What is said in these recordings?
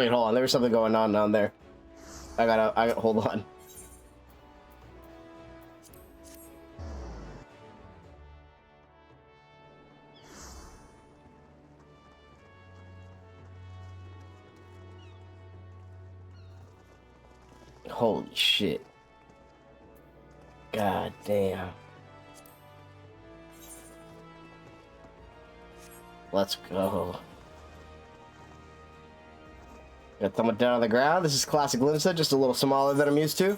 Wait, hold on. There was something going on down there. I gotta hold on. Holy shit. God damn. Let's go. Got someone down on the ground. This is classic Linsa, just a little smaller than I'm used to.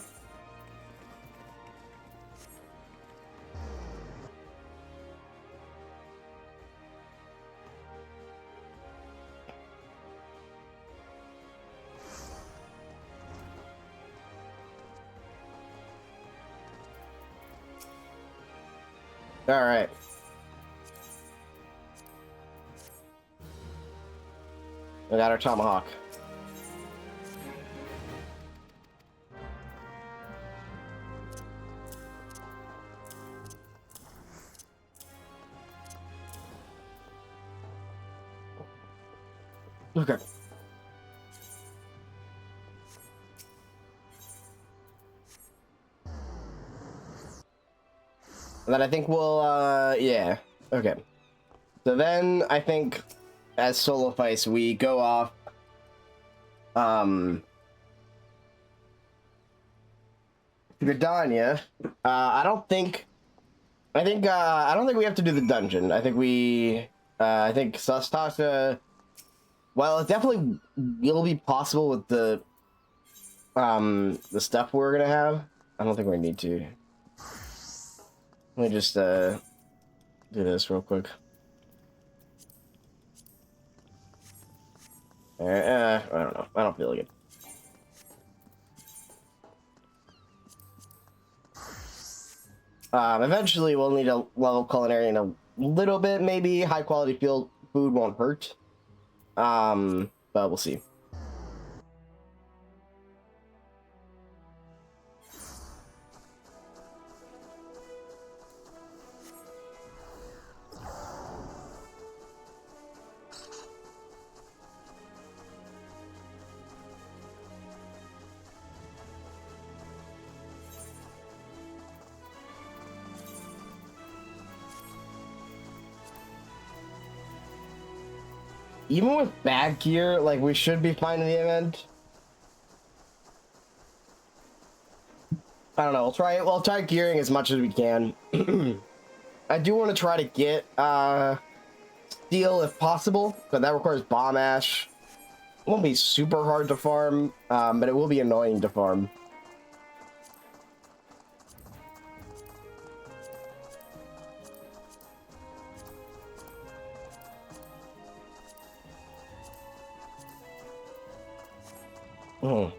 All right. We got our tomahawk. Okay. And then I think we'll, yeah. Okay. So then I think as solo fights, we go off, Gridania. I don't think we have to do the dungeon. I think I think Sastasha, well, it definitely will be possible with the stuff we're gonna have. I don't think we need to. Let me just, do this real quick. I don't know. I don't feel like it. Eventually we'll need a level culinary in a little bit, maybe. High quality field food won't hurt. But we'll see. Even with bad gear, like, we should be fine in the event. I don't know. We'll try gearing as much as we can. I do want to try to get steel if possible, but that requires bomb ash. It won't be super hard to farm, but it will be annoying to farm. Oh.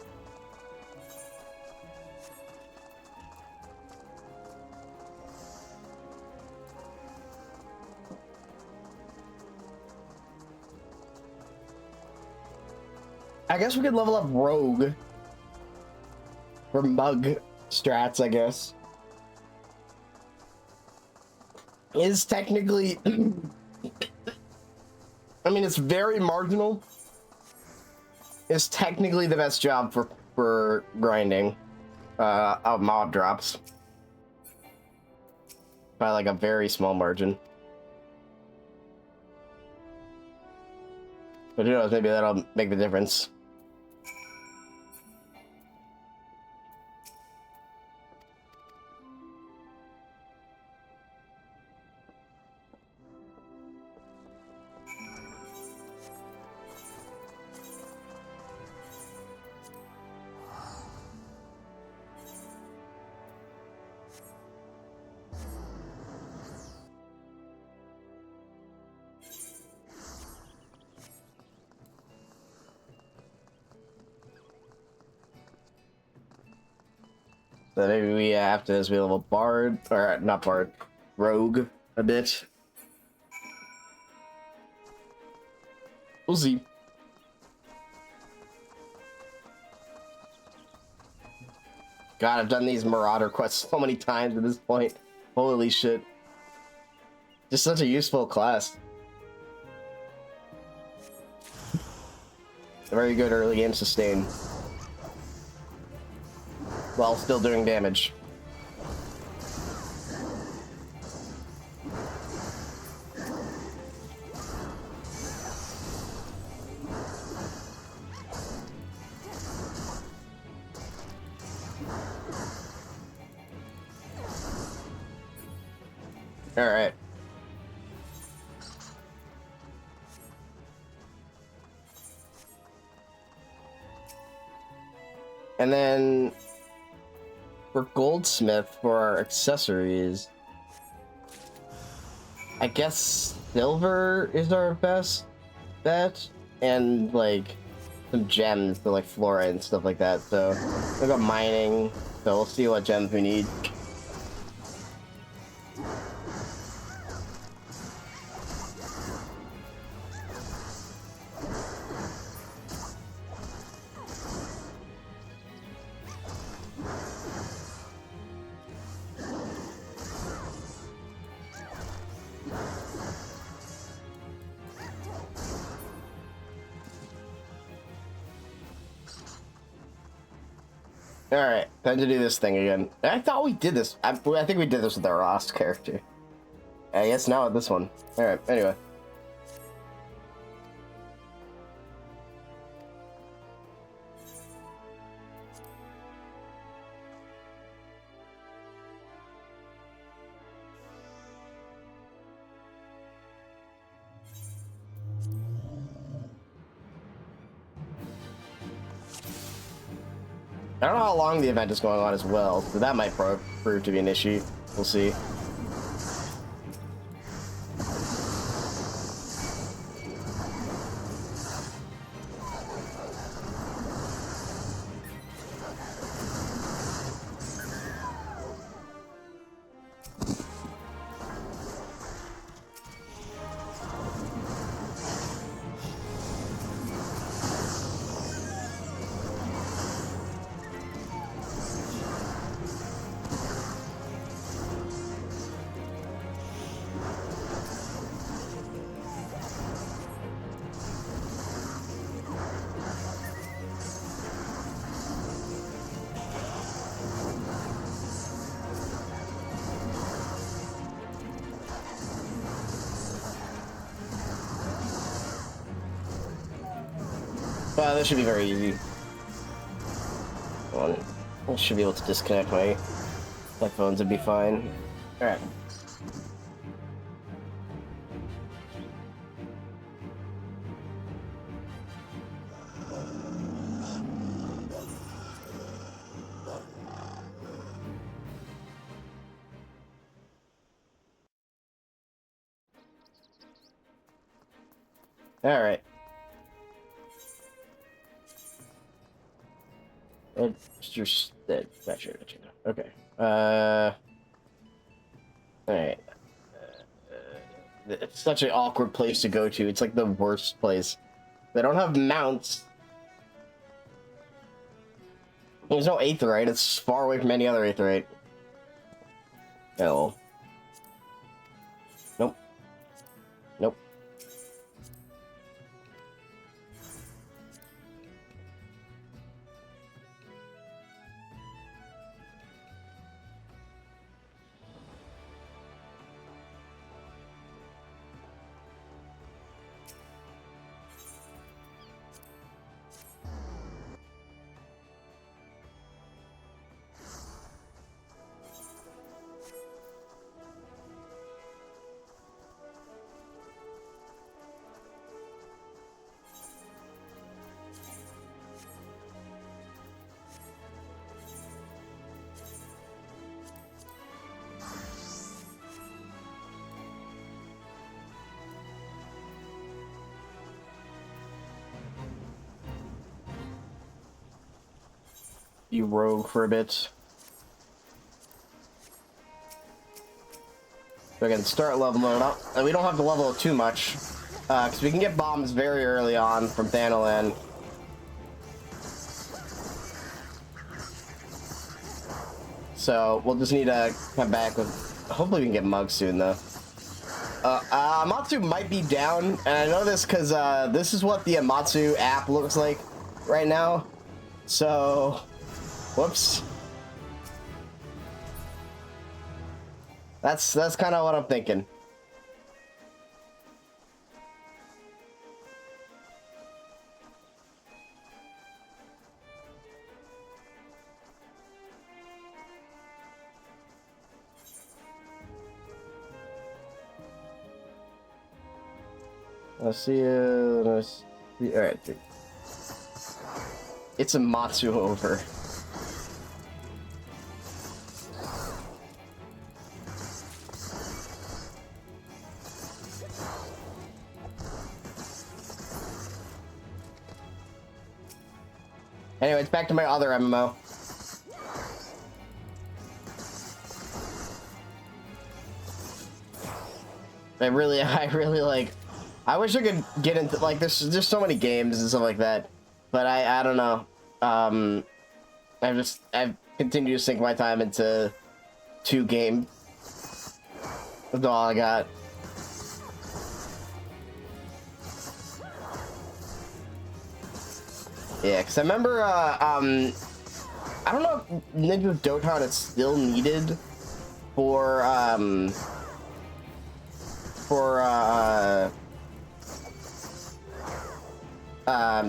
I guess we could level up Rogue for mug strats, I guess. Is technically I mean, it's very marginal. It's technically the best job for grinding of mob drops by like a very small margin. But who knows, maybe that'll make the difference. So maybe we after this we level Bard, or not Bard, Rogue a bit. We'll see. God, I've done these Marauder quests so many times at this point. Holy shit. Just such a useful class. A very good early game sustain. While still doing damage. All right. And then for Goldsmith, for our accessories, I guess silver is our best bet, and like some gems for like fluorite and stuff like that. So we got mining, so we'll see what gems we need. All right, time to do this thing again. I thought we did this. I think we did this with our Ross character. I guess not with this one. All right, anyway. I don't know how long the event is going on as well, so that might prove to be an issue. We'll see. This should be very easy. Hold on. I should be able to disconnect my headphones and be fine. Alright. Alright. It's just that. Okay. Alright. It's such an awkward place to go to. It's like the worst place. They don't have mounts. There's no aetheryte. It's far away from any other aetheryte. No. Nope. Nope. You rogue for a bit. So again, start leveling up. And we don't have to level it too much, because we can get bombs very early on from Thanalan. So we'll just need to come back with. Hopefully we can get mugs soon though. Amatsu might be down, and I know this because this is what the Amatsu app looks like right now. So, whoops. That's kind of what I'm thinking. Let's see. Let's see. All right. It's a Matsu over. Anyways, back to my other MMO. I really like. I wish I could get into like there's so many games and stuff like that, but I don't know. I've continued to sink my time into 2 games. That's all I got. Yeah, because I remember I don't know if Ninja Dokkan is still needed for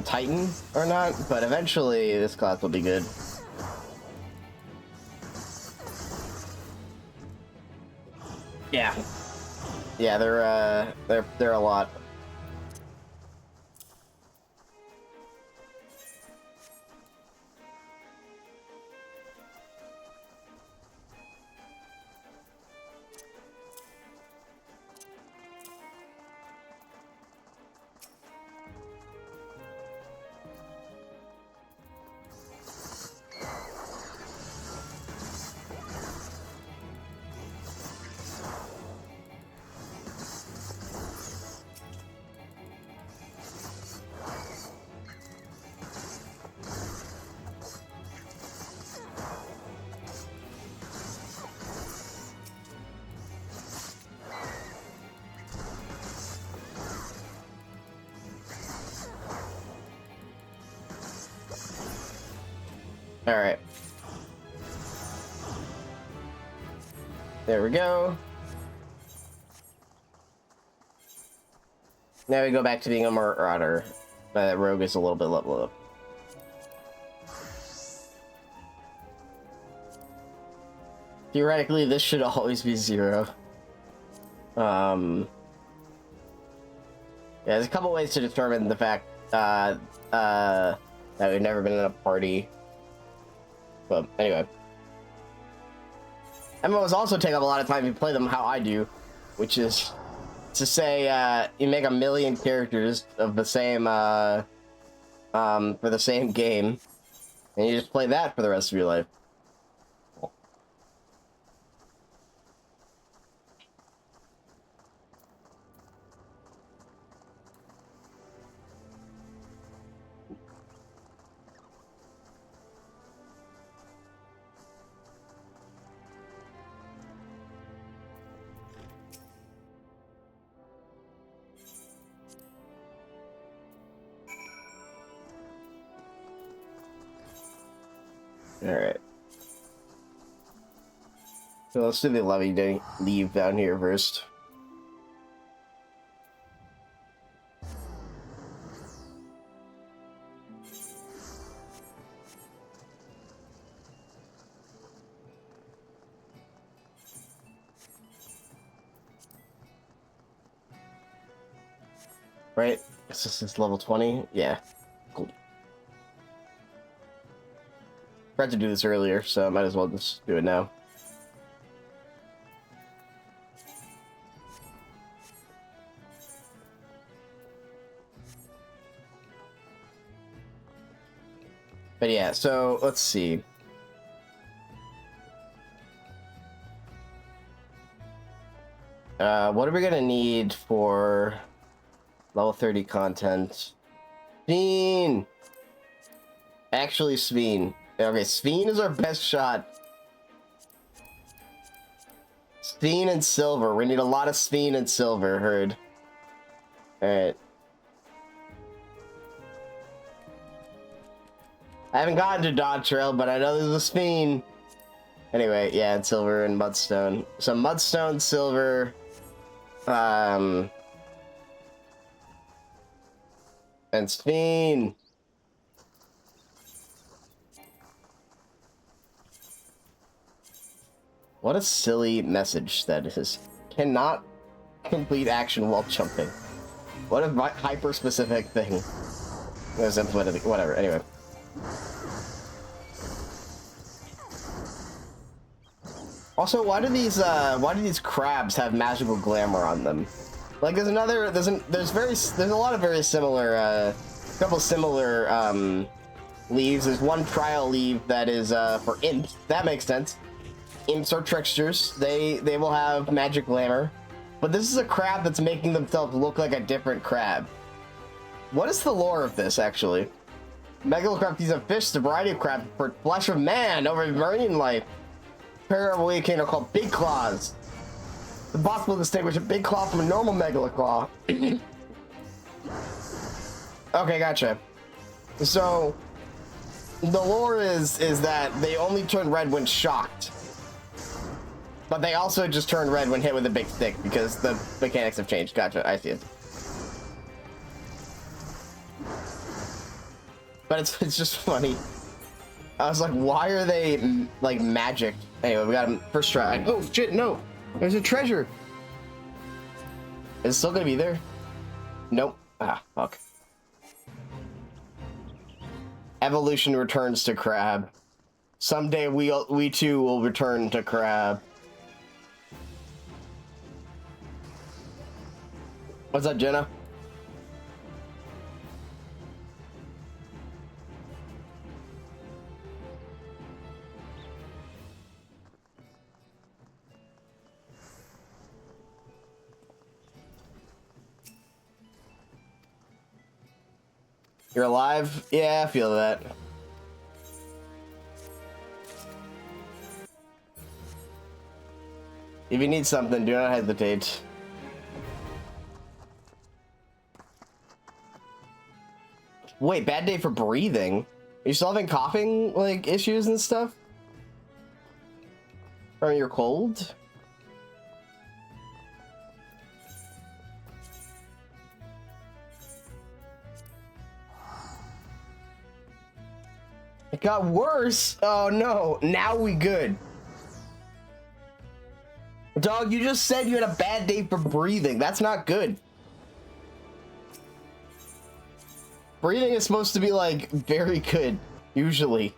Titan or not, but eventually this class will be good. Yeah. Yeah, they're a lot. All right. There we go. Now we go back to being a marauder. Rogue is a little bit leveled up. Theoretically, this should always be 0. Yeah, there's a couple ways to determine the fact that we've never been in a party. But anyway, MMOs also take up a lot of time if you play them how I do, which is to say you make 1 million characters of the same for the same game, and you just play that for the rest of your life. Alright. So let's do the levy leave down here first. Right? This is level 20? Yeah. Cool. Tried to do this earlier, so I might as well just do it now. But yeah, so let's see. What are we gonna need for level 30 content? Sveen! Actually, Sveen. Okay, Sveen is our best shot. Sphene and silver. We need a lot of sphene and silver, heard. Alright. I haven't gotten to Dog Trail, but I know there's a sphene. Anyway, yeah, and silver and mudstone. So mudstone, silver, and sphene. What a silly message that is. Cannot complete action while jumping. What a hyper-specific thing. It was implemented, whatever, anyway. Also, why do these crabs have magical glamour on them? Like, there's a lot of very similar, couple similar, leaves. There's one trial leaf that is, for imps. That makes sense. Imps are tricksters. They will have magic glamour. But this is a crab that's making themselves look like a different crab. What is the lore of this, actually? Megalocrab feeds on fish, the variety of crabs for flesh of man over marine life. Pair of volcano called big claws. It's possible to distinguish a big claw from a normal megaloclaw. Okay, gotcha. So the lore is that they only turn red when shocked. But they also just turn red when hit with a big stick because the mechanics have changed. Gotcha, I see it. But it's just funny. I was like, why are they like magic? Anyway, we got him first try. Oh shit, no! There's a treasure! Is it still gonna be there? Nope. Ah, fuck. Evolution returns to crab. Someday we too will return to crab. What's up, Jenna? You're alive? Yeah, I feel that. If you need something, do not hesitate. Wait, bad day for breathing? Are you still having coughing, like, issues and stuff? Or you're cold? It got worse? Oh no, now we good. Dog, you just said you had a bad day for breathing. That's not good. Breathing is supposed to be, like, very good, usually.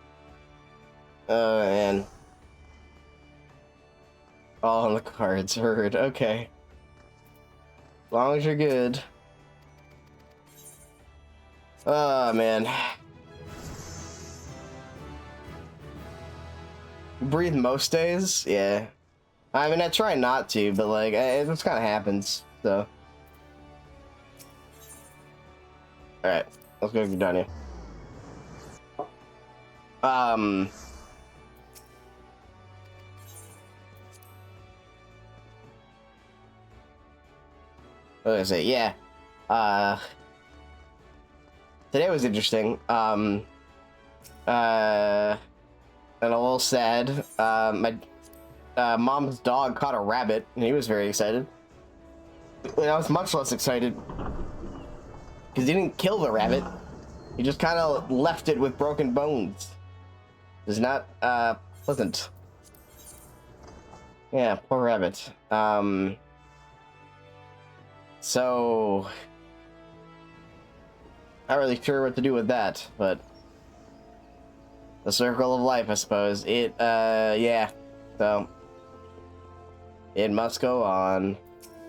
Man. All on the cards, heard. Okay. As long as you're good. Oh, man. Breathe most days? Yeah. I mean, I try not to, but, like, it just kind of happens, so. Alright. Let's go get down here. What did I say? Yeah. Today was interesting. And a little sad. My mom's dog caught a rabbit, and he was very excited. And I was much less excited. Because he didn't kill the rabbit. He just kind of left it with broken bones. It's not, pleasant. Yeah, poor rabbit. So... Not really sure what to do with that, but... The circle of life, I suppose. Yeah. So... It must go on.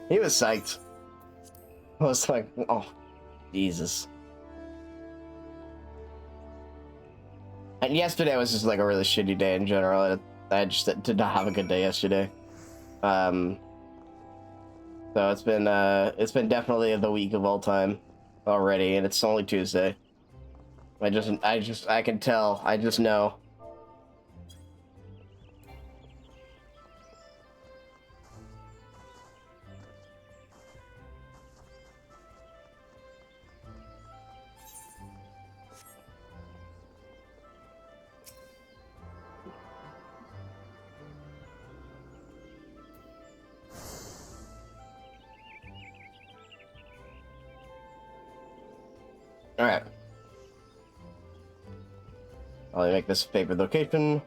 He was psyched. I was like, oh... Jesus. And yesterday was just like a really shitty day in general. I just did not have a good day yesterday. So it's been definitely the week of all time already, and it's only Tuesday. I can tell. I just know. All right. I'll make this favorite location.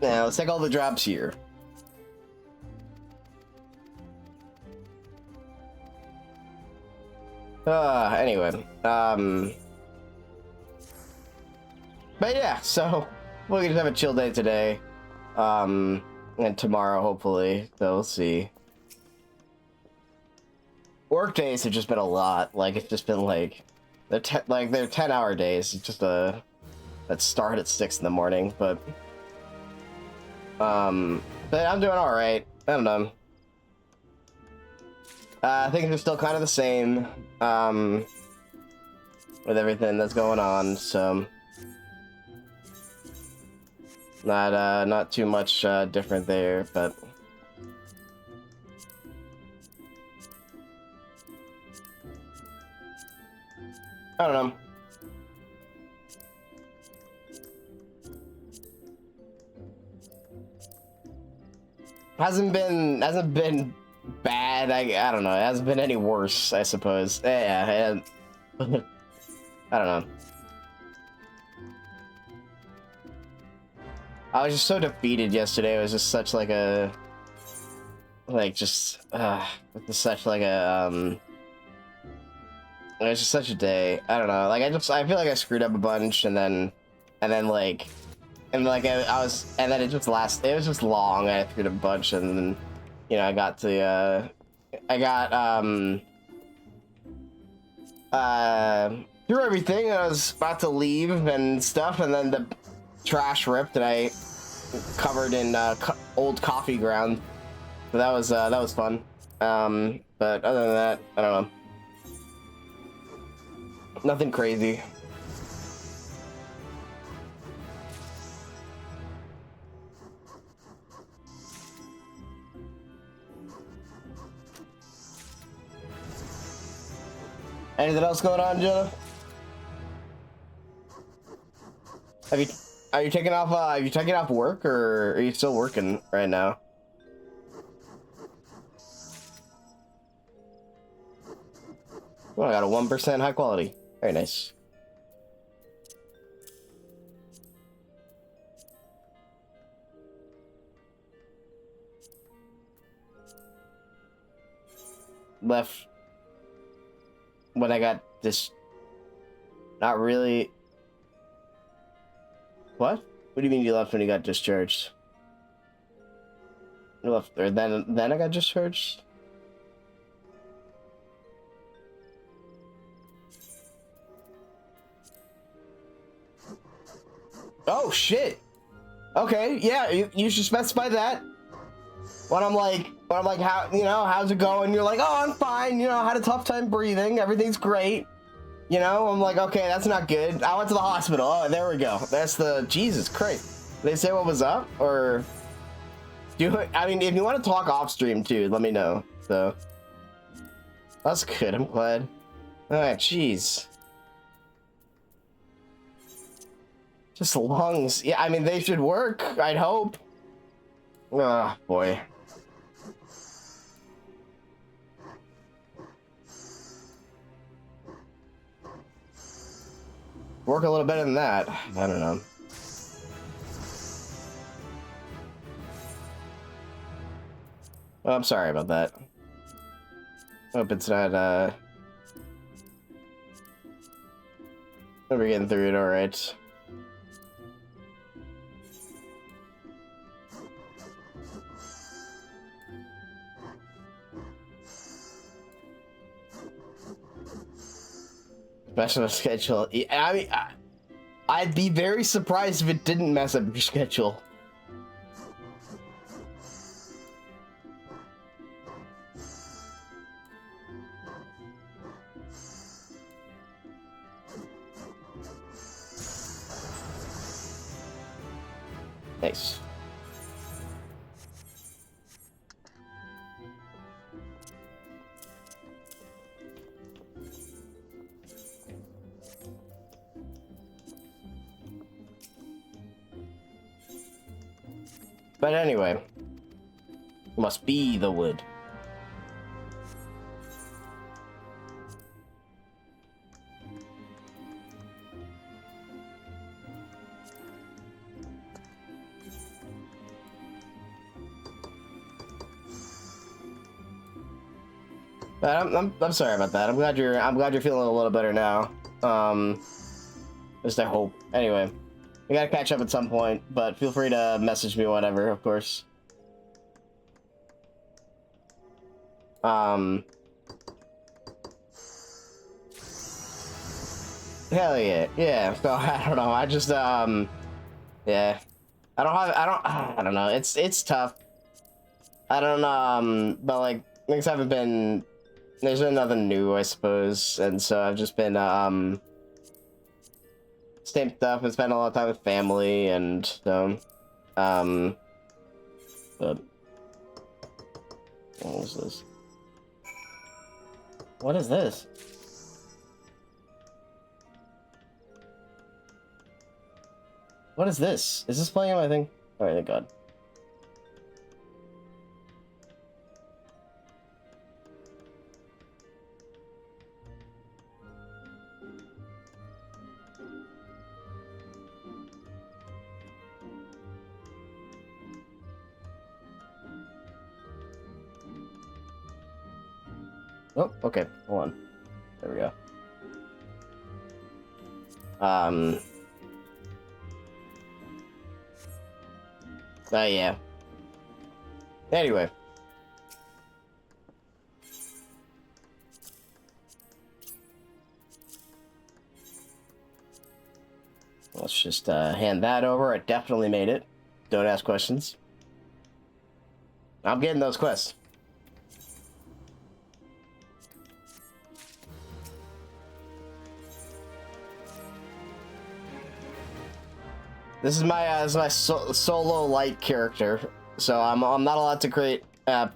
Now let's take all the drops here. Anyway, but yeah, so we'll just have a chill day today, and tomorrow hopefully. So we'll see. Work days have just been a lot. Like it's just been like they're 10-hour days. It's just that start at 6 in the morning, but I'm doing all right. I don't know. Things are still kind of the same, with everything that's going on, so not too much different there, but I don't know. Hasn't been bad. I don't know. It hasn't been any worse, I suppose. Yeah, I don't know. I was just so defeated yesterday. It was just such like a such like a it was just such a day. I don't know. Like I feel like I screwed up a bunch, and then like and then it was just long. I screwed up a bunch, and then I got to through everything, and I was about to leave and stuff, and then the trash ripped, and I covered in old coffee ground. So that was fun. But other than that, I don't know. Nothing crazy. Anything else going on, Jonah? Are you taking off work, or are you still working right now? Well, I got a 1% high quality. Very nice. Left when I got this. Not really. What? What do you mean you left when you got discharged? You left, or then I got discharged? Oh shit. Okay, yeah, you should specify that. When I'm like, how's it going? You're like, oh, I'm fine. I had a tough time breathing. Everything's great. I'm like, okay, that's not good. I went to the hospital. Oh, there we go. That's the Jesus Christ. They say what was up, or I mean, if you want to talk off stream too, let me know. So that's good. I'm glad. All right, jeez. Just lungs. Yeah, I mean, they should work. I'd hope. Oh boy. Work a little better than that. I don't know. Oh, I'm sorry about that. Hope it's not, hope we're getting through it alright. Special schedule. I mean, I'd be very surprised if it didn't mess up your schedule. Nice. But anyway, must be the wood. But I'm sorry about that. I'm glad you're feeling a little better now. Just I hope. Anyway, we gotta catch up at some point, but feel free to message me whenever, of course. Hell yeah, yeah. So I don't know. I just yeah. I don't know. It's tough. I don't but like things haven't been. There's been nothing new, I suppose, and so I've just been same stuff. I spent a lot of time with family, and so but what is this? What is this? What is this? Is this playing on my thing? All right, thank God. Oh, okay. Hold on. There we go. Yeah. Anyway. Let's just hand that over. I definitely made it. Don't ask questions. I'm getting those quests. This is my Solo-lite character, so I'm not allowed to create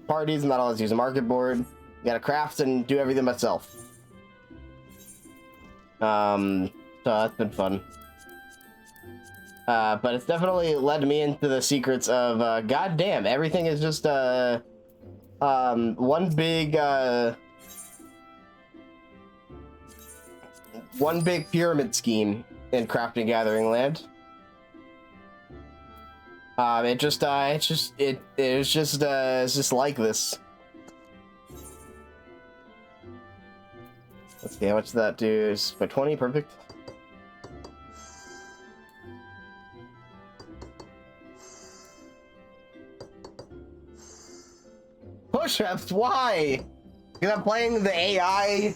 parties. I'm not allowed to use a market board. Gotta craft and do everything myself. So that's been fun. But it's definitely led me into the secrets of goddamn, everything is just one big pyramid scheme in crafting gathering land. It's just like this. Let's see, how much did that do? Is by 20, perfect. Push-ups, why? Because I'm playing the AI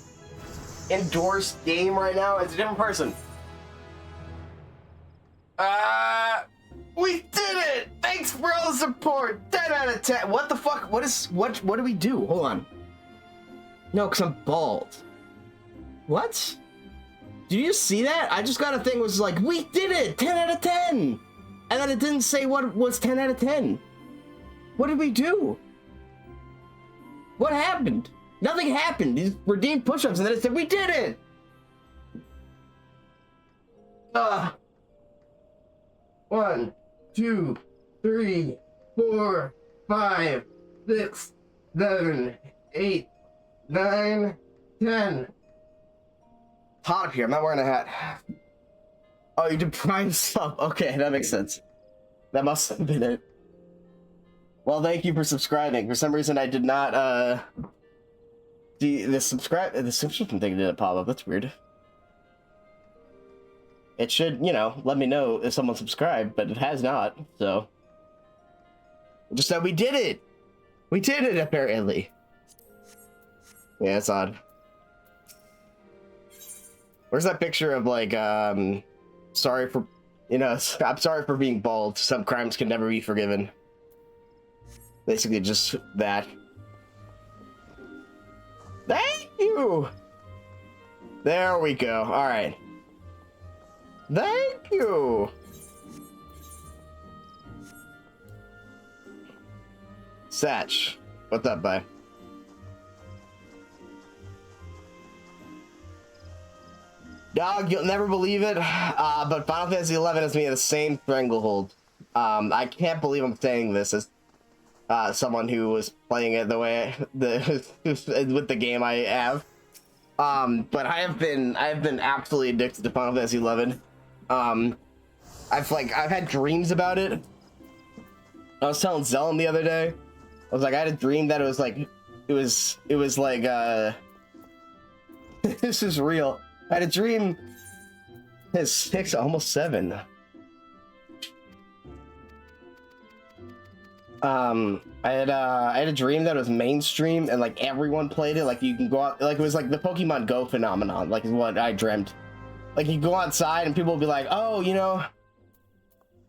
endorsed game right now. It's a different person. We did it! Thanks for all the support! 10 out of 10. What the fuck? What do we do? Hold on. No, because I'm bald. What? Did you see that? I just got a thing was like, we did it! 10 out of 10! And then it didn't say what was 10 out of 10. What did we do? What happened? Nothing happened. These redeemed push-ups, and then it said, we did it! 1, 2, 3, 4, 5, 6, 7, 8, 9, 10. Hot up here. I'm not wearing a hat. Oh, you did Prime sub. Okay, that makes sense. That must have been it. Well, thank you for subscribing. For some reason, I did not, the subscription thing didn't pop up. That's weird. It should, you know, let me know if someone subscribed, but it has not, so. Just that we did it! We did it, apparently. Yeah, it's odd. Where's that picture of, like, sorry for, you know, I'm sorry for being bald. Some crimes can never be forgiven. Basically just that. Thank you! There we go, alright. Thank you! Satch, what's up, bye? Dog, you'll never believe it, but Final Fantasy XI has me in the same stranglehold. I can't believe I'm saying this as someone who was playing it the way with the game I have. But I've been absolutely addicted to Final Fantasy 11. I've had dreams about it. I was telling Zellum the other day. I was like, I had a dream that it was like this is real. I had a dream. It's 6, almost 7. I had a dream that it was mainstream and like everyone played it. Like you can go out, like it was like the Pokemon Go phenomenon. Like is what I dreamt. Like you go outside and people will be like, oh, you know,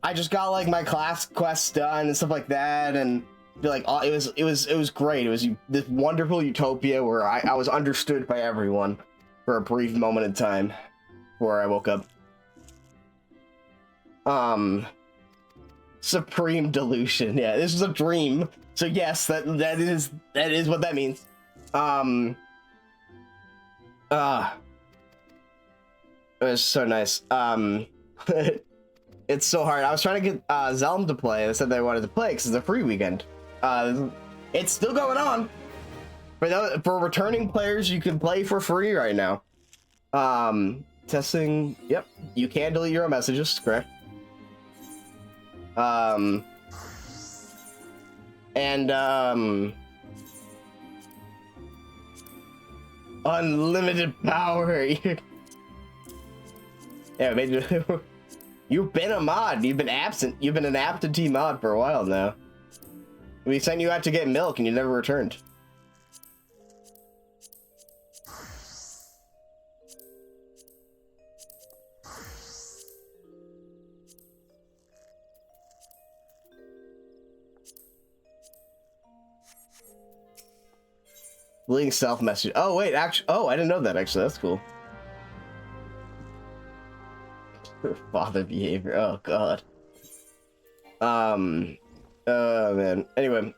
I just got like my class quests done and stuff like that, and be like, oh, it was great. It was this wonderful utopia where I was understood by everyone for a brief moment in time before I woke up. Supreme delusion. Yeah, this is a dream. So yes, that is what that means. It was so nice. It's so hard. I was trying to get Zelm to play. They said they wanted to play because it's a free weekend. It's still going on. For returning players, you can play for free right now. Testing. Yep, you can delete your own messages. Correct. Unlimited power. Yeah, maybe. You've been a mod. You've been absent. You've been an absentee mod for a while now. We sent you out to get milk and you never returned. Deleting self message. Oh wait, actually, oh, I didn't know that. Actually, that's cool. Father behavior. Oh god. Man. Anyway,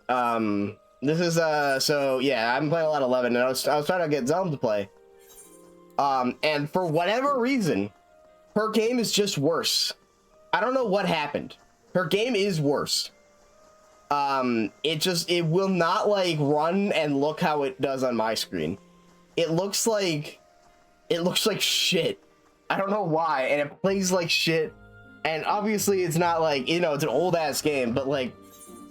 this is so yeah, I'm playing a lot of 11, and I was trying to get Zelm to play. And for whatever reason, her game is just worse. I don't know what happened. Her game is worse. It will not like run and look how it does on my screen. It looks like shit. I don't know why, and it plays like shit. And obviously it's not like, you know, it's an old ass game, but like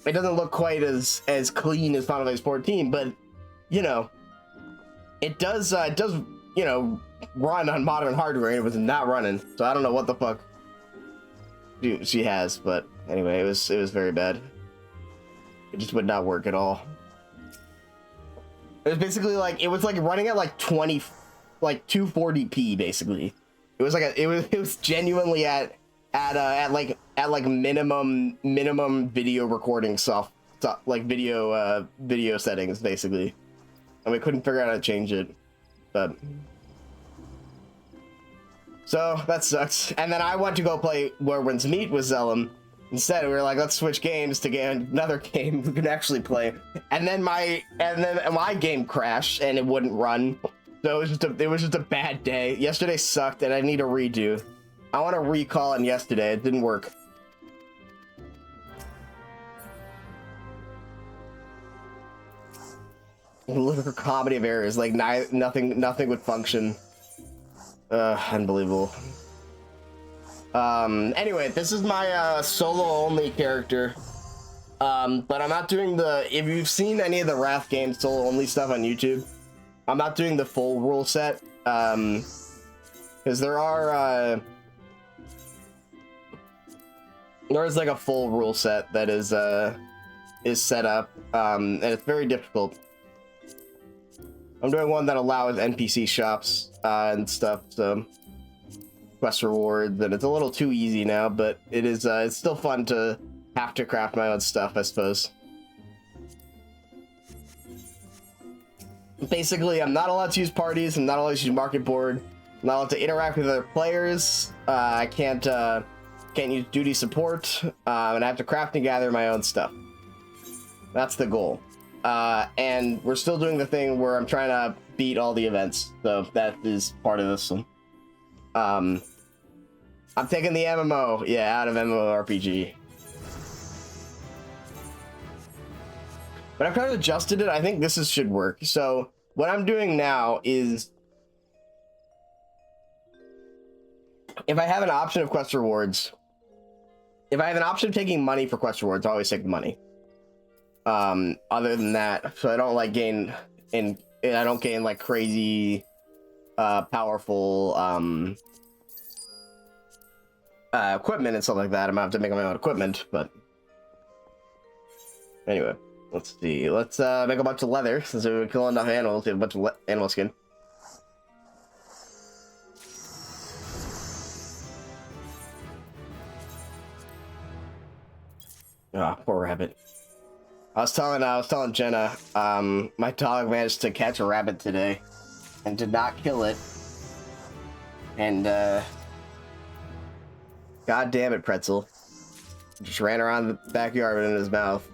it doesn't look quite as clean as Final Fantasy 14, but you know, it does you know, run on modern hardware, and it was not running. So I don't know what the fuck she has, but anyway, it was very bad. It just would not work at all. It was basically like, it was like running at like 240p basically. It was like it was genuinely at minimum video recording like video settings basically, and we couldn't figure out how to change it. But so that sucks. And then I went to go play Whirlwind's Meet with Zellum. Instead, we were like, let's switch games to get another game we can actually play. And then my game crashed and it wouldn't run. So it was just a bad day. Yesterday sucked and I need a redo. I want to recall it yesterday. It didn't work. Look for comedy of errors. Like nothing would function. Unbelievable. Anyway, this is my solo only character. But I'm not doing if you've seen any of the Wrath Games solo only stuff on YouTube, I'm not doing the full rule set, because there's like a full rule set that is set up, and it's very difficult. I'm doing one that allows NPC shops and stuff, so quest rewards, and it's a little too easy now, but it is it's still fun to have to craft my own stuff, I suppose. Basically, I'm not allowed to use parties, I'm not allowed to use market board, I'm not allowed to interact with other players, I can't use duty support, and I have to craft and gather my own stuff. That's the goal. And we're still doing the thing where I'm trying to beat all the events, so that is part of this one. I'm taking the MMO, yeah, out of MMORPG. but I've kind of adjusted it. I think should work. So what I'm doing now is, if I have an option of quest rewards, if I have an option of taking money for quest rewards, I always take the money. Other than that, so I don't like gain, and I don't gain like crazy, powerful, equipment and stuff like that. I'm gonna have to make my own equipment, but anyway, let's see. Let's make a bunch of leather since we kill enough animals. We have a bunch of animal skin. Ah, oh, poor rabbit. I was telling Jenna, my dog managed to catch a rabbit today and did not kill it. And god damn it, Pretzel. Just ran around the backyard in his mouth.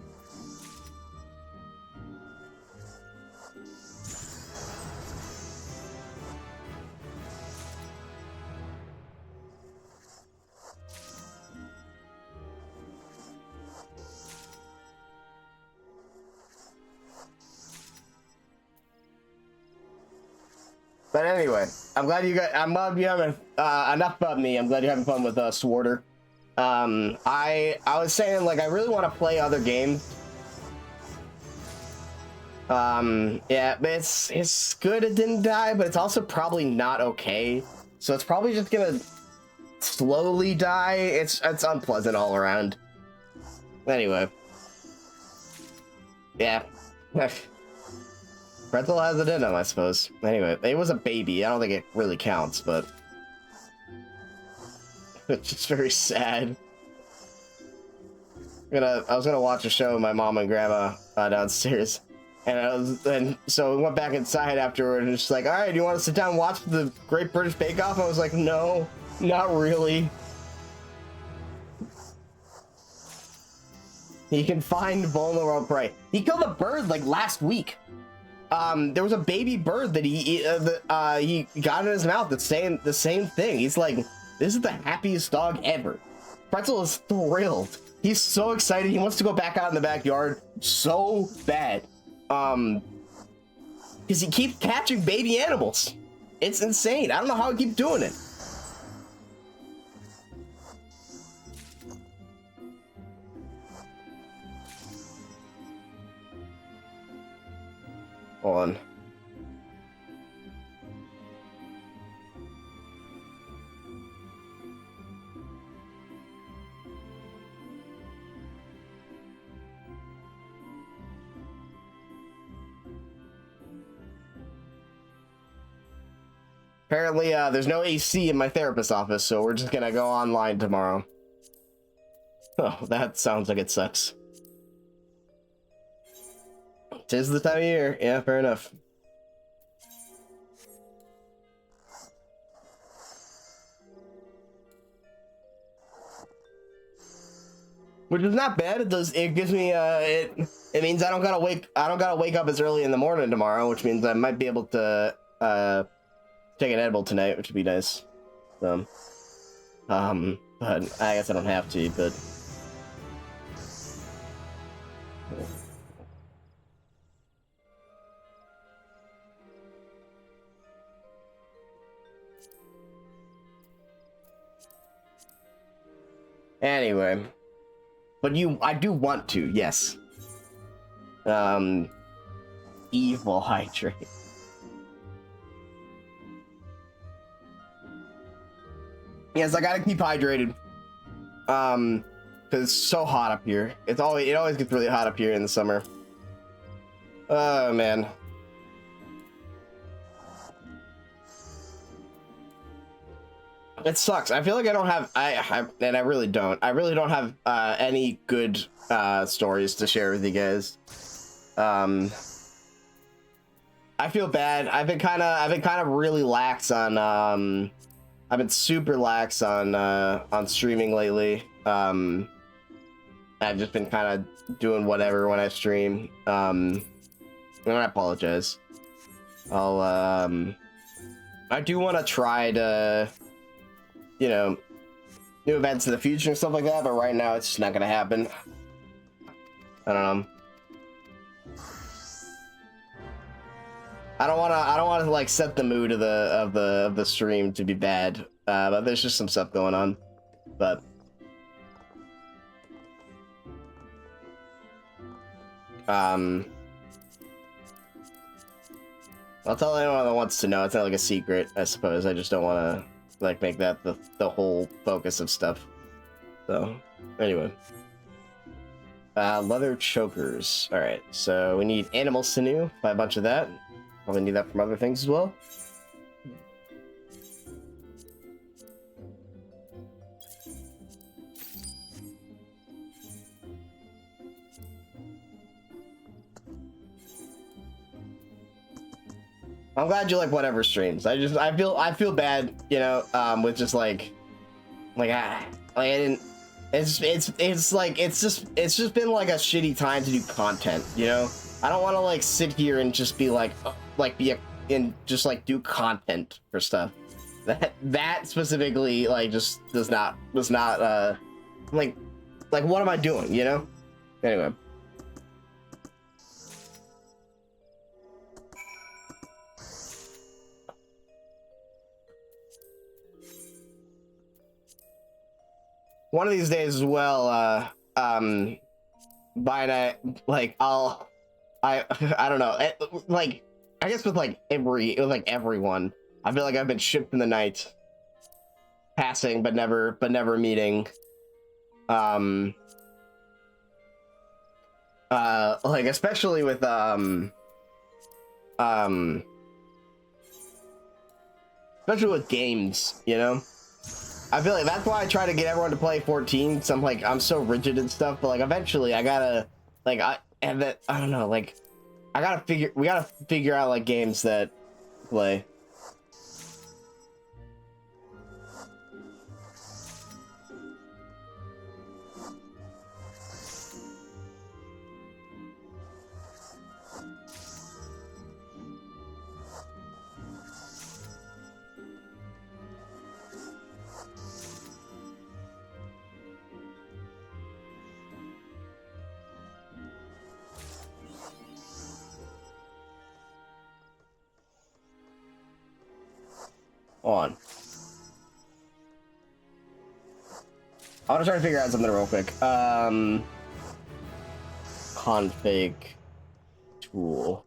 But anyway, I'm glad you having enough of me. I'm glad you're having fun with Swarter. I was saying, like, I really want to play other games. Yeah, but it's good it didn't die, but it's also probably not okay. So it's probably just gonna slowly die. It's unpleasant all around. Anyway. Yeah. Pretzel has it in him, I suppose. Anyway, it was a baby. I don't think it really counts, but it's just very sad. I was gonna watch a show with my mom and grandma downstairs, and so we went back inside afterward, and just like, all right, do you want to sit down and watch the Great British Bake Off? I was like, no, not really. He can find vulnerable prey. He killed a bird like last week. There was a baby bird that he got in his mouth that's saying the same thing. He's like, this is the happiest dog ever. Pretzel is thrilled. He's so excited. He wants to go back out in the backyard so bad. Because he keeps catching baby animals. It's insane. I don't know how he keeps doing it. Hold on. Apparently, there's no AC in my therapist's office, so we're just gonna go online tomorrow. Oh, that sounds like it sucks. 'Tis the time of year. Yeah, fair enough. Which is not bad. It gives me it means I don't gotta wake up as early in the morning tomorrow, which means I might be able to take an edible tonight, which would be nice. But I guess I don't have to, but anyway. But I do want to, yes. Evil hydrate. Yes, I gotta keep hydrated. Because it's so hot up here. It always gets really hot up here in the summer. Oh man. It sucks. I feel like I don't have and I really don't. I really don't have any good stories to share with you guys. I feel bad. I've been kind of really lax on I've been super lax on streaming lately. I've just been kind of doing whatever when I stream. And I apologize. I do want to try to, you know, new events in the future and stuff like that, but right now it's just not gonna happen. I don't know. I don't wanna like set the mood of the stream to be bad. But there's just some stuff going on. But I'll tell anyone that wants to know. It's not like a secret, I suppose. I just don't want to like make that the whole focus of stuff. So anyway, leather chokers. All right, so we need animal sinew. Buy a bunch of that. Probably need that from other things as well. I'm glad you like whatever streams. I feel bad, you know, with just like I didn't. It's like it's just been like a shitty time to do content, you know. I don't want to like sit here and just be like just like do content for stuff. That specifically like just was not like what am I doing, you know? Anyway. One of these days as well, by night, like I don't know, like I guess with like everyone, I feel like I've been shipped in the night, passing but never meeting. Like especially with especially with games, you know. I feel like that's why I try to get everyone to play 14. So I'm so rigid and stuff, but like eventually I gotta like I don't know, like we gotta figure out like games that play. On. I want to try to figure out something real quick. Config tool.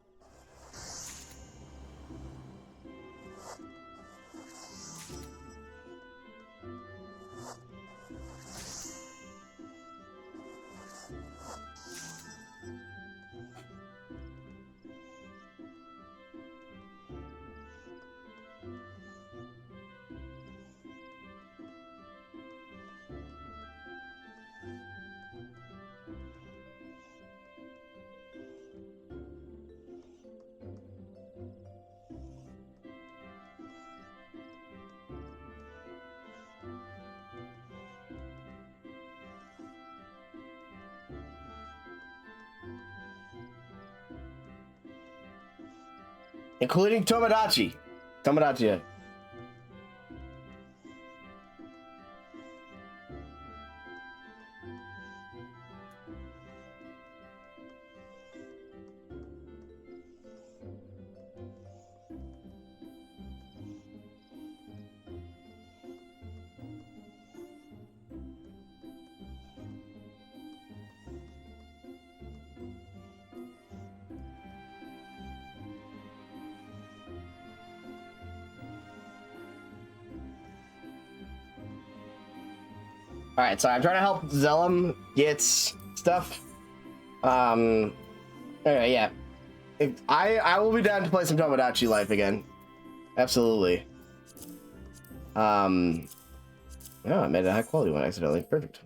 Including Tomodachi. Tomodachi. All right, so I'm trying to help Zellum get stuff. Anyway, yeah. I will be down to play some Tomodachi Life again. Absolutely. Oh, I made a high quality one accidentally. Perfect.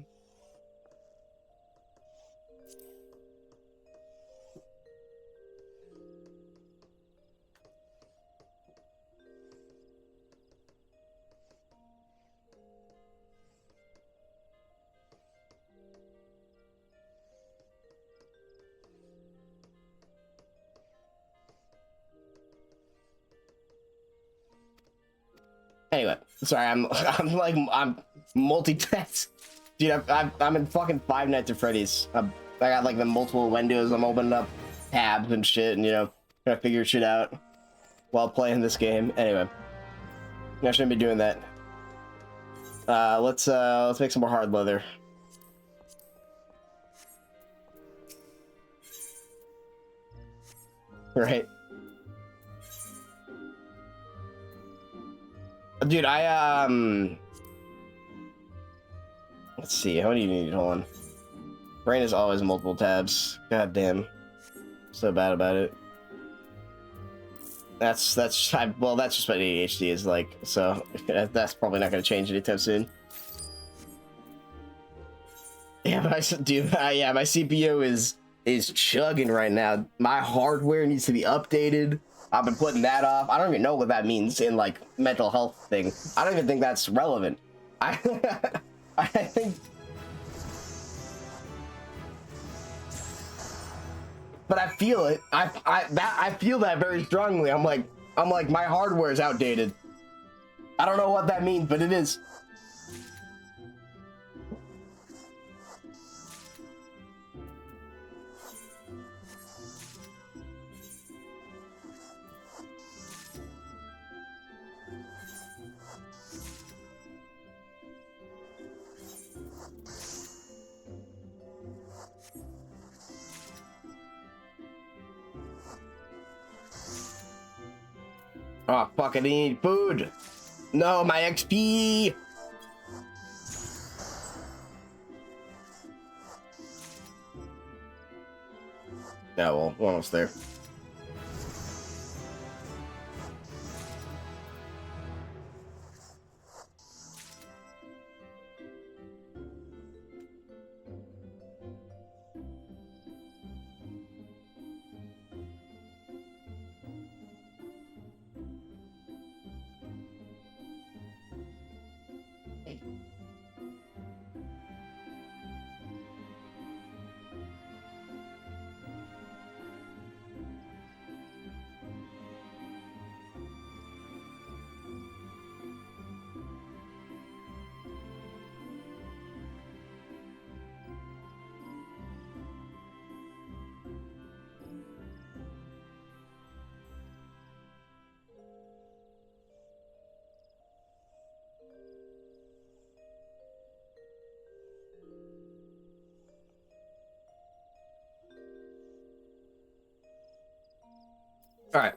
Anyway, sorry, I'm multitask. Dude, I'm in fucking Five Nights at Freddy's. I got like the multiple windows I'm opening up, tabs and shit, and you know, trying to figure shit out. while playing this game. Anyway, I shouldn't be doing that. Let's make some more hard leather. Right. Dude, let's see, how many do you need? Hold on. Brain is always multiple tabs. God damn. So bad about it. Well, that's just what ADHD is like, so that's probably not gonna change anytime soon. Yeah, but yeah, my CPU is chugging right now. My hardware needs to be updated. I've been putting that off. I don't even know what that means in like mental health thing. I don't even think that's relevant. I think, but I feel it. I feel that very strongly. I'm like my hardware is outdated. I don't know what that means, but it is. Oh, fuck, I need food. No, my XP. Yeah, well, we're almost there. All right.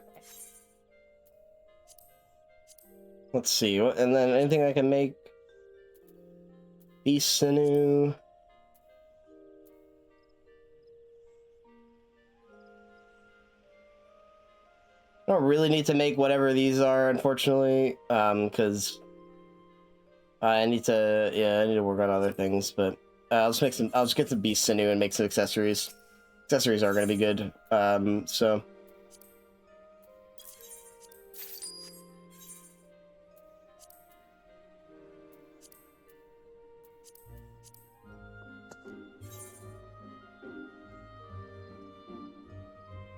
Let's see. And then anything I can make? Beast sinew. I don't really need to make whatever these are, unfortunately, because I need to work on other things. But I'll just get some beast sinew and make some accessories. Accessories are gonna be good. So.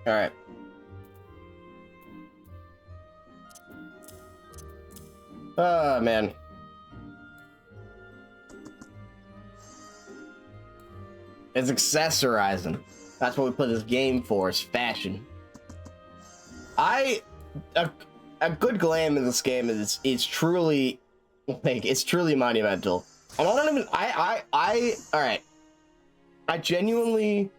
All right. Oh, man. It's accessorizing. That's what we put this game for, is fashion. A good glam in this game is truly, like, it's truly monumental. And I don't even, all right. I genuinely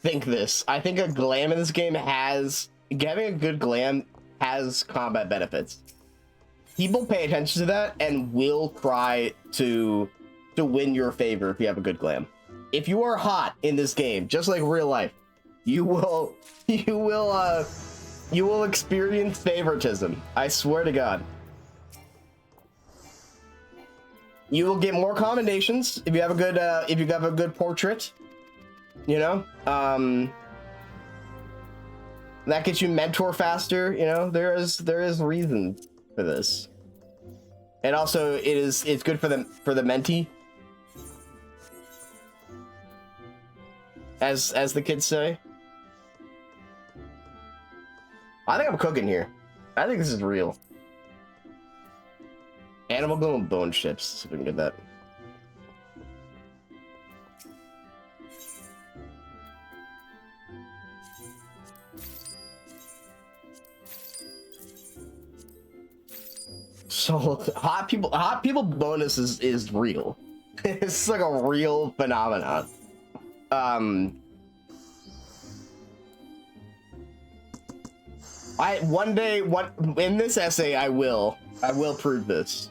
think this. I think a glam in this game having a good glam has combat benefits. People pay attention to that and will try to win your favor if you have a good glam. If you are hot in this game, just like real life, you will experience favoritism. I swear to God. You will get more commendations if you have a good portrait. You know, that gets you mentor faster. You know, there is reason for this, and also it's good for the mentee, as the kids say. I think I'm cooking here. I think this is real. Animal glue and bone chips. See if we can get that. So hot people bonus is real. It's like a real phenomenon. One day in this essay I will prove this.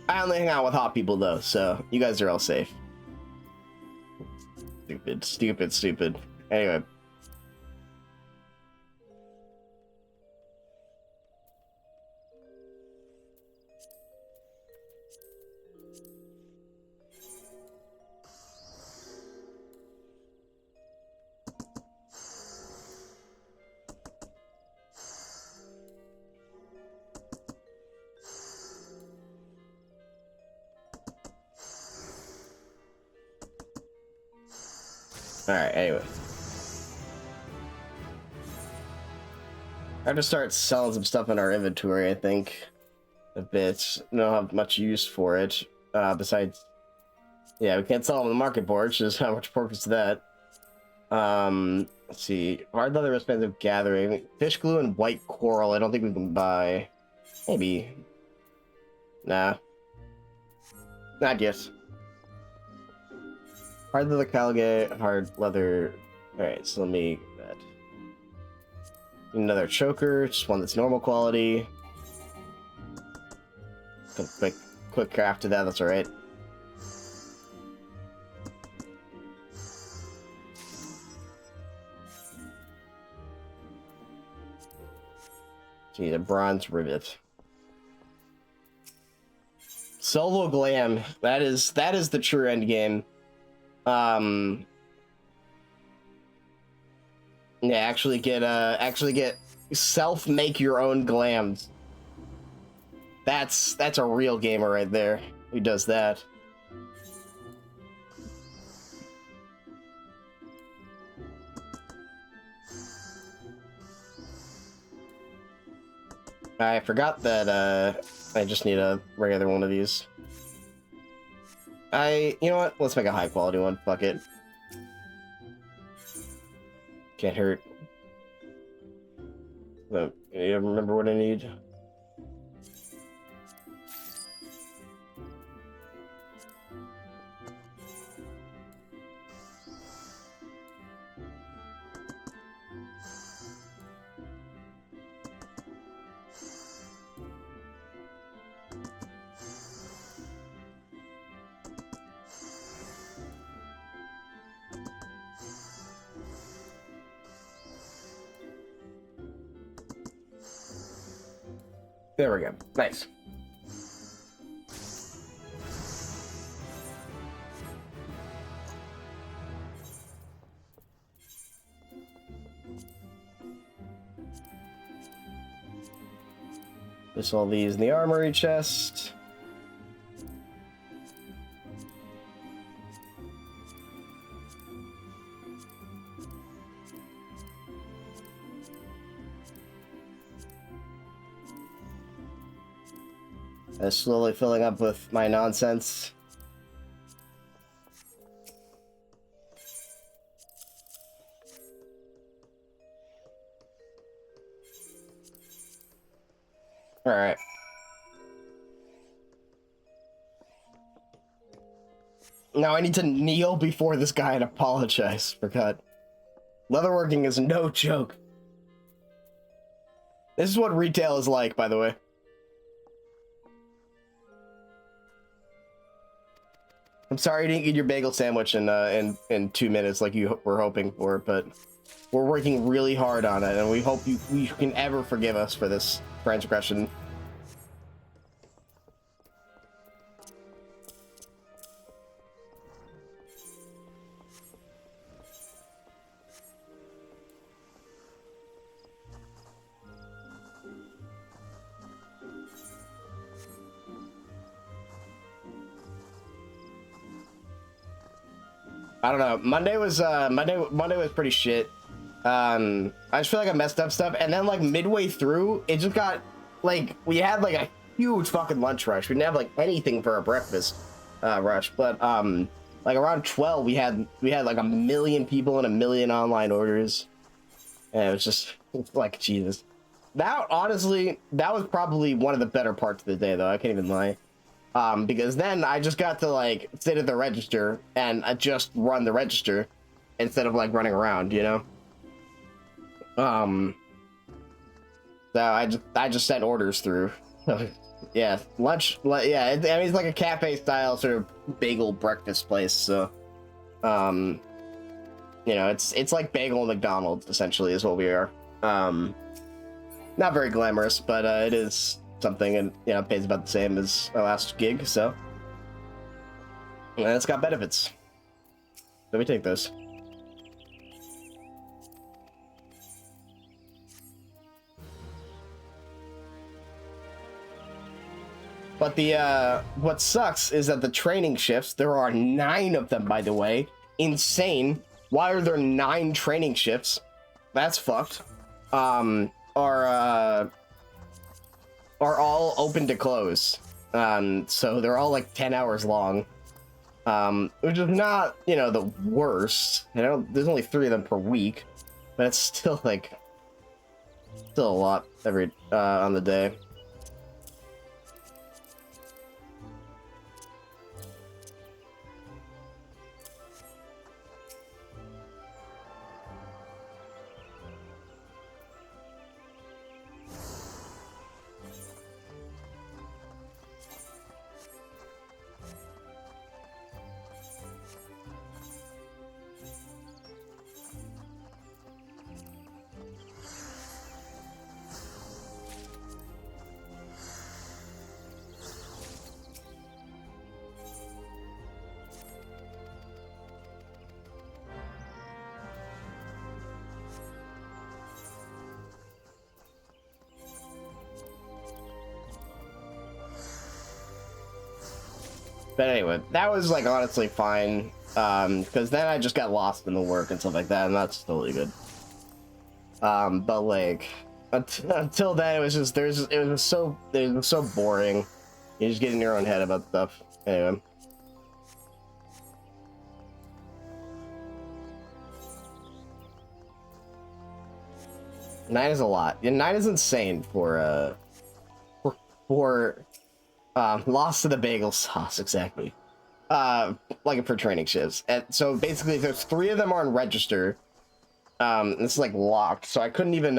I only hang out with hot people though, so you guys are all safe. Stupid. Anyway. All right, anyway. I have to start selling some stuff in our inventory, I think. A bit. I don't have much use for it. Besides, yeah, we can't sell them on the market board, which is how much purpose to that. Let's see. Hard leather wristbands of gathering. Fish glue and white coral. I don't think we can buy. Maybe. Nah. Not yet. Hard leather caligate, hard leather. Alright, so let me get that. Another choker, just one that's normal quality. Quick craft of that, that's alright. Need a bronze rivet. Solo glam. That is the true end game. Yeah, actually get self-make your own glams. That's a real gamer right there who does that. I forgot that I just need a regular one of these. You know what? Let's make a high quality one. Fuck it. Can't hurt. So, you remember what I need? There we go. Nice. Just all these in the armory chest. Slowly filling up with my nonsense. All right. Now I need to kneel before this guy and apologize for God. Leatherworking is no joke. This is what retail is like, by the way. I'm sorry you didn't get your bagel sandwich in 2 minutes like you were hoping for, but we're working really hard on it, and we hope you can ever forgive us for this transgression. I don't know. Monday was pretty shit. I just feel like I messed up stuff, and then like midway through, it just got like we had like a huge fucking lunch rush. We didn't have like anything for our breakfast. rush, but like around 12 we had like 1 million people and 1 million online orders, and it was just like Jesus. That honestly, that was probably one of the better parts of the day, though. I can't even lie. Because then I just got to like sit at the register and I just run the register instead of like running around, you know. So I just sent orders through. Yeah, lunch. Yeah, I mean it's like a cafe style sort of bagel breakfast place. So, you know, it's like bagel McDonald's essentially is what we are. Not very glamorous, but it is something, and you know, it pays about the same as our last gig. So, and it's got benefits. So we take those. But the what sucks is that the training shifts, there are 9 of them, by the way. Insane. Why are there 9 training shifts? That's fucked. Are all open to close. So they're all like 10 hours long. Which is not, you know, the worst. You know, there's only 3 of them per week, but it's still like a lot every on the day. But anyway, that was like honestly fine, because then I just got lost in the work and stuff like that, and that's totally good. But like until then, it was just it was so boring. You just get in your own head about stuff. Anyway. Nine is a lot. Yeah, 9 is insane for lost to the bagel sauce, exactly. Like for training shifts. And so basically there's 3 of them are on register. This is like locked, so I couldn't even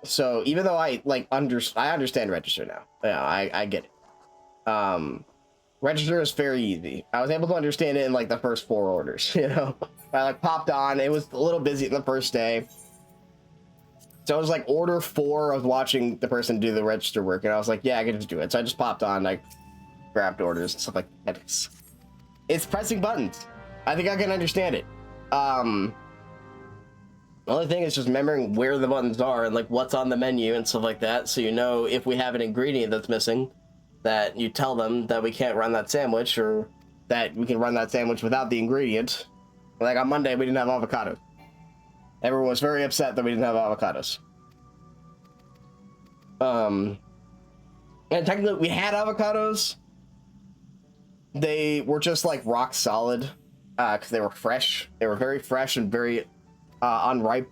so even though I like I understand register now. Yeah, I get it. Register is very easy. I was able to understand it in like the first 4 orders, you know. I like popped on, it was a little busy the first day. So it was like order 4, I was watching the person do the register work, and I was like, yeah, I can just do it. So I just popped on, like, grabbed orders and stuff like that. It's pressing buttons. I think I can understand it. The only thing is just remembering where the buttons are and like what's on the menu and stuff like that, so you know if we have an ingredient that's missing, that you tell them that we can't run that sandwich, or that we can run that sandwich without the ingredient. Like on Monday, we didn't have avocado. Everyone was very upset that we didn't have avocados. And technically we had avocados. They were just like rock solid, because they were fresh. They were very fresh and very unripe.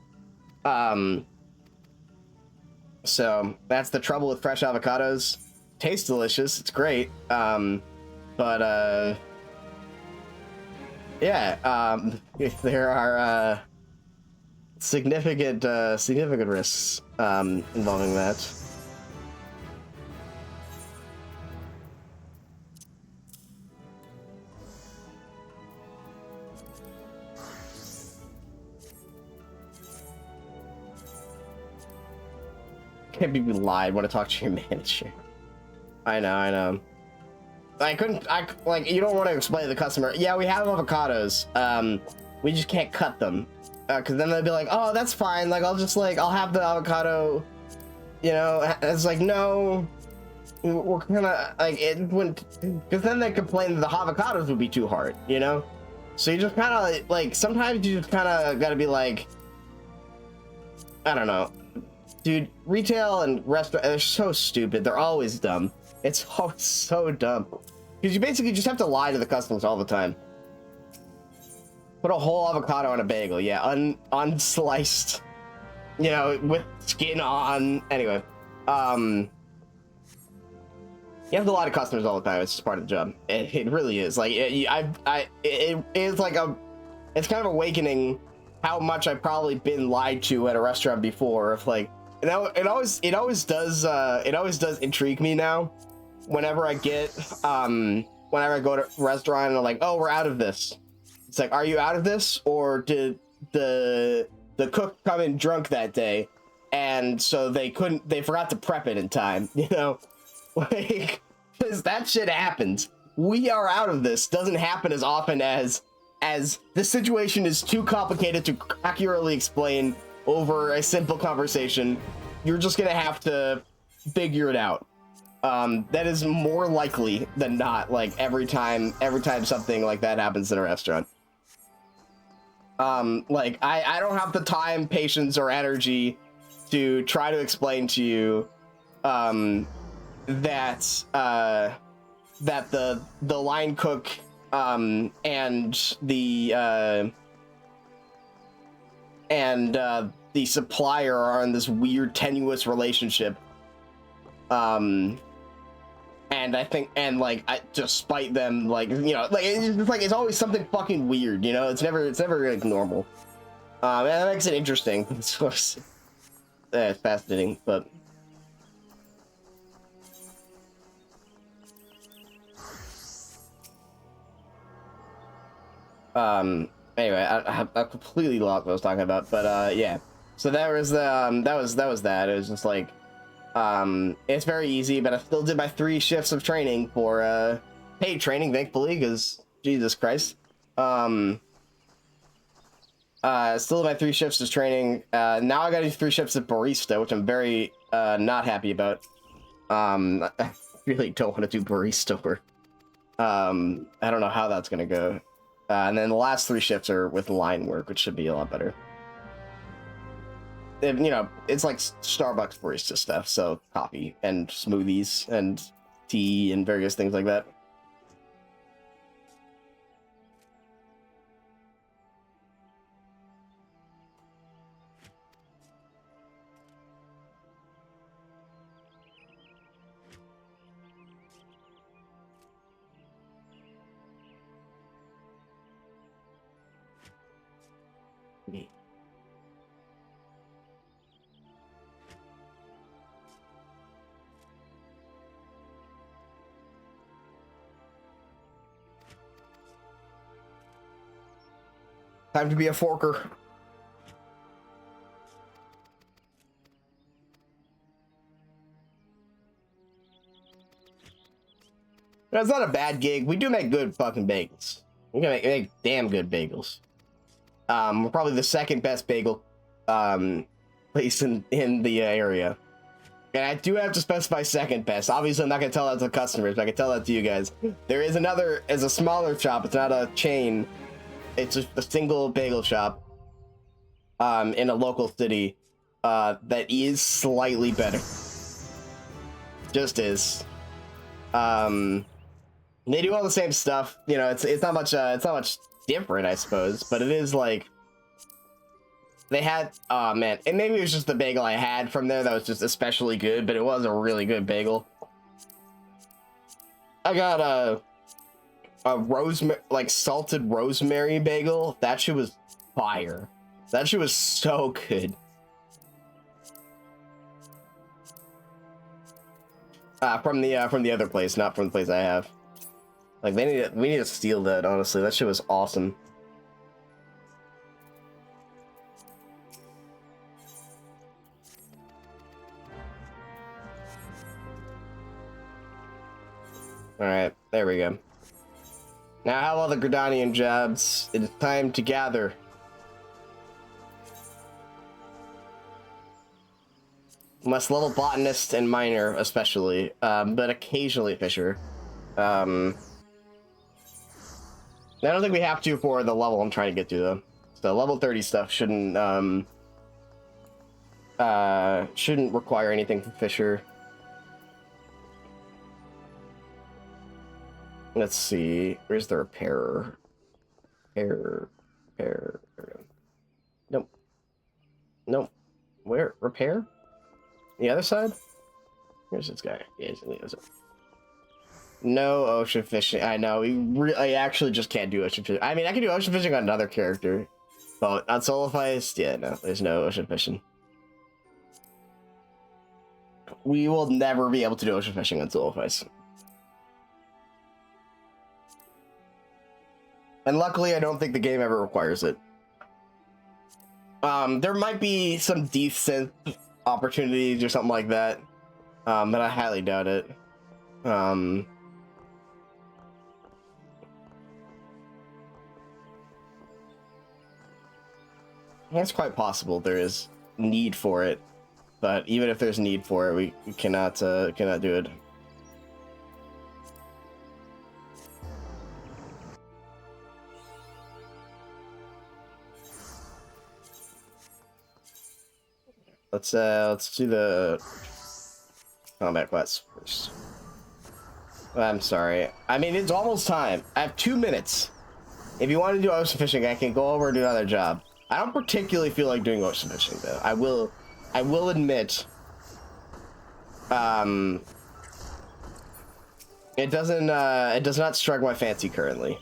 So that's the trouble with fresh avocados. Tastes delicious. It's great. But yeah, there are significant risks involving that. Can't be lied. Want to talk to your manager? I know. Like, you don't want to explain to the customer, yeah, we have avocados, we just can't cut them, because then they'll be like, oh, that's fine, like, I'll have the avocado, you know. It's like, no, we're gonna, like, it wouldn't, because then they complain that the avocados would be too hard, you know. So you just kind of, like, sometimes you just kind of gotta be like, I don't know, dude, retail and restaurant, they're so stupid, they're always dumb. It's always so dumb. Because you basically just have to lie to the customers all the time. Put a whole avocado on a bagel. Yeah, unsliced. You know, with skin on. Anyway. You have to lie to customers all the time. It's just part of the job. It really is. Like, it's like it's kind of awakening how much I've probably been lied to at a restaurant before. If like, it always does intrigue me now. Whenever I get, whenever I go to a restaurant and I'm like, oh, we're out of this. It's like, are you out of this, or did the cook come in drunk that day, and so they forgot to prep it in time? You know, like, because that shit happens. We are out of this doesn't happen as often as the situation is too complicated to accurately explain over a simple conversation. You're just gonna have to figure it out. That is more likely than not, like every time something like that happens in a restaurant. Like I don't have the time, patience, or energy to try to explain to you that the line cook and the supplier are in this weird tenuous relationship. And I think, and like, despite them, like, you know, like it's always something fucking weird, you know. It's never like normal. And that makes it interesting. It's fascinating, but anyway, I completely lost what I was talking about, but yeah. So that was that. It was just like, it's very easy, but I still did my 3 shifts of training for paid training, thankfully, because Jesus Christ. Still did my 3 shifts of training. Now I gotta do 3 shifts of barista, which I'm very not happy about. I really don't want to do barista work. I don't know how that's gonna go. And then the last 3 shifts are with line work, which should be a lot better. You know, it's like Starbucks barista stuff, so coffee and smoothies and tea and various things like that. Time to be a forker. That's not a bad gig. We do make good fucking bagels. We can make damn good bagels. We're probably the 2nd best bagel place in the area. And I do have to specify 2nd best. Obviously, I'm not gonna tell that to the customers, but I can tell that to you guys. There is another, as a smaller shop. It's not a chain. It's just a single bagel shop in a local city that is slightly better. Just is. They do all the same stuff. You know, it's not much different, I suppose, but it is like they had, oh man, and maybe it was just the bagel I had from there that was just especially good, but it was a really good bagel. I got a rosemary, like salted rosemary bagel. That shit was fire. That shit was so good. From the other place, not from the place I have. Like we need to steal that, honestly. That shit was awesome. Alright, there we go. Now I have all the Gridanian jobs. It is time to gather. Must level botanist and miner, especially, but occasionally fisher. I don't think we have to for the level I'm trying to get to, though. So level 30 stuff shouldn't require anything from fisher. Let's see. Where's the repairer? Repair. Nope. Nope. Where? Repair? The other side? Where's this guy? Yeah, he's on the other side. No ocean fishing. I know. I actually just can't do ocean fishing. I mean, I can do ocean fishing on another character. But on Solo-lite, yeah, no. There's no ocean fishing. We will never be able to do ocean fishing on Solo-lite. And luckily, I don't think the game ever requires it. There might be some decent opportunities or something like that. But I highly doubt it. It's quite possible there is need for it, but even if there's need for it, we cannot do it. Let's do the combat class first. I'm sorry. I mean, it's almost time. I have 2 minutes. If you want to do ocean fishing, I can go over and do another job. I don't particularly feel like doing ocean fishing, though. I will admit, it does not strike my fancy currently.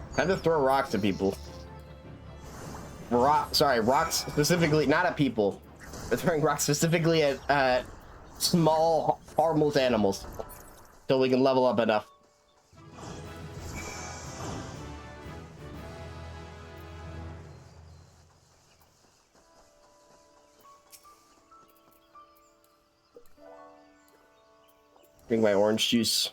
I have to throw rocks at people. Rocks specifically, not at people. We're throwing rocks specifically at small, harmless animals, so we can level up enough. Drink my orange juice.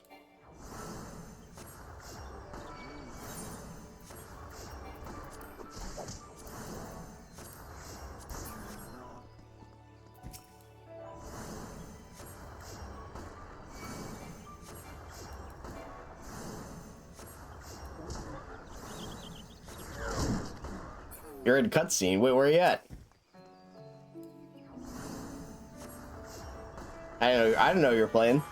You're in cutscene. Wait, where are you at? I didn't know you were playing.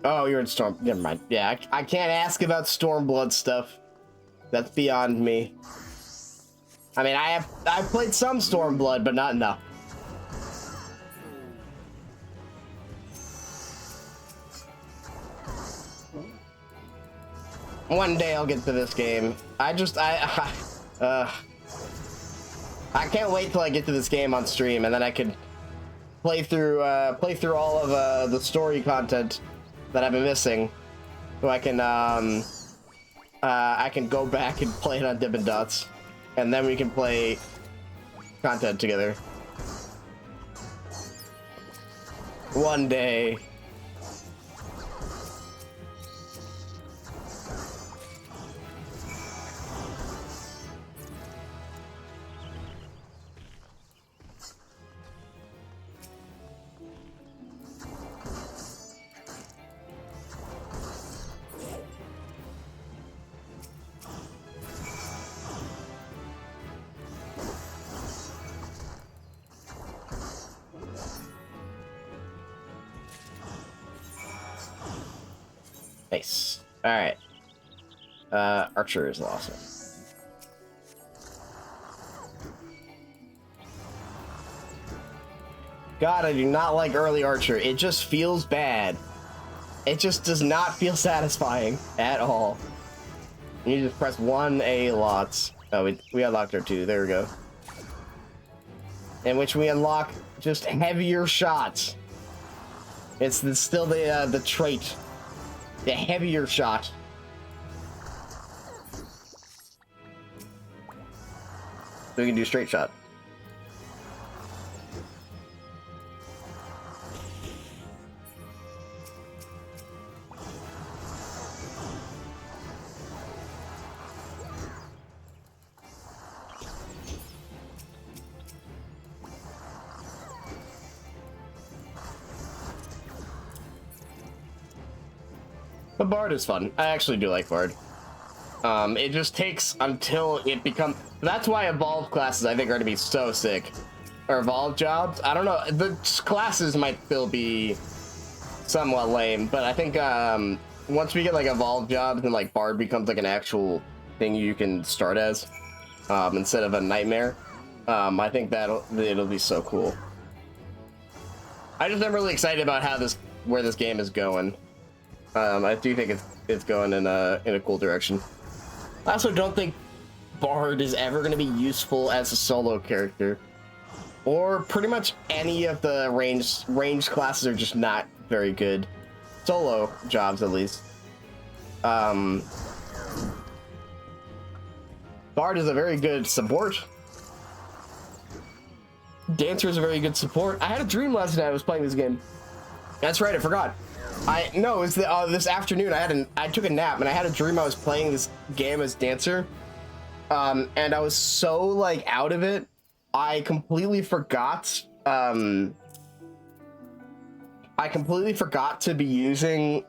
Oh, you're in Storm. Never mind. Yeah, I can't ask about Stormblood stuff. That's beyond me. I mean, I've played some Stormblood, but not enough. One day I'll get to this game. I can't wait till I get to this game on stream, and then I can play through all of the story content that I've been missing, so I can go back and play it on Dippin' Dots, and then we can play content together. One day. Nice. Alright. Archer is awesome. God, I do not like early Archer. It just feels bad. It just does not feel satisfying at all. You just press 1A lots. Oh, we unlocked her too. There we go. In which we unlock just heavier shots. It's still the trait. The heavier shot. So we can do straight shot. But Bard is fun. I actually do like Bard. It just takes until it becomes... That's why evolved classes, I think, are going to be so sick. Or evolved jobs. I don't know. The classes might still be somewhat lame, but I think once we get like evolved jobs, then like Bard becomes like an actual thing you can start as instead of a nightmare. I think it'll be so cool. I just am really excited about where this game is going. I do think it's going in a cool direction. I also don't think Bard is ever going to be useful as a solo character, or pretty much any of the ranged classes are just not very good. Solo jobs, at least. Bard is a very good support. Dancer is a very good support. I had a dream last night I was playing this game. That's right, I forgot. It was this afternoon. I took a nap and I had a dream I was playing this game as Dancer, and I was so like out of it, I completely forgot. I completely forgot to be using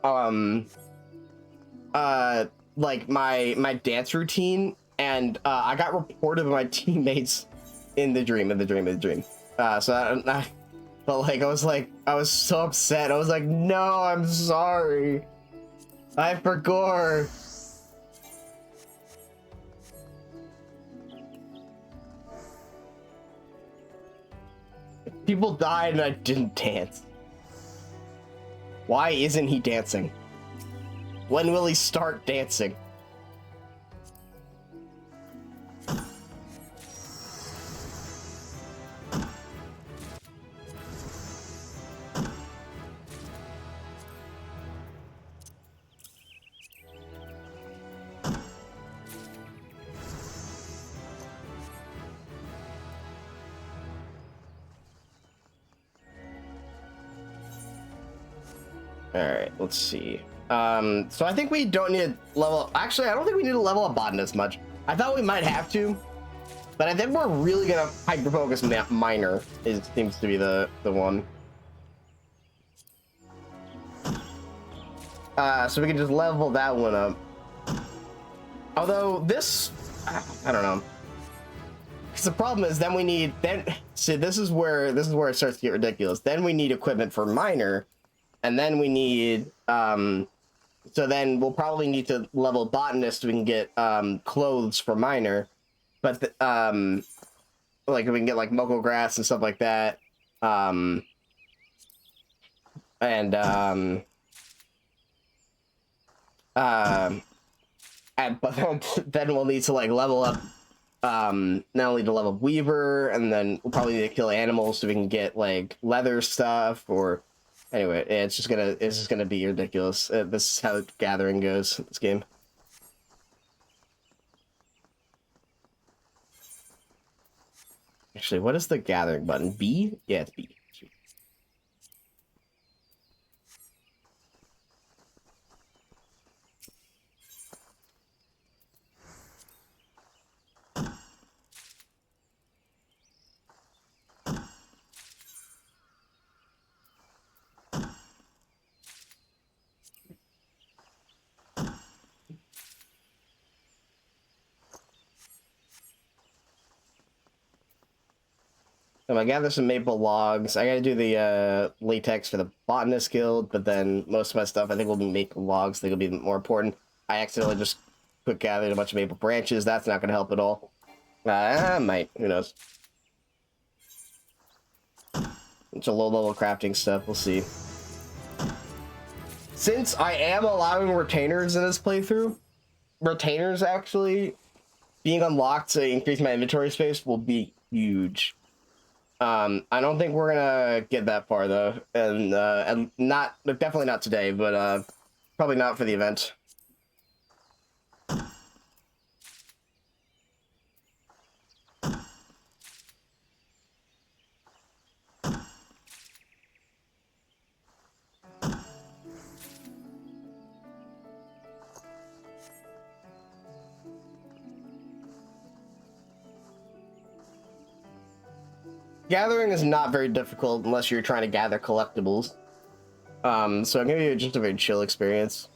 like my dance routine, and I got reported by my teammates in the dream. So but like I was so upset. I was like, no, I'm sorry. I forgot. People died and I didn't dance. Why isn't he dancing? When will he start dancing? Alright, let's see. So I think we don't need to level... Actually, I don't think we need to level up Botanist much. I thought we might have to, but I think we're really gonna hyper-focus Miner. Seems to be the one. So we can just level that one up. Although this... I don't know. Because the problem is then we need... See, this is where it starts to get ridiculous. Then we need equipment for Miner. And then we need, so then we'll probably need to level Botanist so we can get clothes for Miner. But, like, we can get, like, Moko Grass and stuff like that. But then we'll need to, like, level up, not only to level Weaver, and then we'll probably need to kill animals so we can get, like, leather stuff, or... Anyway, it's just gonna be ridiculous. This is how gathering goes in this game. Actually, what is the gathering button? B? Yeah, it's B. So I gather some maple logs. I gotta do the latex for the botanist guild, but then most of my stuff I think will be maple logs. I think will be more important. I accidentally just quick gathered a bunch of maple branches. That's not gonna help at all. Might. Who knows? It's a low-level crafting stuff. We'll see. Since I am allowing retainers in this playthrough, retainers actually being unlocked to increase my inventory space will be huge. I don't think we're gonna get that far though, and definitely not today, but probably not for the event. Gathering is not very difficult unless you're trying to gather collectibles. So I'm gonna give you just a very chill experience.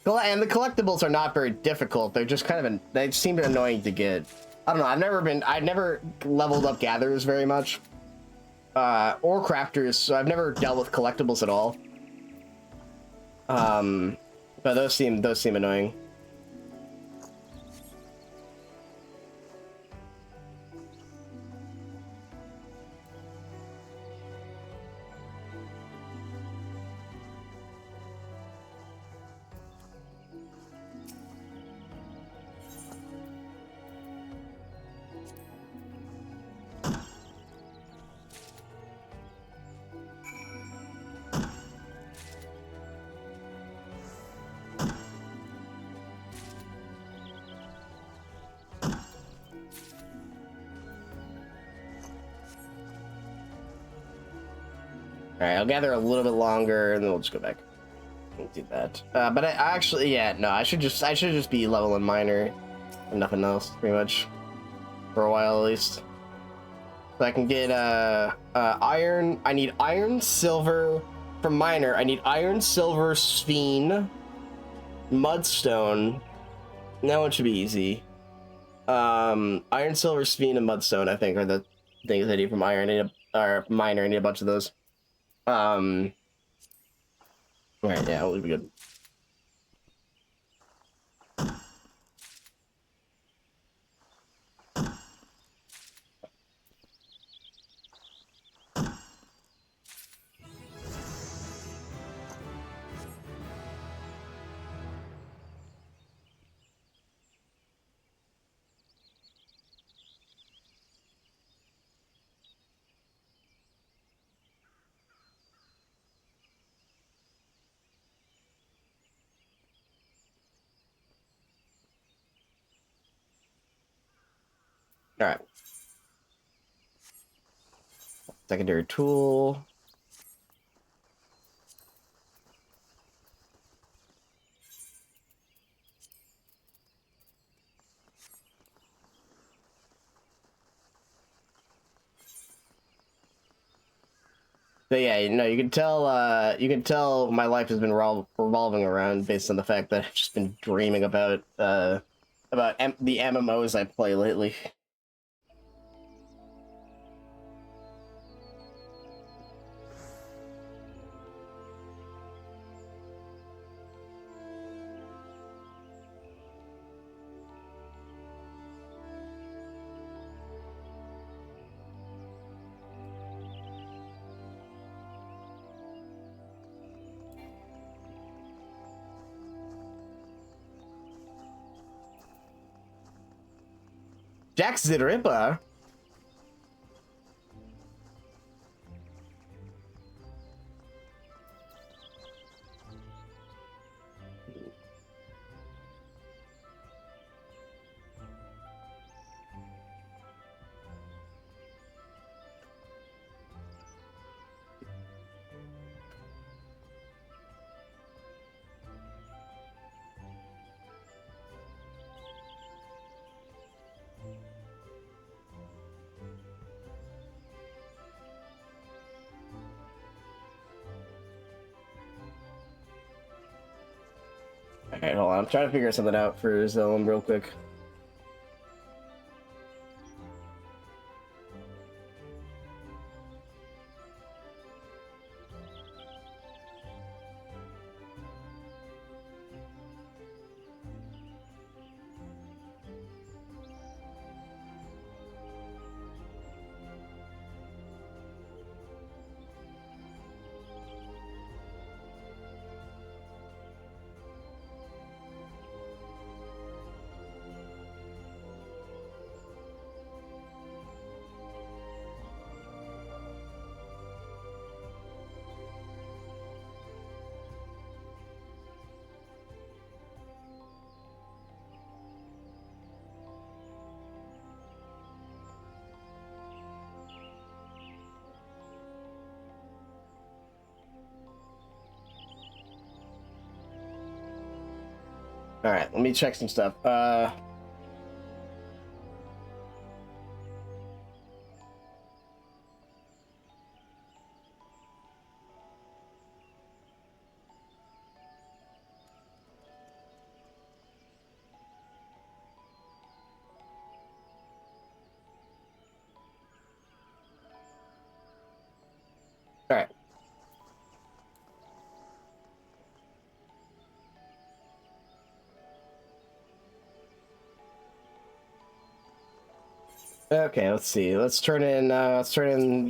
And the collectibles are not very difficult. They're just kind of they seem annoying to get. I don't know. I've never leveled up gatherers very much, or crafters. So I've never dealt with collectibles at all. But those seem annoying. Alright, I'll gather a little bit longer, and then we'll just go back and do that. But I actually, yeah, no, I should just be leveling miner and nothing else, pretty much, for a while at least. So I can get iron. I need iron, silver from miner. I need iron, silver, sphene, mudstone. That one should be easy. Iron, silver, sphene, and mudstone, I think, are the things I need from iron. I need or miner. I need a bunch of those. Right, yeah, we'll be good. All right. Secondary tool. But yeah, you know, you can tell my life has been revolving around based on the fact that I've just been dreaming about the MMOs I play lately. Jack the Ripper. Okay, hold on. I'm trying to figure something out for Zone real quick. All right, let me check some stuff. All right, Okay, let's see. Let's turn in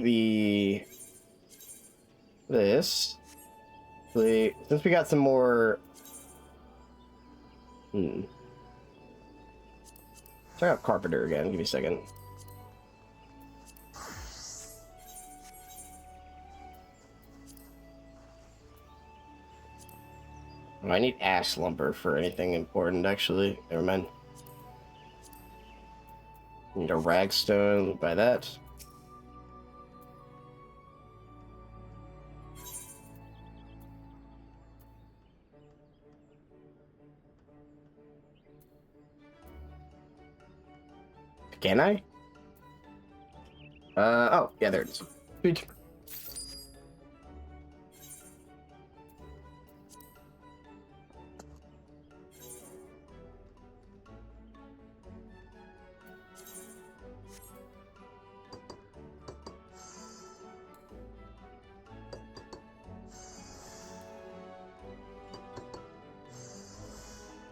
the this. Since we got some more. Check out Carpenter again. Give me a second. Oh, I need ash lumber for anything important, actually. Never mind. Need a ragstone. Buy that. Can I? Oh, yeah, there it is. Sweet.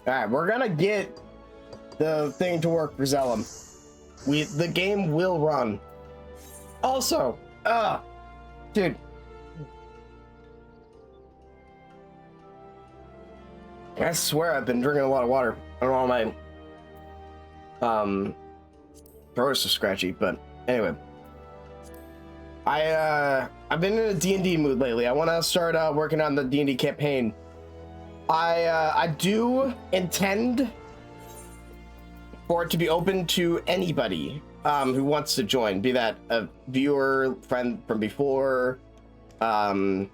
Alright, we're gonna get the thing to work for Zellum. The game will run. Also, dude. I swear I've been drinking a lot of water. I don't know why my throat is so scratchy, but anyway. I've been in a D&D mood lately. I want to start working on the D&D campaign. I do intend for it to be open to anybody who wants to join, be that a viewer, friend from before, anyone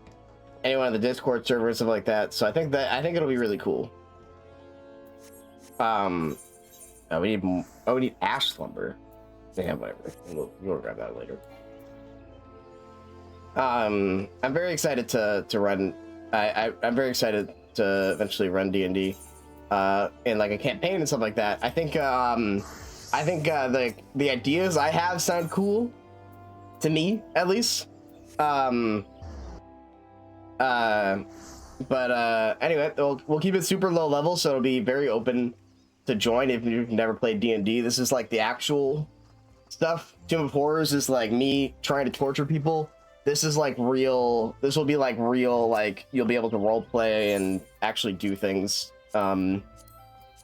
on the Discord server, stuff like that. So I think it'll be really cool. We need ash lumber. Yeah, whatever. We'll grab that later. I'm very excited to run. I'm very excited to eventually run D&D in like a campaign and stuff like that. I think the ideas I have sound cool to me, at least. But anyway, we'll keep it super low level, so it'll be very open to join if you've never played D&D. This is like the actual stuff. Tomb of Horrors is like me trying to torture people. This is like real. This will be like real. Like you'll be able to role play and actually do things. I think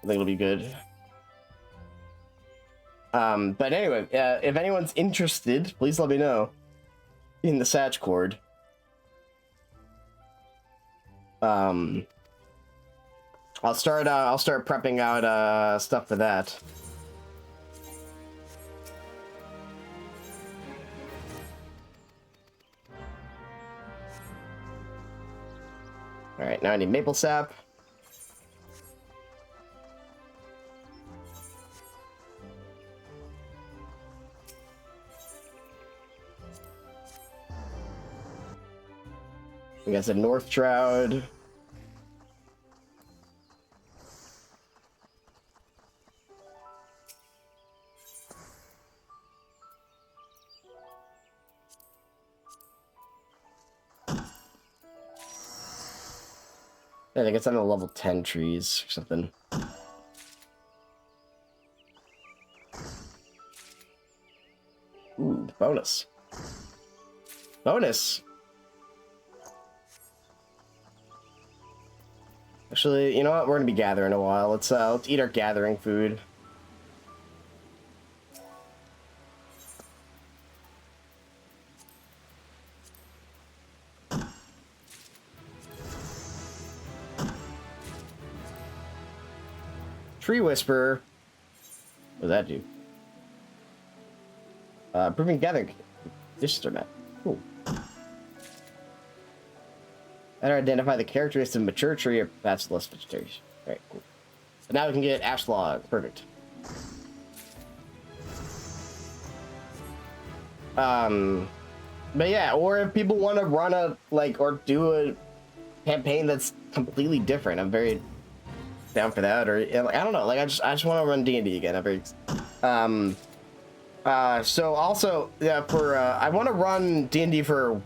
it'll be good. But anyway, if anyone's interested, please let me know in the Satch Cord. I'll start prepping out stuff for that. All right, now I need maple sap. We got some North Shroud. I think it's on the level 10 trees or something. Ooh, bonus. Bonus! Actually, you know what? We're gonna be gathering a while. Let's eat our gathering food. Tree Whisperer. What does that do? Improving gathering. Dishes are met. Cool. Better identify the characteristics of a mature tree or perhaps less vegetation. Alright, cool. So now we can get ash log. Perfect. But yeah, or if people want to run a or do a campaign that's completely different, I'm very down for that. Or I don't know, like I just want to run D&D again. I'm very so also for I want to run D&D for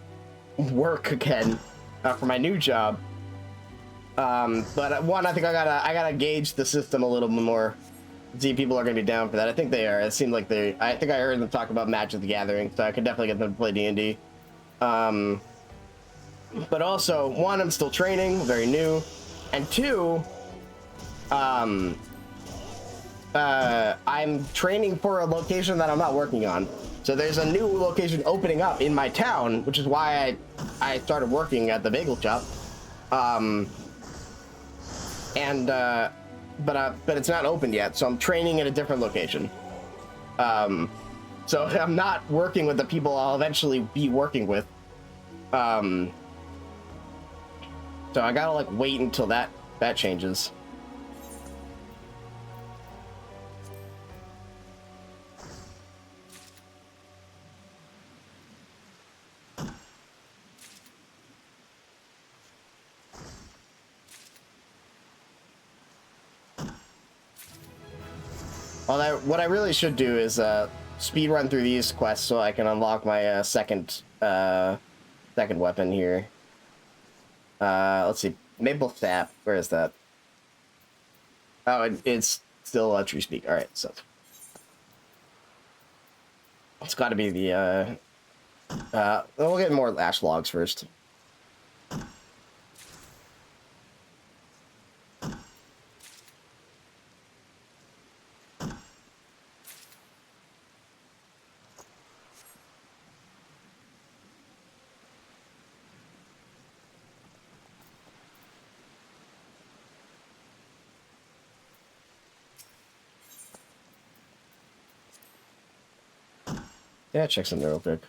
work again for my new job. But one, I think I gotta gauge the system a little more see if people are gonna be down for that. I think they are. It seemed like they. I think I heard them talk about Magic of the Gathering, so I could definitely get them to play D&D. But also, one, I'm still training, very new, and two, I'm training for a location that I'm not working on. So there's a new location opening up in my town, which is why I started working at the bagel shop. But it's not opened yet, so I'm training at a different location. So I'm not working with the people I'll eventually be working with. So I gotta like wait until that changes. Well, what I really should do is speed run through these quests so I can unlock my second weapon here. Let's see, Maple Sap. Where is that? Oh, it's still Tree Speak. All right, so it's got to be the. We'll get more ash logs first. Yeah, check something real quick.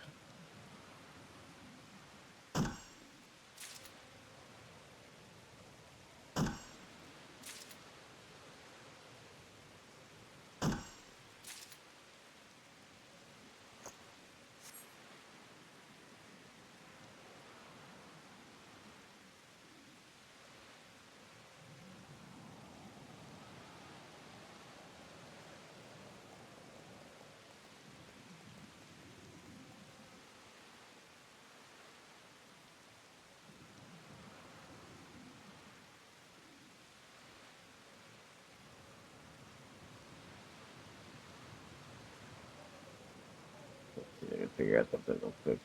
I can figure out something real quick.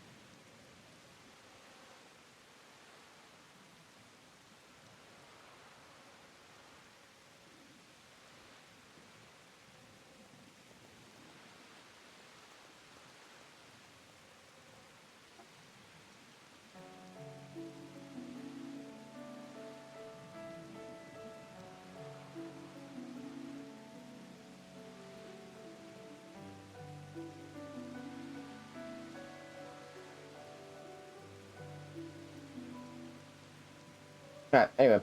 All right, anyway.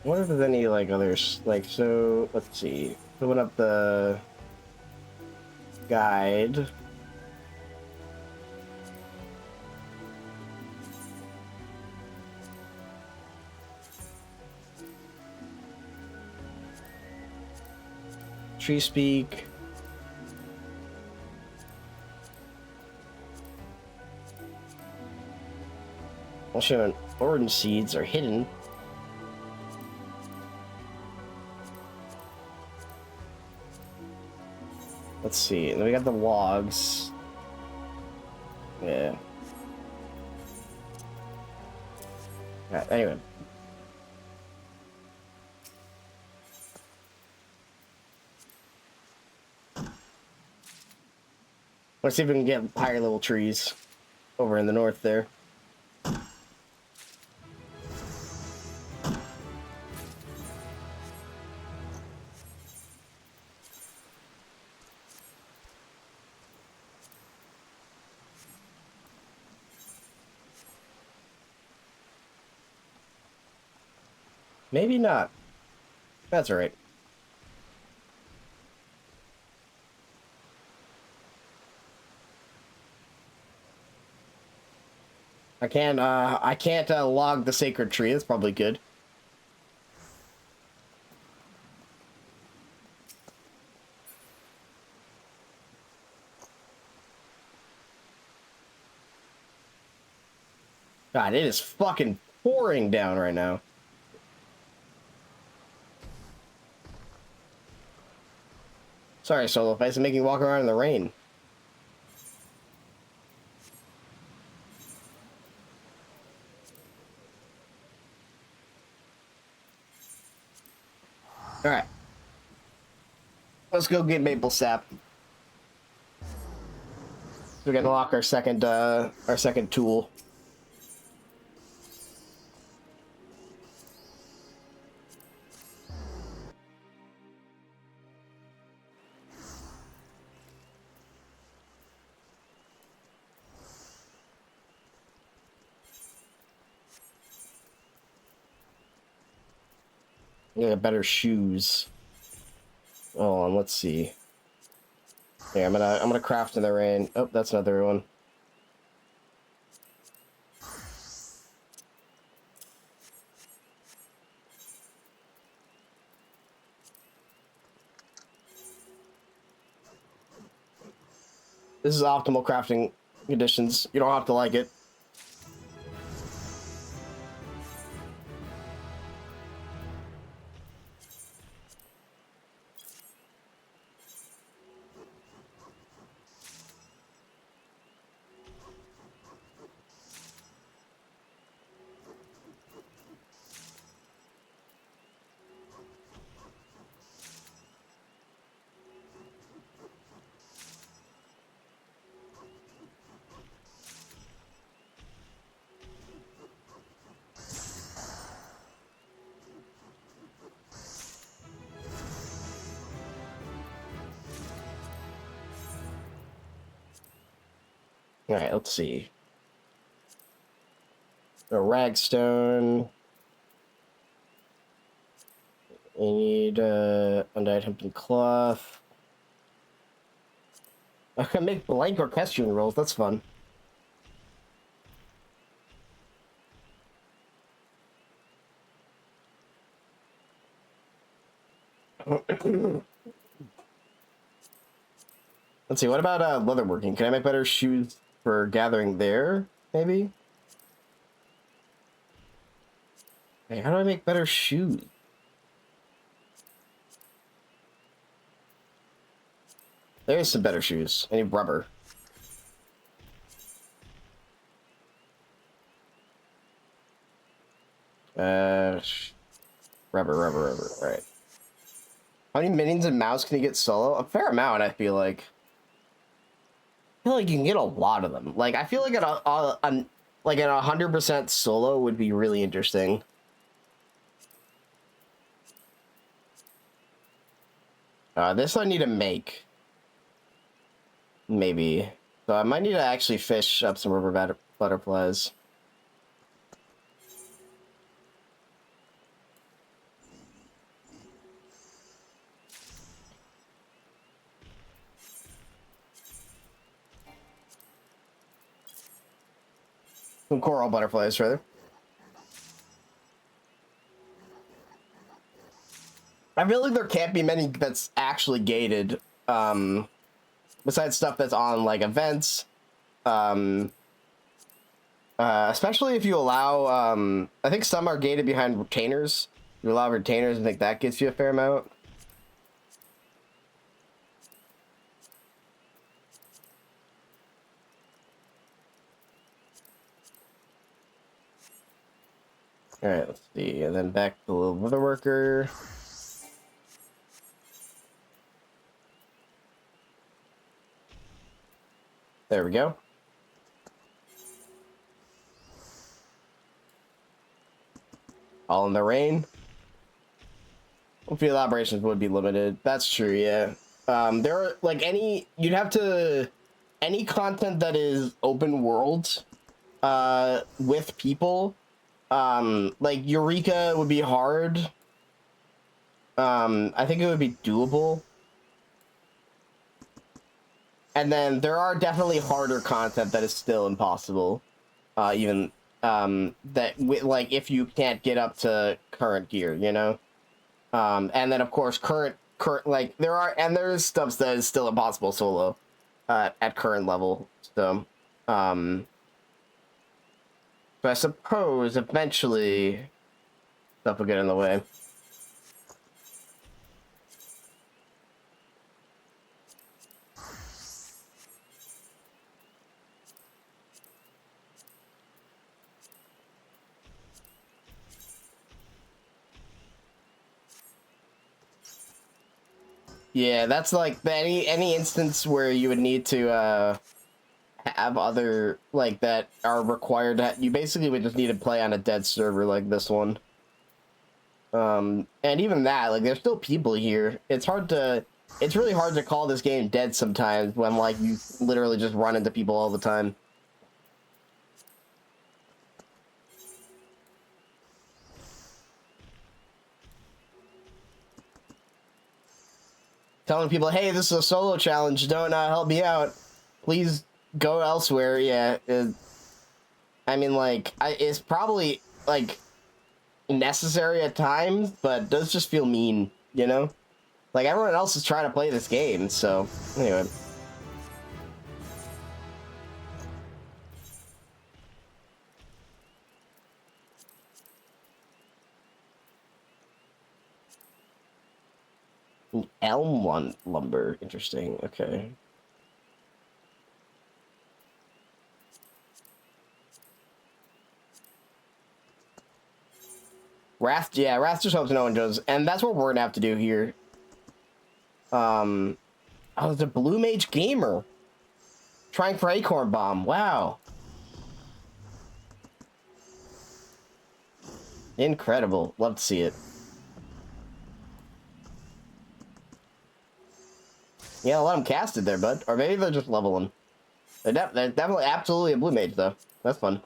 What if there's any like others? Like, so let's see. Open up the guide. Tree Speak. Well, showing orange seeds are hidden. Let's see. Then we got the logs. Yeah. Alright, anyway. Let's see if we can get higher level trees over in the north there. Maybe not. That's all right. I can't log the sacred tree. That's probably good. God, it is fucking pouring down right now. Sorry, Solo-lite, I'm making you walk around in the rain. All right. Let's go get maple sap. We're gonna lock our second tool. Yeah, better shoes. Oh, and let's see. Yeah, I'm gonna craft in the rain. Oh, that's another one. This is optimal crafting conditions. You don't have to like it. All right, let's see. A ragstone. We need undyed hempen cloth. I can make blank orchestrion rolls. That's fun. Let's see. What about leatherworking? Can I make better shoes for gathering there? Maybe. Hey, how do I make better shoes? There's some better shoes. I need rubber. Rubber. All right. How many minions and mouse can you get solo? A fair amount, I feel like. I feel like you can get a lot of them. Like, I feel like like an 100% solo would be really interesting. This I need to make. Maybe. So I might need to actually fish up some river butterflies. Some coral butterflies, rather. I feel like there can't be many that's actually gated. Besides stuff that's on, like, events. Especially if you allow, I think some are gated behind retainers. You allow retainers, I think that gets you a fair amount. Alright, let's see. And then back to the little leatherworker. There we go. All in the rain. Field operations would be limited. That's true, yeah. There are, like, you'd have to, any content that is open world, with people, Like Eureka would be hard. I think it would be doable. And then there are definitely harder content that is still impossible. Even like if you can't get up to current gear, you know. And then of course current like there's stuff that is still impossible solo at current level. So but I suppose eventually stuff will get in the way. Yeah, that's like any instance where you would need to have other like that are required to, you basically would just need to play on a dead server like this one. And even that, like there's still people here. It's really hard to call this game dead sometimes when like you literally just run into people all the time. Telling people, hey, this is a solo challenge, don't help me out, please go elsewhere. Yeah, I mean, like, it's probably like necessary at times, but it does just feel mean, you know? Like everyone else is trying to play this game, so anyway. Elm one lumber, interesting. Okay. Wrath just hopes no one does, and that's what we're gonna have to do here. Oh, it's a Blue Mage gamer trying for Acorn Bomb. Wow, incredible. Love to see it. Yeah, let them cast it there, bud. Or maybe they're just leveling. They're definitely absolutely a Blue Mage though. That's fun.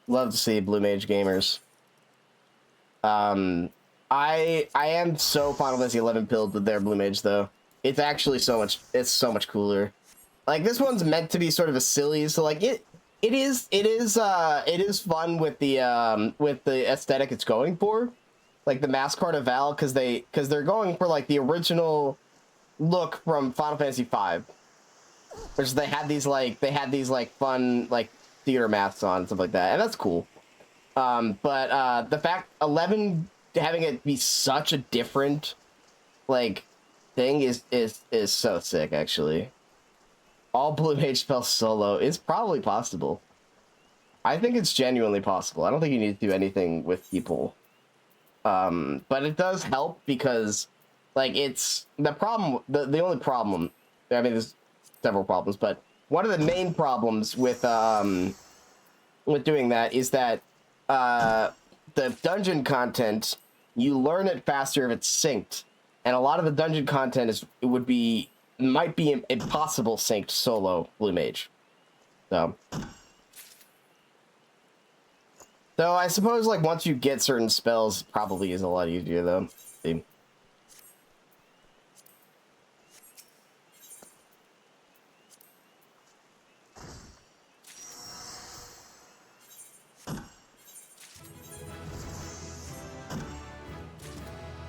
Love to see Blue Mage gamers. I am so Final Fantasy 11 pilled with their Blue Mage though. It's actually so much cooler. Like this one's meant to be sort of a silly, so like it is fun with the aesthetic it's going for. Like the Mascot of Val, because they're going for like the original look from Final Fantasy V. Which they had these like fun like theater masks on and stuff like that, and that's cool. But the fact 11 having it be such a different like thing is so sick. Actually, all Blue Mage spells solo is probably possible. I think it's genuinely possible. I don't think you need to do anything with people. But it does help because like it's the problem. The only problem. I mean, there's several problems, but one of the main problems with doing that is that the dungeon content, you learn it faster if it's synced, and a lot of the dungeon content might be impossible synced solo Blue Mage. So I suppose like once you get certain spells, probably is a lot easier though. See.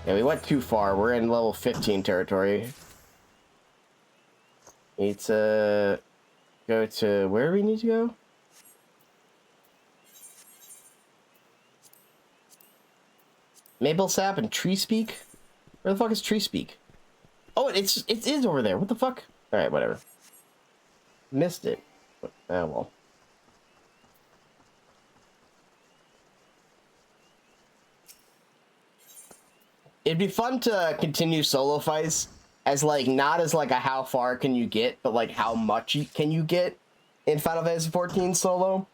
Yeah, we went too far. We're in level 15 territory. Need to go to where do we need to go? Maple Sap and Tree Speak? Where the fuck is Tree Speak? Oh, it is over there. What the fuck? Alright, whatever. Missed it. Oh, well. It'd be fun to continue solo fights as like not as like a how far can you get, but like how much can you get. in Final Fantasy 14 solo.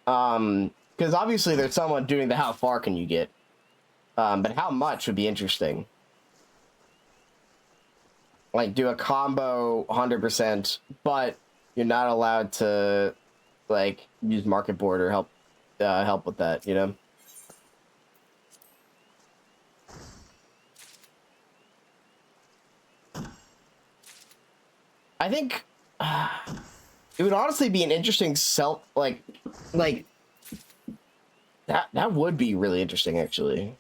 Because obviously there's someone doing the how far can you get, but how much would be interesting. Like do a combo 100%, but you're not allowed to like use market board or help with that, you know. I think it would honestly be an interesting like that would be really interesting actually.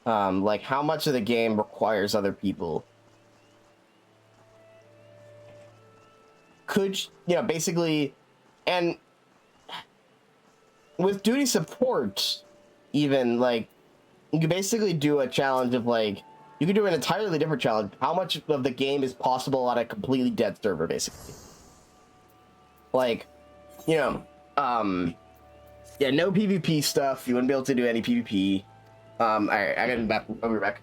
Like how much of the game requires other people. Could, you know, basically, and with duty support, even like you could basically do a challenge of like you could do an entirely different challenge. How much of the game is possible on a completely dead server, basically? Like, you know, yeah, no PvP stuff. You wouldn't be able to do any PvP. All right, I gotta be back. I'll be back.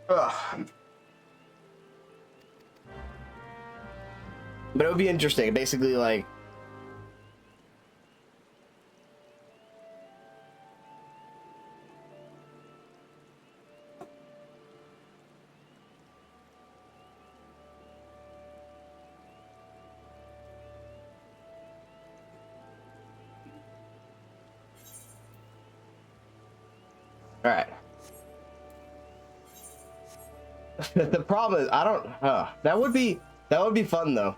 Ugh. But it would be interesting. Basically, like, all right. The problem is I don't. That would be fun though.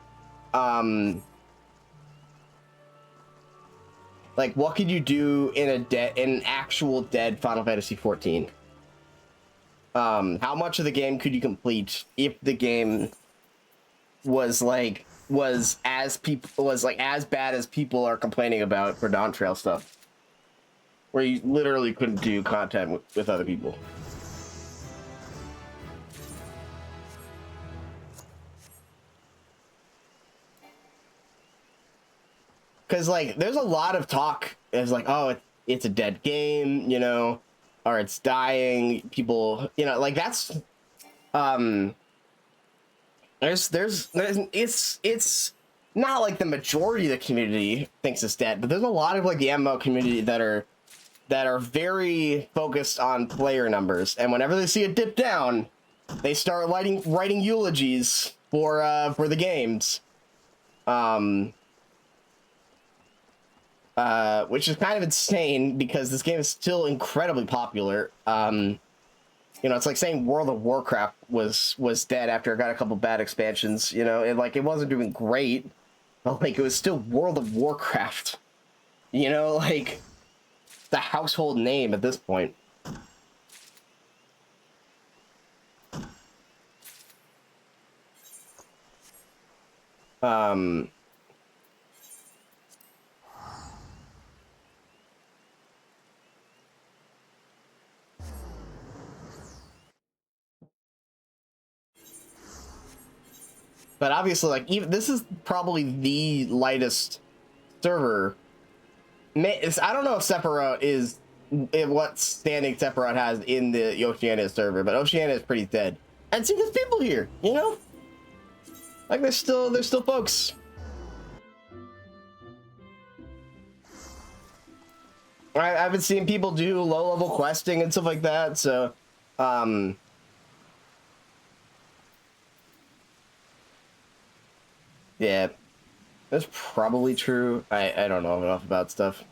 Like, what could you do in an actual dead Final Fantasy 14? How much of the game could you complete if the game was as bad as people are complaining about for non-trail stuff, where you literally couldn't do content with other people? Because like there's a lot of talk. It's like, oh, it's a dead game, you know, or it's dying. People, you know, like that's it's not like the majority of the community thinks it's dead, but there's a lot of like the MMO community that are very focused on player numbers, and whenever they see it dip down, they start writing eulogies for the games. Which is kind of insane because this game is still incredibly popular. You know, it's like saying World of Warcraft was dead after it got a couple bad expansions. You know, it wasn't doing great, but like it was still World of Warcraft. You know, like the household name at this point. But obviously, like, even this is probably the lightest server. I don't know if Sephiroth is what standing Sephiroth has in the Oceania server, but Oceania is pretty dead. And see, there's people here, you know? Like there's still folks. I've been seeing people do low-level questing and stuff like that, so yeah, that's probably true. I don't know enough about stuff.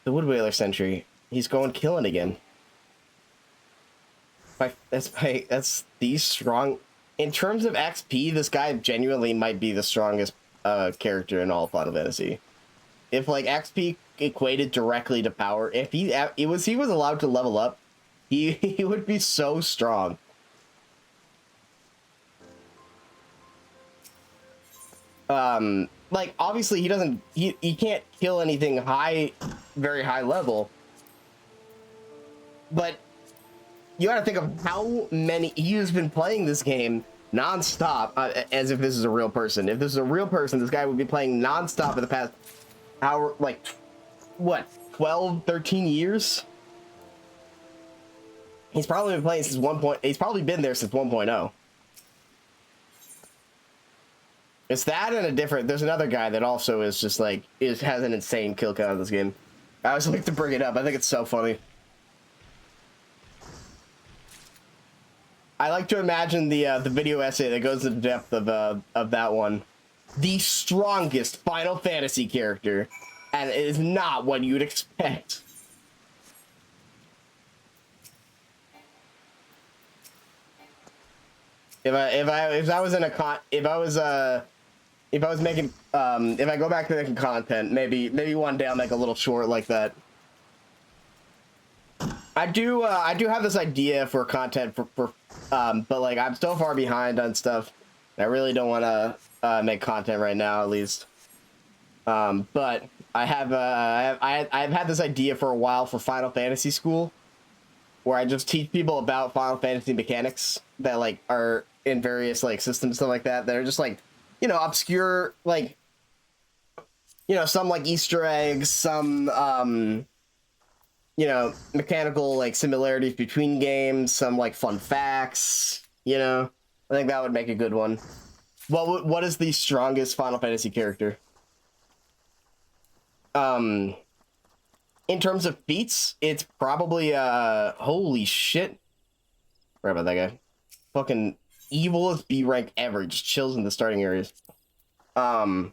The Wood Whaler Sentry, he's going killing again. That's the strong. In terms of XP, this guy genuinely might be the strongest character in all of Final Fantasy. If like XP equated directly to power, if he was allowed to level up, he would be so strong. Like obviously he can't kill anything very high level, but you got to think of how many he's been playing this game nonstop, as if this is a real person. If this is a real person, this guy would be playing nonstop for the past hour, like what, 12, 13 years? He's probably been playing since he's probably been there since 1.0. It's that and there's another guy that also is just like, has an insane kill count in this game. I always like to bring it up. I think it's so funny. I like to imagine the video essay that goes into depth of that one. The strongest Final Fantasy character, and it is not what you'd expect. If I go back to making content, maybe one day I'll make a little short like that. I do have this idea for content but like I'm so far behind on stuff. I really don't want to make content right now, at least. But I've had this idea for a while for Final Fantasy School, where I just teach people about Final Fantasy mechanics that like are in various like systems, stuff like that are just like, you know, obscure, like, you know, some like Easter eggs, some you know, mechanical like similarities between games, some like fun facts, you know. I think that would make a good one. What is the strongest Final Fantasy character? In terms of feats, it's probably holy shit. Sorry about that guy. Fucking evilest B rank ever, just chills in the starting areas. I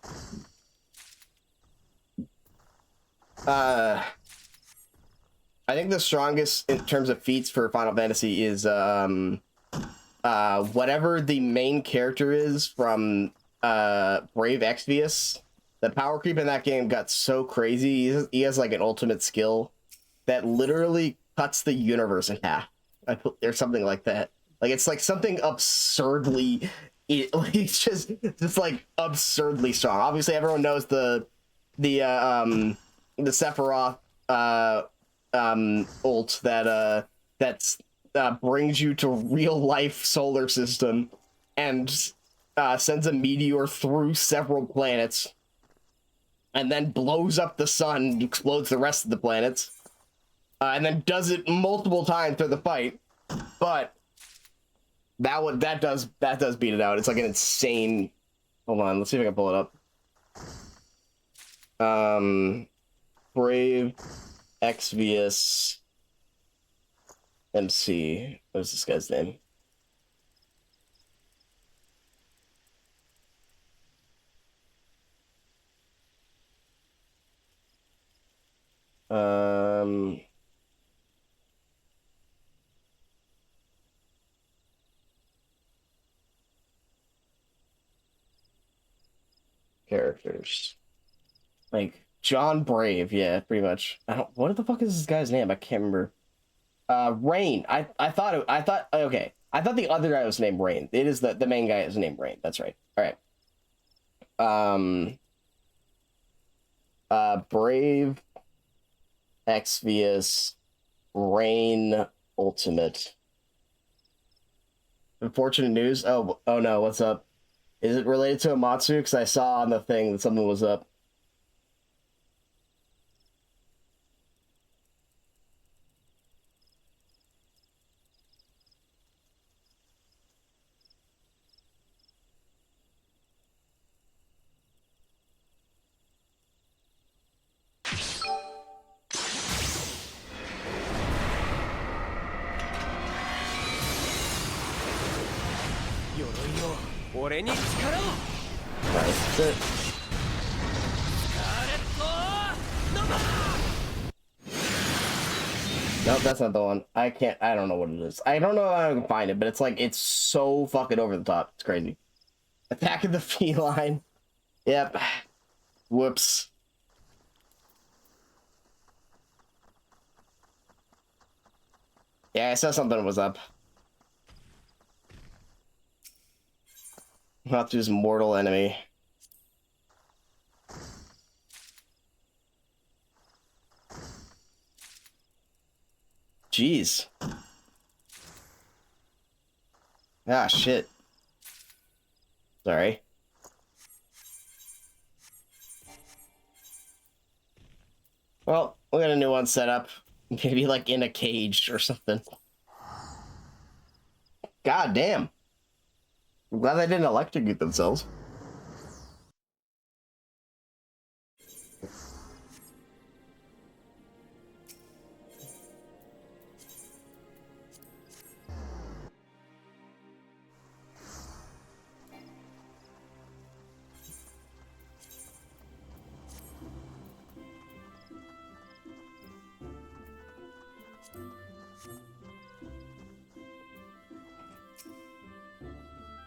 think the strongest in terms of feats for Final Fantasy is whatever the main character is from Brave Exvius. The power creep in that game got so crazy. He has like an ultimate skill that literally cuts the universe in half. There's something like that. Like it's like something absurdly, it's just like absurdly strong. Obviously, everyone knows the Sephiroth ult that brings you to real life solar system and sends a meteor through several planets and then blows up the sun and explodes the rest of the planets, and then does it multiple times through the fight. But that does beat it out. It's like an insane. Hold on, let's see if I can pull it up. Brave Exvius MC. What's this guy's name? Characters. Like John Brave, yeah, pretty much. What the fuck is this guy's name? I can't remember. Rain. I thought okay. I thought the other guy was named Rain. It is the main guy is named Rain. That's right. All right. Brave Exvius Rain Ultimate. Unfortunate news. Oh no, what's up? Is it related to Amatsu? Because I saw on the thing that something was up. Nice. That's it. Nope, that's not the one. I don't know what it is. I don't know how I can find it, but it's like, it's so fucking over the top. It's crazy. Attack of the Feline. Yep. Whoops. Yeah, I saw something was up. Not to his mortal enemy. Jeez. Ah, shit. Sorry. Well, we got a new one set up. Maybe like in a cage or something. God damn. I'm glad they didn't electrocute themselves.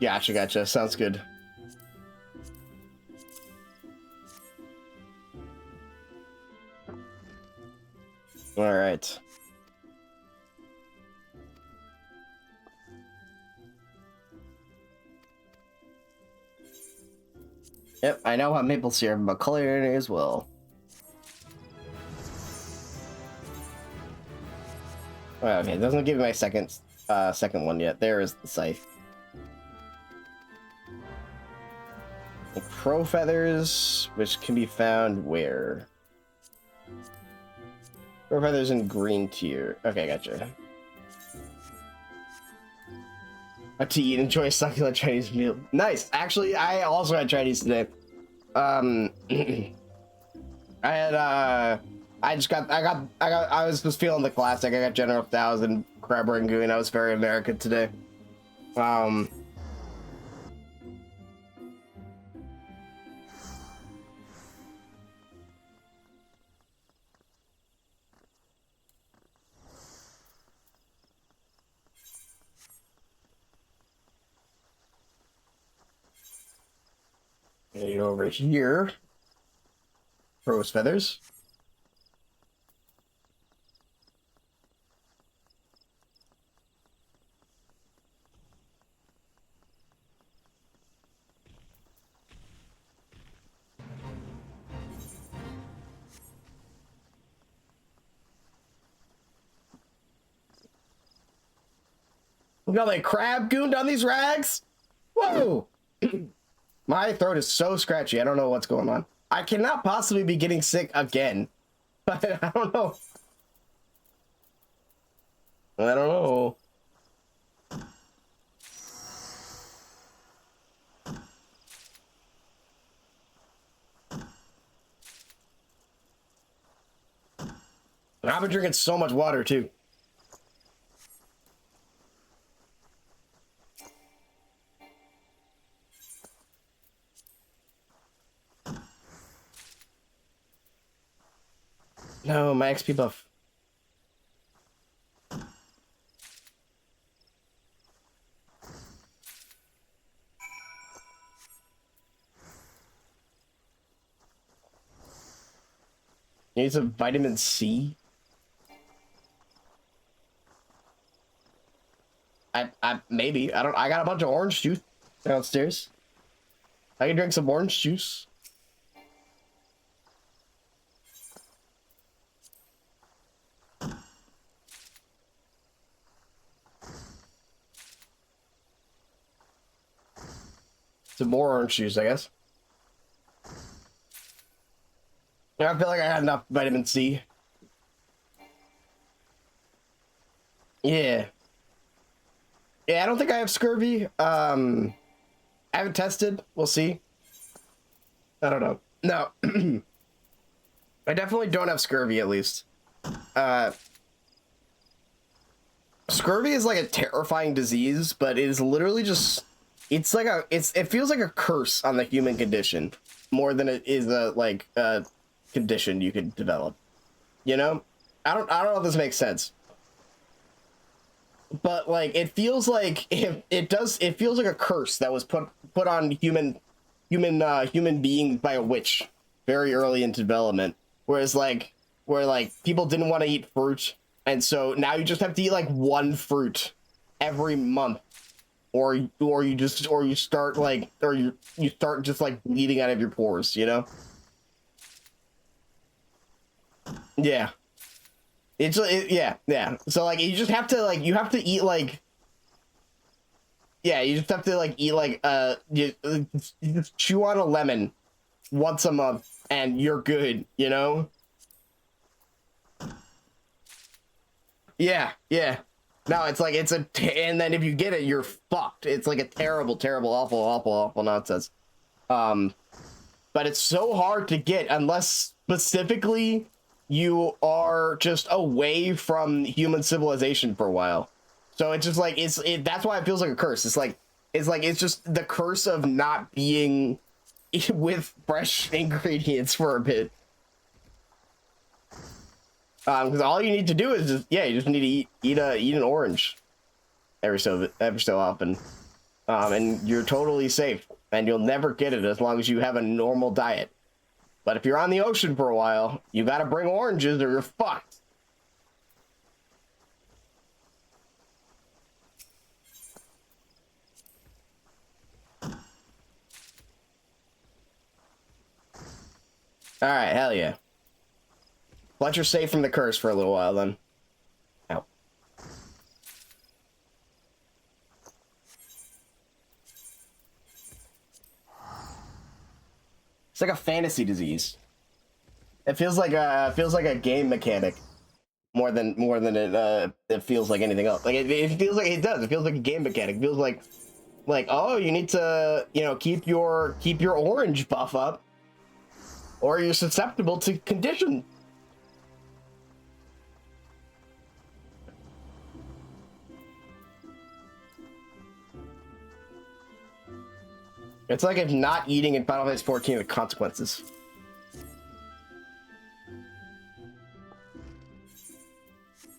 Gotcha, gotcha. Sounds good. All right. Yep, I now have maple syrup, but culinary as well. Oh, okay, it doesn't give me my second one yet. There is the scythe. The crow feathers, which can be found where? Crow feathers in green tier. Okay, gotcha. To eat, enjoy succulent Chinese meal. Nice. Actually, I also had Chinese today. I had I was just feeling the classic. I got General 1000 crab rangoon. I was very American today. And over here, crow's feathers. We got like crab gooned on these rags. Whoa! My throat is so scratchy. I don't know what's going on. I cannot possibly be getting sick again. But I don't know. I don't know. I've been drinking so much water too. No, my XP buff. Need some vitamin C. Maybe. I don't. I got a bunch of orange juice downstairs. I can drink some orange juice. Some more orange juice, I guess. I feel like I had enough vitamin C. Yeah. Yeah, I don't think I have scurvy. I haven't tested. We'll see. I don't know. No. I definitely don't have scurvy, at least. Scurvy is like a terrifying disease, but it is literally just it's like it feels like a curse on the human condition more than it is a condition you could develop. You know? I don't know if this makes sense. But like it feels like it feels like a curse that was put on human beings by a witch very early into development. Where like people didn't want to eat fruit, and so now you just have to eat like one fruit every month, or you start like you start just like bleeding out of your pores, you know? Yeah. Yeah. So like you just have to like you have to eat like yeah, you just have to like eat like you just chew on a lemon once a month and you're good, you know? Yeah. No, it's like and then if you get it, you're fucked. It's like a terrible, terrible, awful nonsense. Um, but it's so hard to get unless specifically you are just away from human civilization for a while. So it's just like that's why it feels like a curse. It's just the curse of not being with fresh ingredients for a bit. Because all you need to do is just you just need to eat an orange every so often, and you're totally safe, and you'll never get it as long as you have a normal diet. But if you're on the ocean for a while, you got to bring oranges or you're fucked. All right, hell yeah. But you're safe from the curse for a little while then. Ow. It's like a fantasy disease. It feels like a game mechanic more than it feels like anything else. Like it feels like it does. It feels like a game mechanic. It feels like oh, you need to, you know, keep your orange buff up or you're susceptible to condition. It's like if not eating in Final Fantasy 14 the consequences.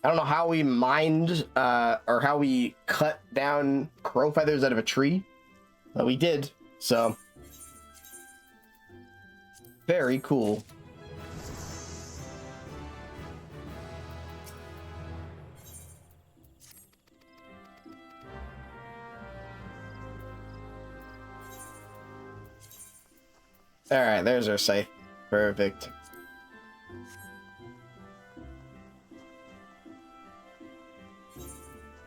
I don't know how we mined or how we cut down crow feathers out of a tree, but we did. So very cool. All right, there's our site. Perfect.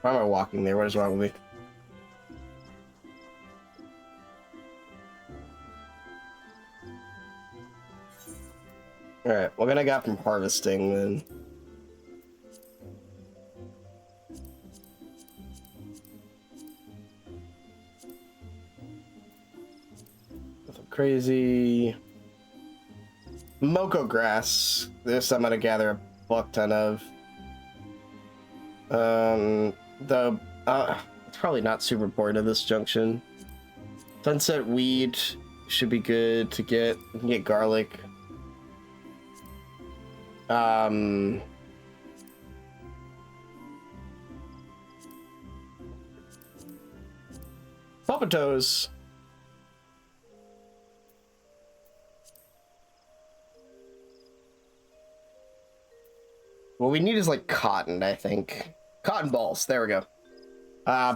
Why am I walking there? What is wrong with me? All right, what can I got from harvesting then? Nothing crazy. Moko grass. This I'm gonna gather a buck ton of. It's probably not super important at this junction. Sunset weed should be good to get. We can get garlic. Potatoes. What we need is like cotton, I think. Cotton balls. There we go.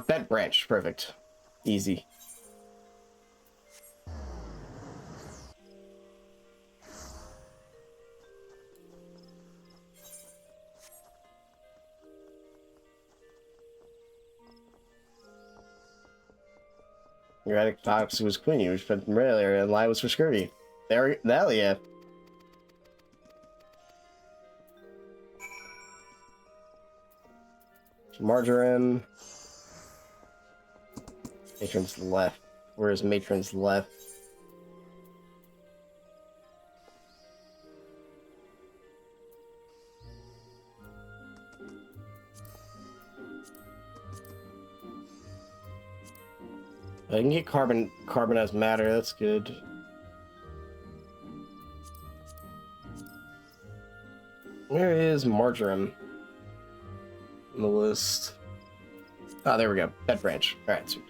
Bent branch. Perfect. Easy. Erratic tox was queen, which spent from earlier, and lie was for scurvy. There, hell yeah. Margarine. Matron's left. Where is Matron's left? I can get carbon as matter. That's good. Where is marjoram on the list? Oh, there we go. Pet branch. All right, sweet.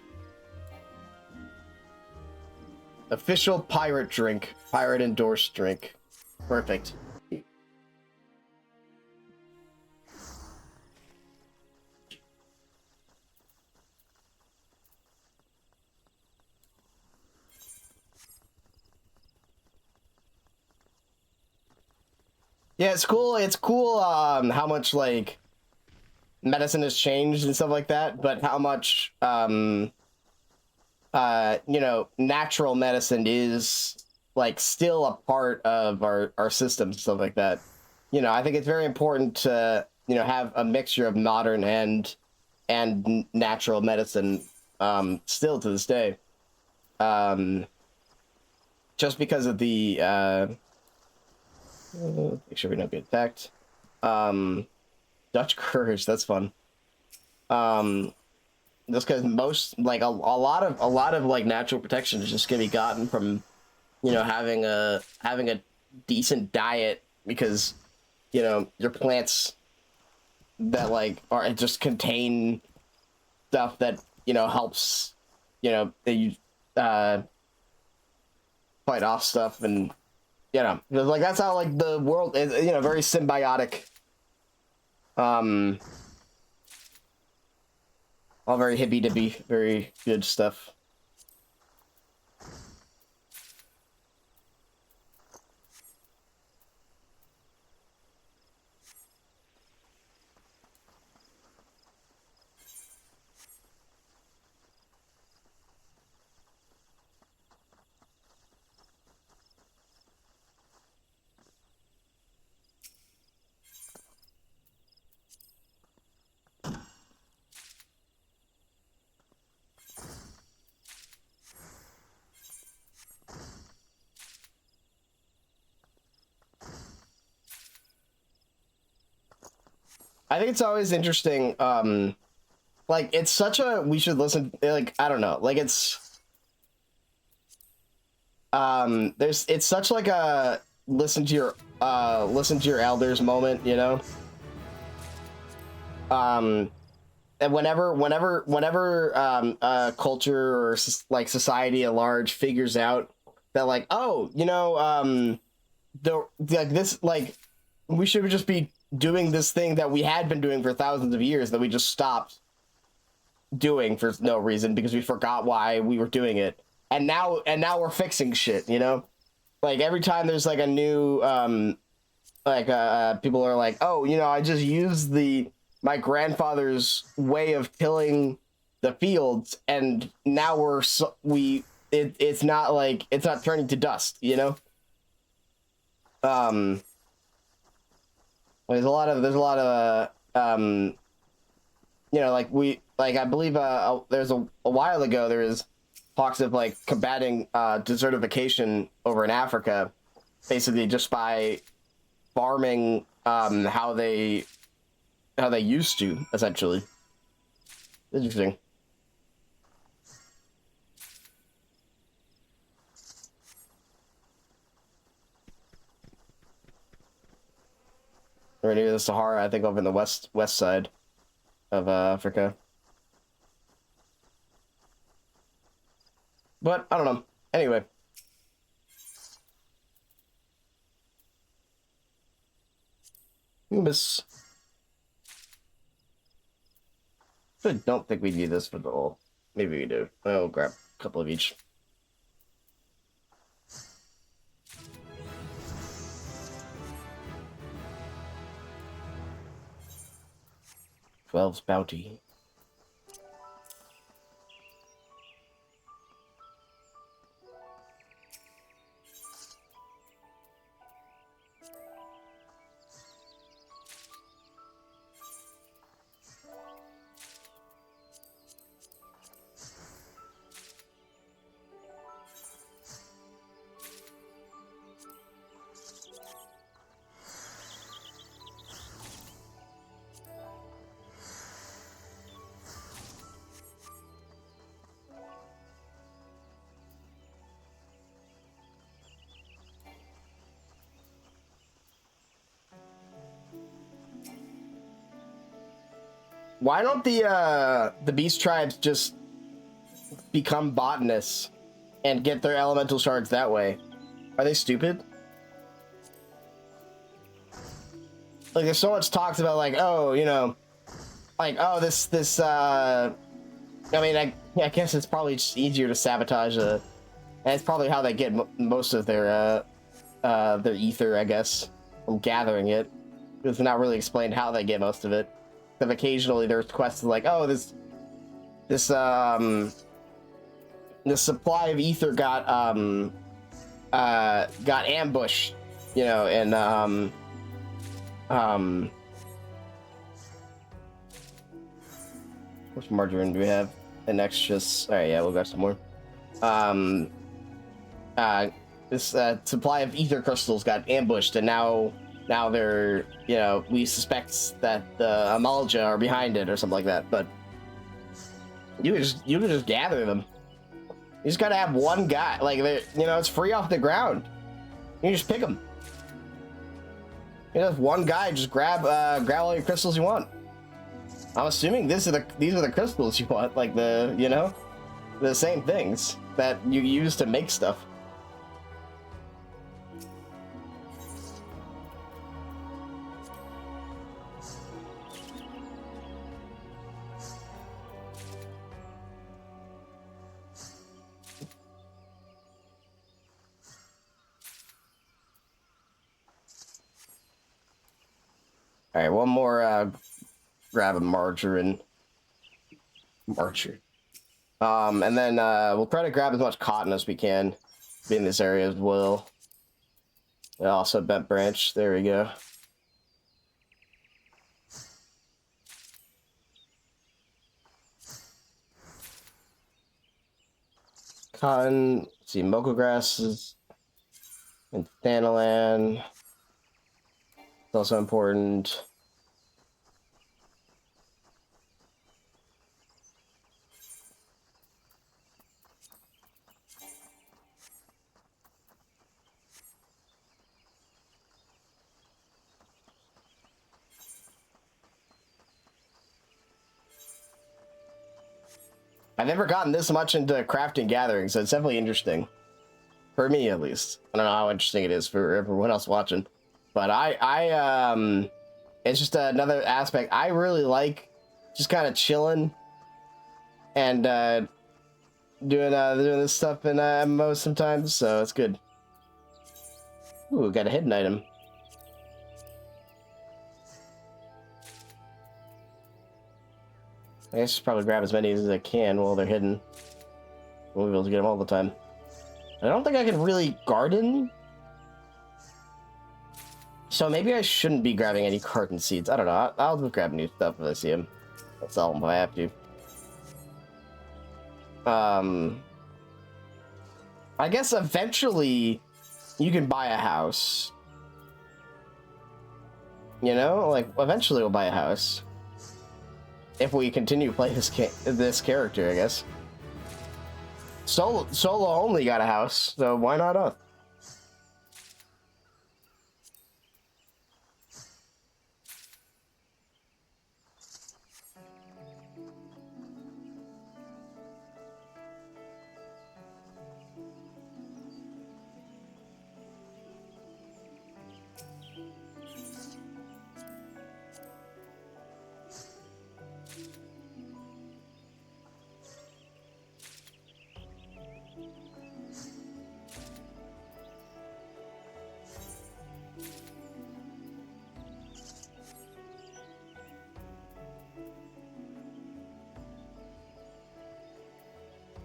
Official pirate drink. Pirate endorsed drink. Perfect. Yeah, it's cool. It's cool how much like medicine has changed and stuff like that, but how much you know, natural medicine is like still a part of our system, stuff like that. You know, I think it's very important to, you know, have a mixture of modern and natural medicine still to this day. Just because of the make sure we don't get attacked. Dutch courage, that's fun. Just because most like a lot of like natural protection is just gonna be gotten from, you know, having a decent diet, because, you know, your plants that like are just contain stuff that, you know, helps, you know, that you fight off stuff, and you know, like that's how like the world is, you know, very symbiotic. All very hippy dippy, very good stuff. I think it's always interesting. Like it's such a, we should listen. Like I don't know. Like it's there's, it's such like a listen to your elders moment, you know. And whenever culture or like society at large figures out that like, oh, you know, the like this, like we should just be doing this thing that we had been doing for thousands of years that we just stopped doing for no reason because we forgot why we were doing it, and now we're fixing shit, you know. Like every time there's like a new people are like, oh, you know, I just used my grandfather's way of tilling the fields, and now it's not like, it's not turning to dust, you know. um there's a lot of you know, like I believe there's a while ago there was talks of like combating desertification over in Africa, basically just by farming how they used to, essentially. Interesting. Or near the Sahara, I think, over in the west side of Africa. But I don't know. Anyway, miss. I don't think we need this for the whole. Maybe we do. I'll grab a couple of each. 12's bounty. Why don't the beast tribes just become botanists and get their elemental shards that way? Are they stupid? Like, there's so much talks about, like, oh, you know, like, oh, this I mean, I guess it's probably just easier to sabotage and it's probably how they get most of their ether, I guess, from gathering it. It's not really explained how they get most of it. Because occasionally there's quests like, oh, this supply of ether got ambushed, you know, and how much margarine do we have? And next, just all right, yeah, we'll grab some more. This supply of ether crystals got ambushed, and now they're, you know, we suspect that the Amalja are behind it or something like that. But you can just gather them. You just gotta have one guy, like, you know, it's free off the ground. You can just pick them. You know, one guy just grab all your crystals you want. I'm assuming these are the crystals you want, like you know, the same things that you use to make stuff. All right, one more grab a margarine. And then we'll try to grab as much cotton as we can in this area as well. And also bent branch. There we go. Cotton. Let's see, mocha grasses and thanalan. It's also important. I've never gotten this much into crafting gathering, so it's definitely interesting. For me, at least. I don't know how interesting it is for everyone else watching. But it's just another aspect. I really like just kind of chilling and doing this stuff in MMOs sometimes, so it's good. Ooh, got a hidden item. I guess just probably grab as many as I can while they're hidden. We'll be able to get them all the time. I don't think I can really garden. So maybe I shouldn't be grabbing any carton seeds. I don't know. I'll just grab new stuff if I see them. I'll sell them if I have to. I guess eventually you can buy a house. You know? Like, eventually we'll buy a house. If we continue to play this character, I guess. Solo only got a house, so why not us?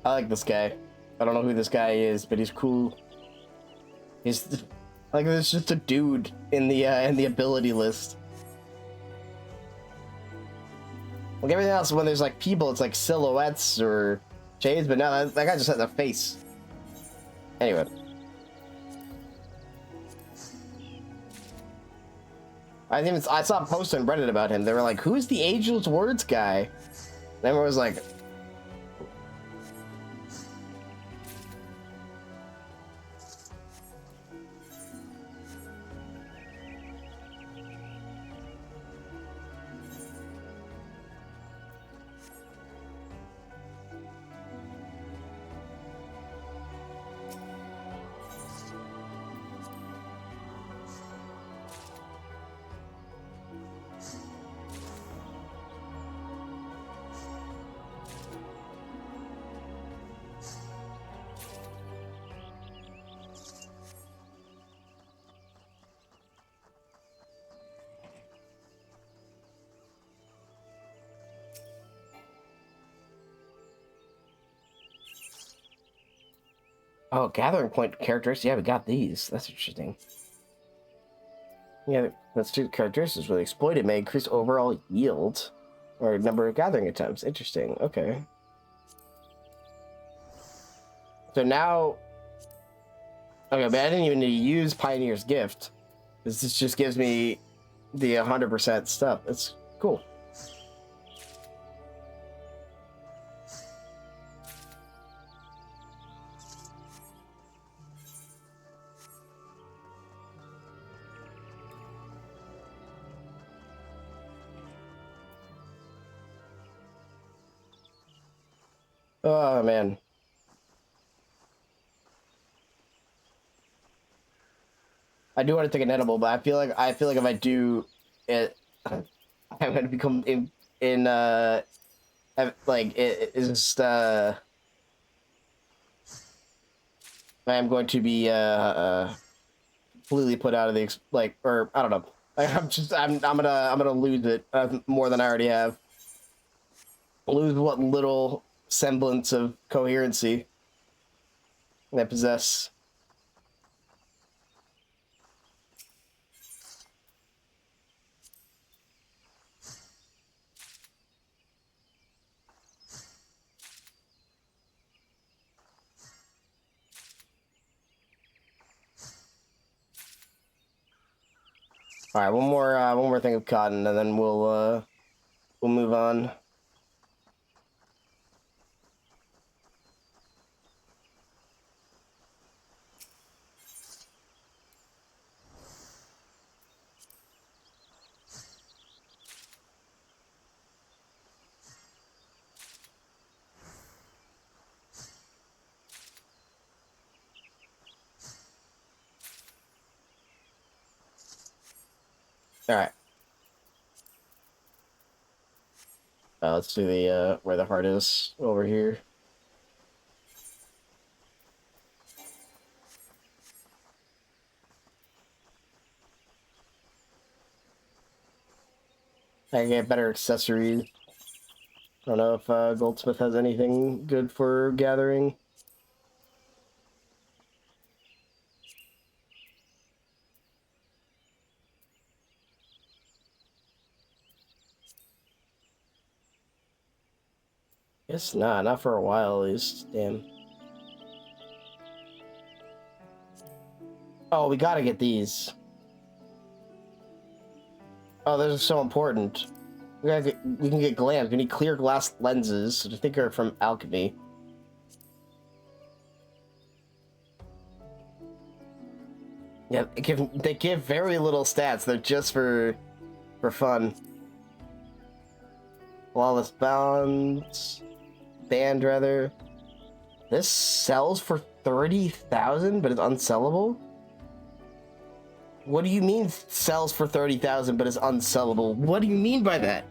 I like this guy. I don't know who this guy is, but he's cool. He's like, there's just a dude in the ability list. Like everything else, when there's like people, it's like silhouettes or shades, but no, that guy just has a face. Anyway. I saw a post on Reddit about him. They were like, "Who's the Ageless Words guy?" And everyone was like, Oh, gathering point characteristics. Yeah, we got these. That's interesting. Yeah, let's do characteristics. With exploited may increase overall yield or number of gathering attempts. Interesting. Okay. So now, okay, but I didn't even need to use Pioneer's Gift. This just gives me the 100% stuff. It's cool. Oh man. I do want to take an edible, but I feel like if I do it, I'm gonna become like it's just I am going to be completely put out of the like, or I don't know. I'm gonna lose it more than I already have. Lose what little semblance of coherency I possess. All right, one more thing of cotton, and then we'll move on. All right. Let's do the where the heart is over here. I can get better accessories. I don't know if Goldsmith has anything good for gathering. Guess not for a while at least. Damn. Oh, we gotta get these. Oh, those are so important. We can get glands. We need clear glass lenses, which I think are from alchemy. Yeah, they give very little stats. They're just for fun. Flawless band rather. This sells for 30,000, but it's unsellable. What do you mean sells for 30,000 but is unsellable? What do you mean by that?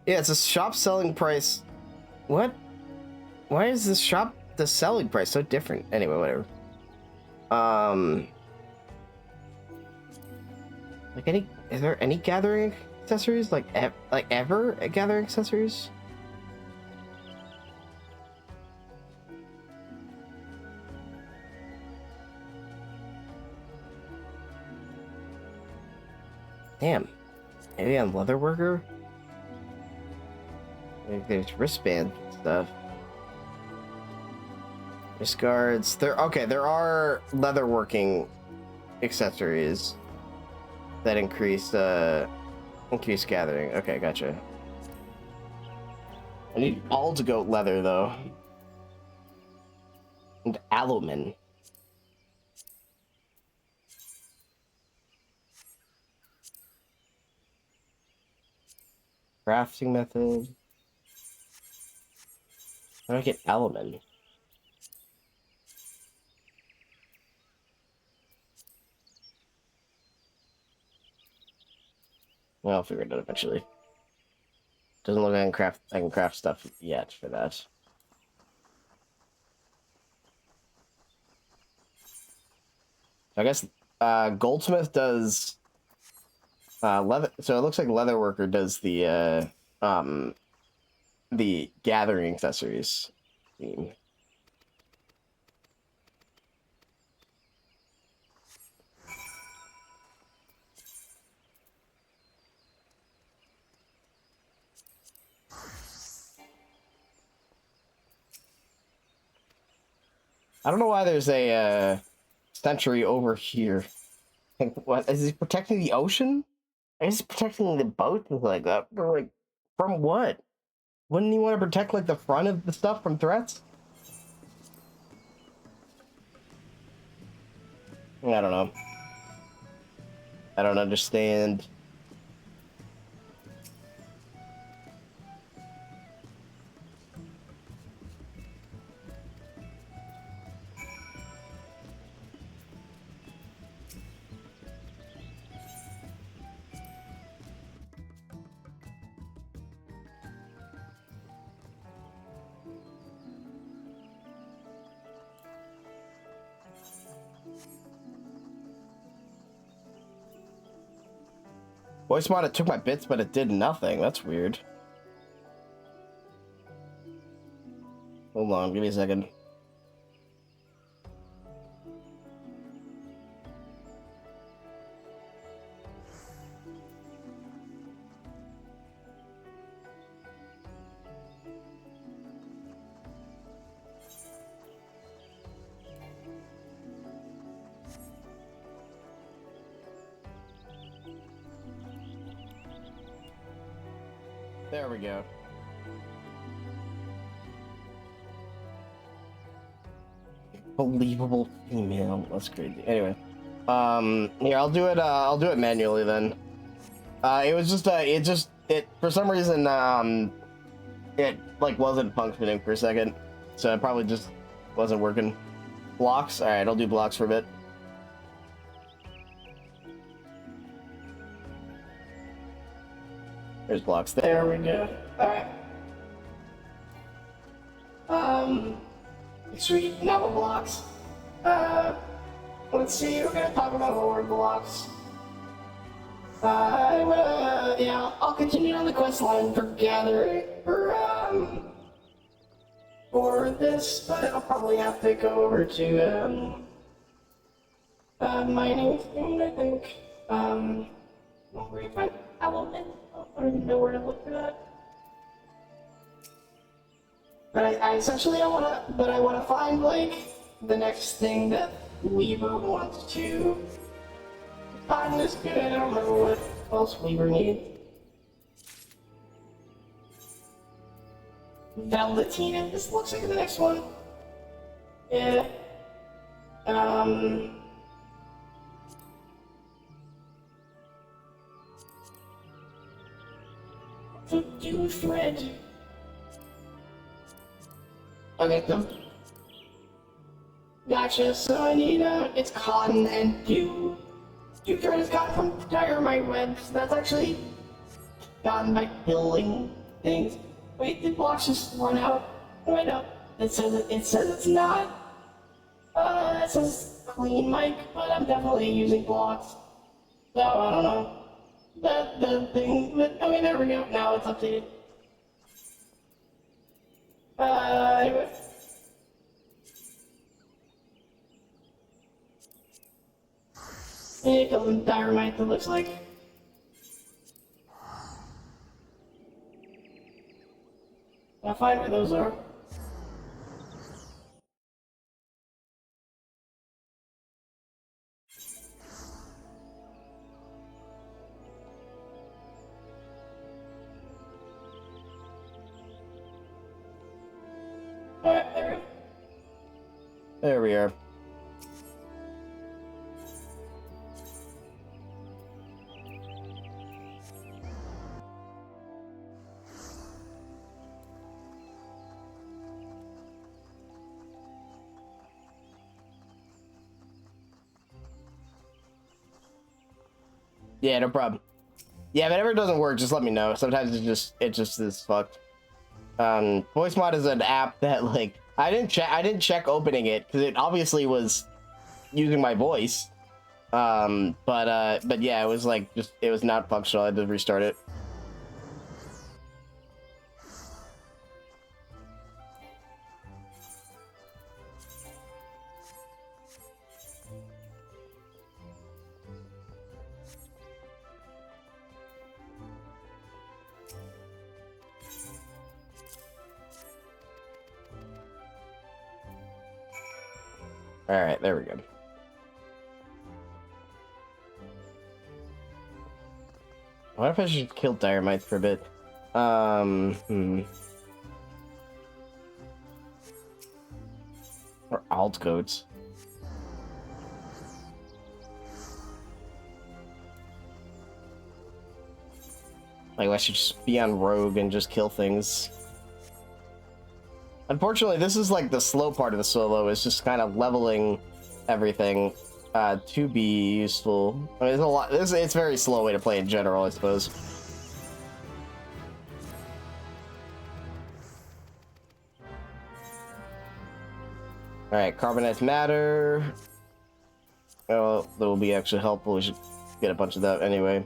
Yeah, it's a shop selling price. What? Why is this shop the selling price so different? Anyway, whatever. Like is there any gathering accessories? Like ever gathering accessories? Damn. Maybe on Leatherworker? Like there's wristband stuff. Wrist guards. There are leatherworking accessories that increase gathering. Okay, gotcha. I need all to go leather though. And alumin. Crafting method. How do I get alumin? Well, I'll figure it out eventually. Doesn't look like I can craft stuff yet for that. I guess Goldsmith does leather, so it looks like Leatherworker does the um the gathering accessories theme. I don't know why there's a sentry over here. What is he protecting the ocean? Is he protecting the boat and like that? Or like from what? Wouldn't you want to protect like the front of the stuff from threats? I don't know. I don't understand. Voice mod, it took my bits, but it did nothing. That's weird. Hold on, give me a second. There we go. Believable female. That's crazy. Anyway, here I'll do it. I'll do it manually then. It was just it for some reason it like wasn't functioning for a second, so it probably just wasn't working. Blocks. All right, I'll do blocks for a bit. There's blocks there. There we go. Alright. Sweet, now the blocks. Let's see, we're gonna talk about more blocks. Yeah, I'll continue on the quest line for gathering, for this, but I'll probably have to go over to, mining thing, I think. Where do you find element? I don't even know where to look for that. But I essentially I wanna find like the next thing that Weaver wants to find this good. I don't remember what else Weaver needs. Velvetina, this looks like the next one. Yeah. Do thread. Okay, so. Gotcha, so I need, it's cotton and dew. Dew thread is gotten from dynamite webs. That's actually gotten by building things. Wait, did blocks just run out? Wait, no. It says it's not. It says clean mic, but I'm definitely using blocks. So, I don't know. The thing, but, okay, there we go. Now it's updated. Anyway. It comes in dynamite, it looks like. I'll find where those are. Alright, there we go. There we are. Yeah, no problem. Yeah, if it ever doesn't work, just let me know. Sometimes it just is fucked. Voice mod is an app that like I didn't check opening it because it obviously was using my voice. But yeah, it was like it was not functional. I had to restart it. All right, there we go. What if I should kill Dynamite for a bit? Or alt goats. Like, I should just be on rogue and just kill things. Unfortunately, this is like the slow part of the solo, is just kind of leveling everything to be useful. I mean, there's a lot. It's a very slow way to play in general, I suppose. All right, carbonized matter. Oh, that will be actually helpful. We should get a bunch of that anyway.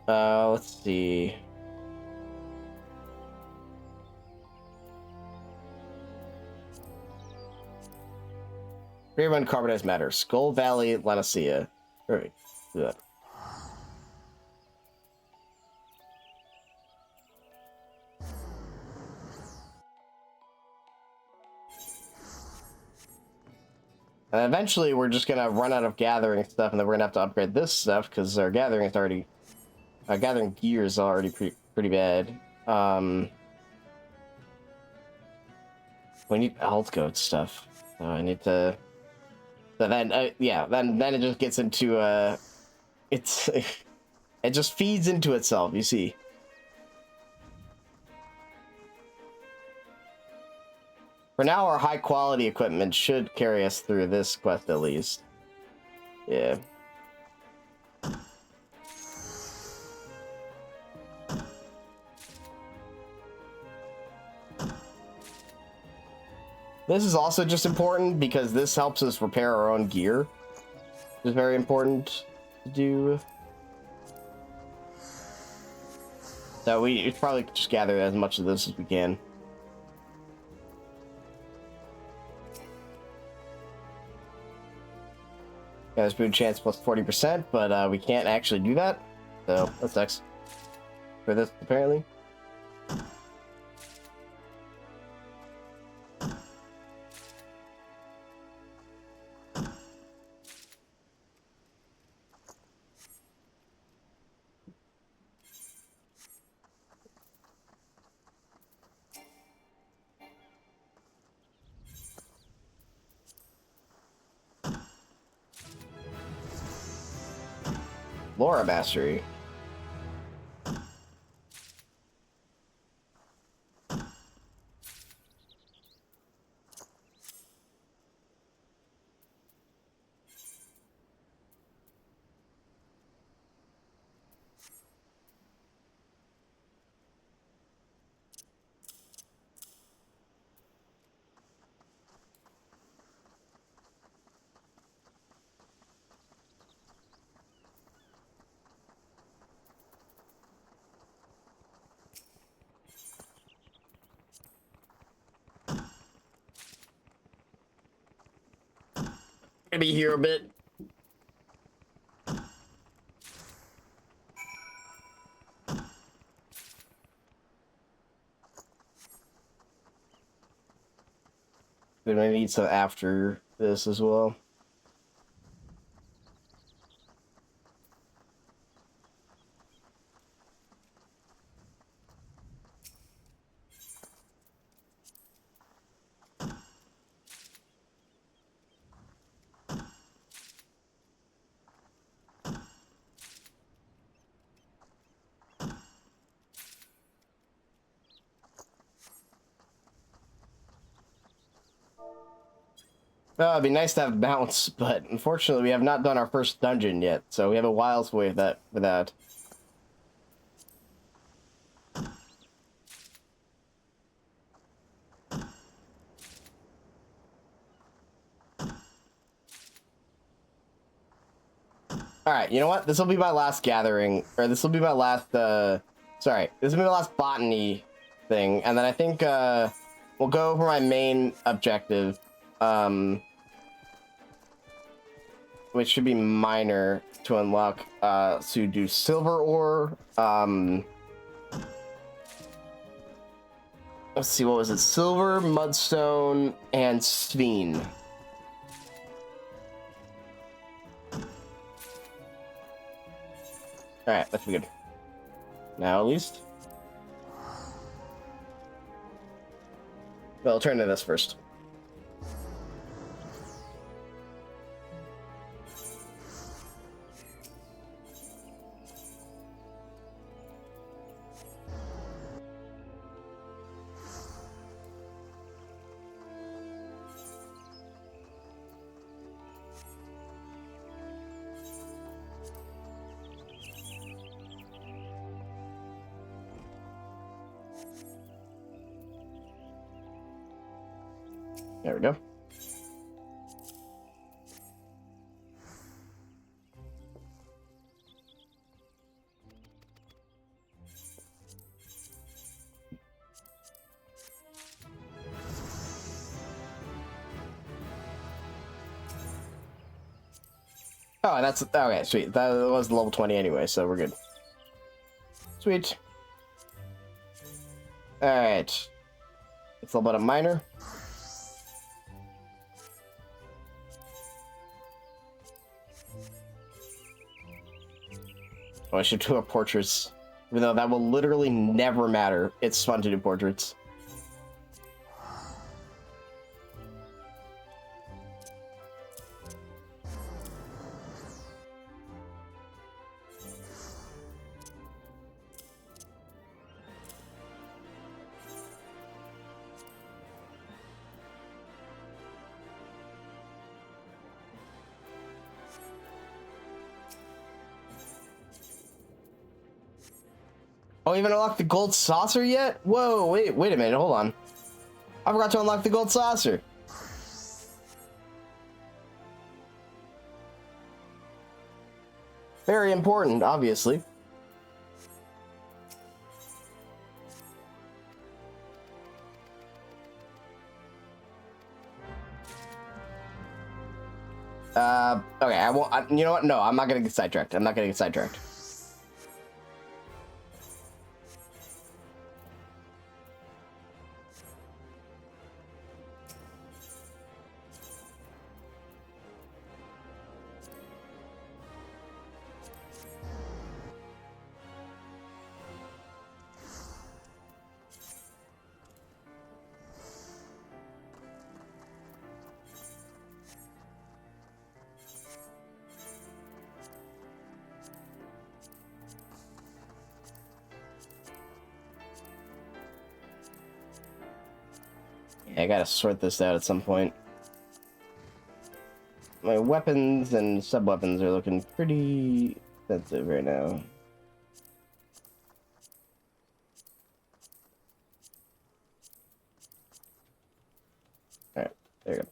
Let's see. Rerun carbonized matter. Skull Valley, Lanicea. Perfect. Do that. And eventually, we're just gonna run out of gathering stuff, and then we're gonna have to upgrade this stuff because our gathering is already, gathering gear is already pretty bad. We need alt goat stuff. I need to. So then, yeah, then it just gets into it's it just feeds into itself. You see. For now, our high-quality equipment should carry us through this quest at least. Yeah. This is also just important because this helps us repair our own gear. Which is very important to do. So we should probably just gather as much of this as we can. Yeah, there's food chance plus 40%, but we can't actually do that. So that sucks. For this, apparently. Laura Mastery. Gonna be here a bit. Then I need some after this as well. It'd be nice to have bounce, but unfortunately we have not done our first dungeon yet, so we have a while to wait for that. Alright, you know what? This will be my last gathering, or this will be my last, sorry, this will be my last botany thing, and then I think, we'll go over my main objective, which should be minor to unlock, so do silver ore, Let's see, what was it? Silver, Mudstone, and Sveen. Alright, that should be good. Now, at least. Well, I'll turn to this first. There we go. Oh, that's okay. Sweet. That was level 20 anyway, so we're good. Sweet. All right. It's a little bit of minor. Oh, I should do a portraits, even though that will literally never matter. It's fun to do portraits. Oh, you haven't unlocked the gold saucer yet? Whoa, wait a minute, hold on. I forgot to unlock the gold saucer. Very important, obviously. Okay, I won't, you know what? No, I'm not gonna get sidetracked. I'm not gonna get sidetracked. Yeah, I gotta sort this out at some point. My weapons and sub-weapons are looking pretty expensive right now. Alright, there you go.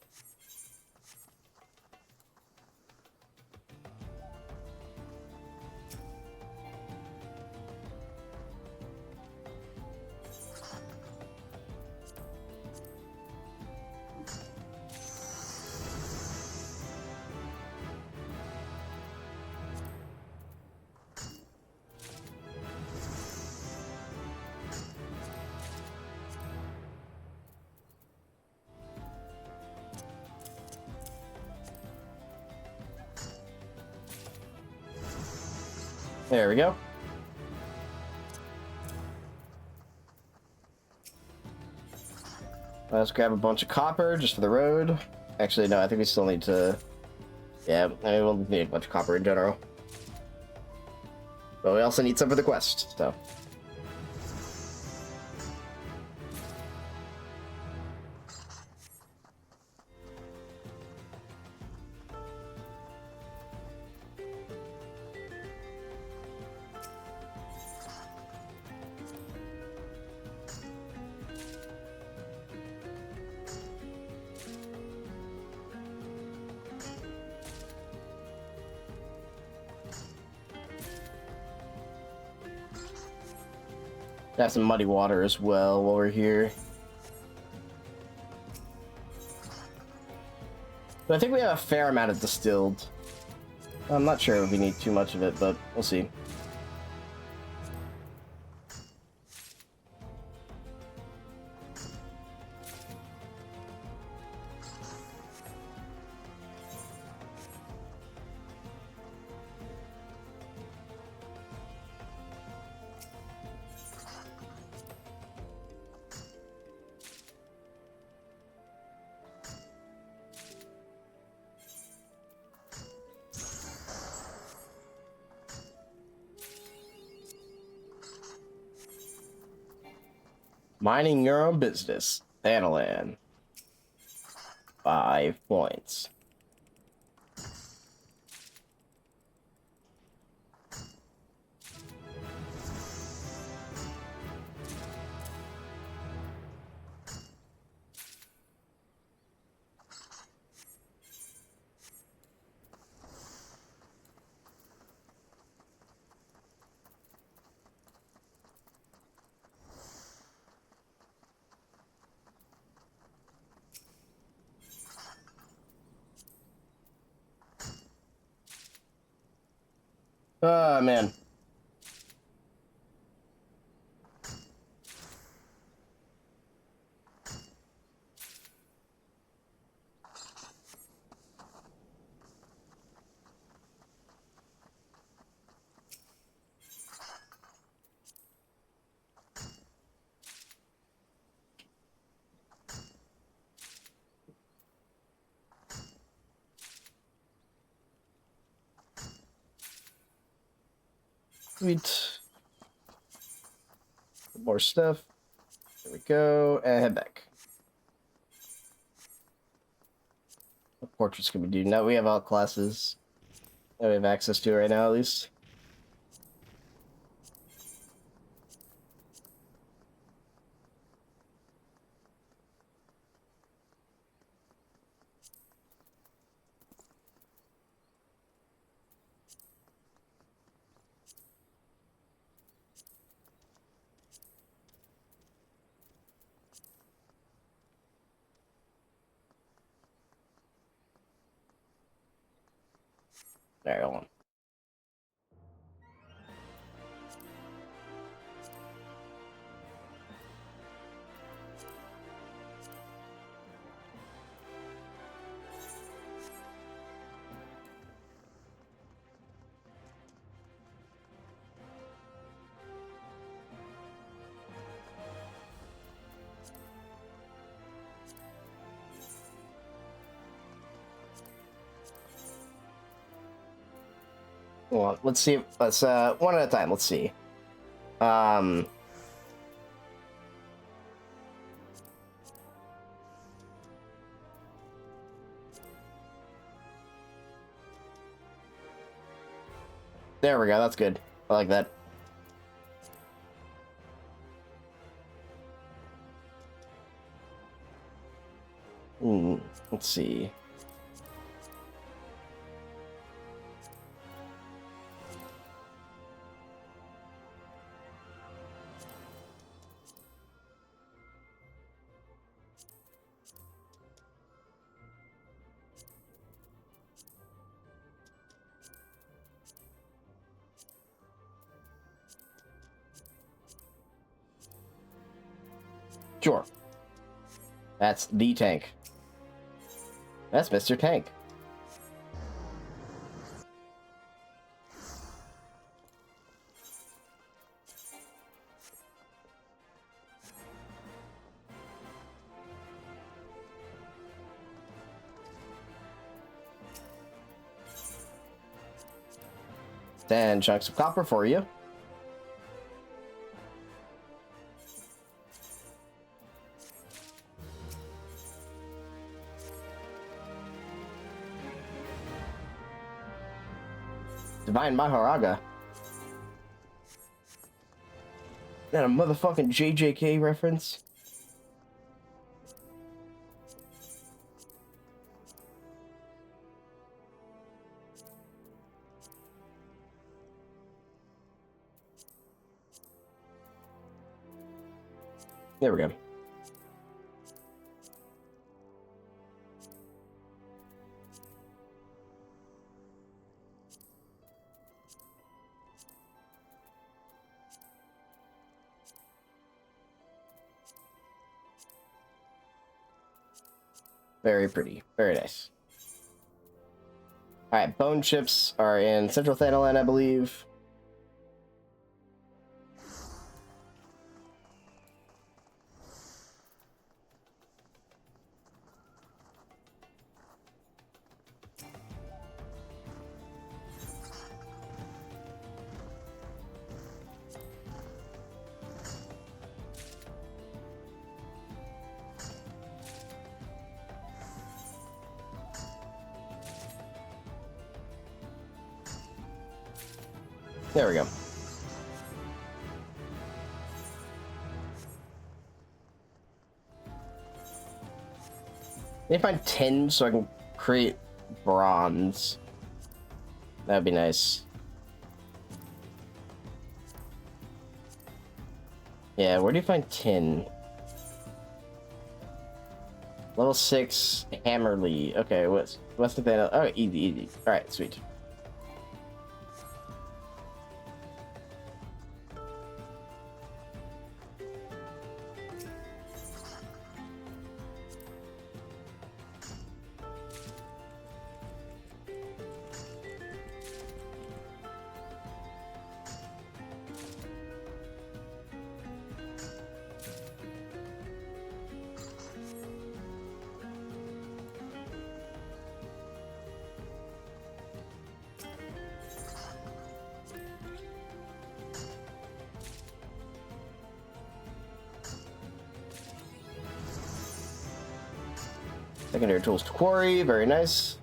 There we go. Let's grab a bunch of copper just for the road. Actually, no, I think we still need to... Yeah, I mean, we'll need a bunch of copper in general. But we also need some for the quest, so... Got some muddy water as well while we're here. But I think we have a fair amount of distilled. I'm not sure if we need too much of it, but we'll see. Minding your own business. Thanalan. 5 points. Oh, man. Sweet. More stuff. There we go. And head back. What portraits can we do? Now we have all classes that we have access to right now, at least. There, hold on. Hold on. Let's see. Let's one at a time. Let's see. There we go. That's good. I like that. Let's see. Sure. That's the tank. That's Mr. Tank. Then chunks of copper for you. Divine Maharaga. That a motherfucking JJK reference? There we go. Very pretty. Very nice. Alright, bone chips are in Central Thanalan, I believe. There we go. Need to find tin so I can create bronze. That'd be nice. Yeah, where do you find tin? Level 6 Hammerly. Okay, what's the thing? Oh, easy. Alright, sweet. Secondary tools to quarry, very nice.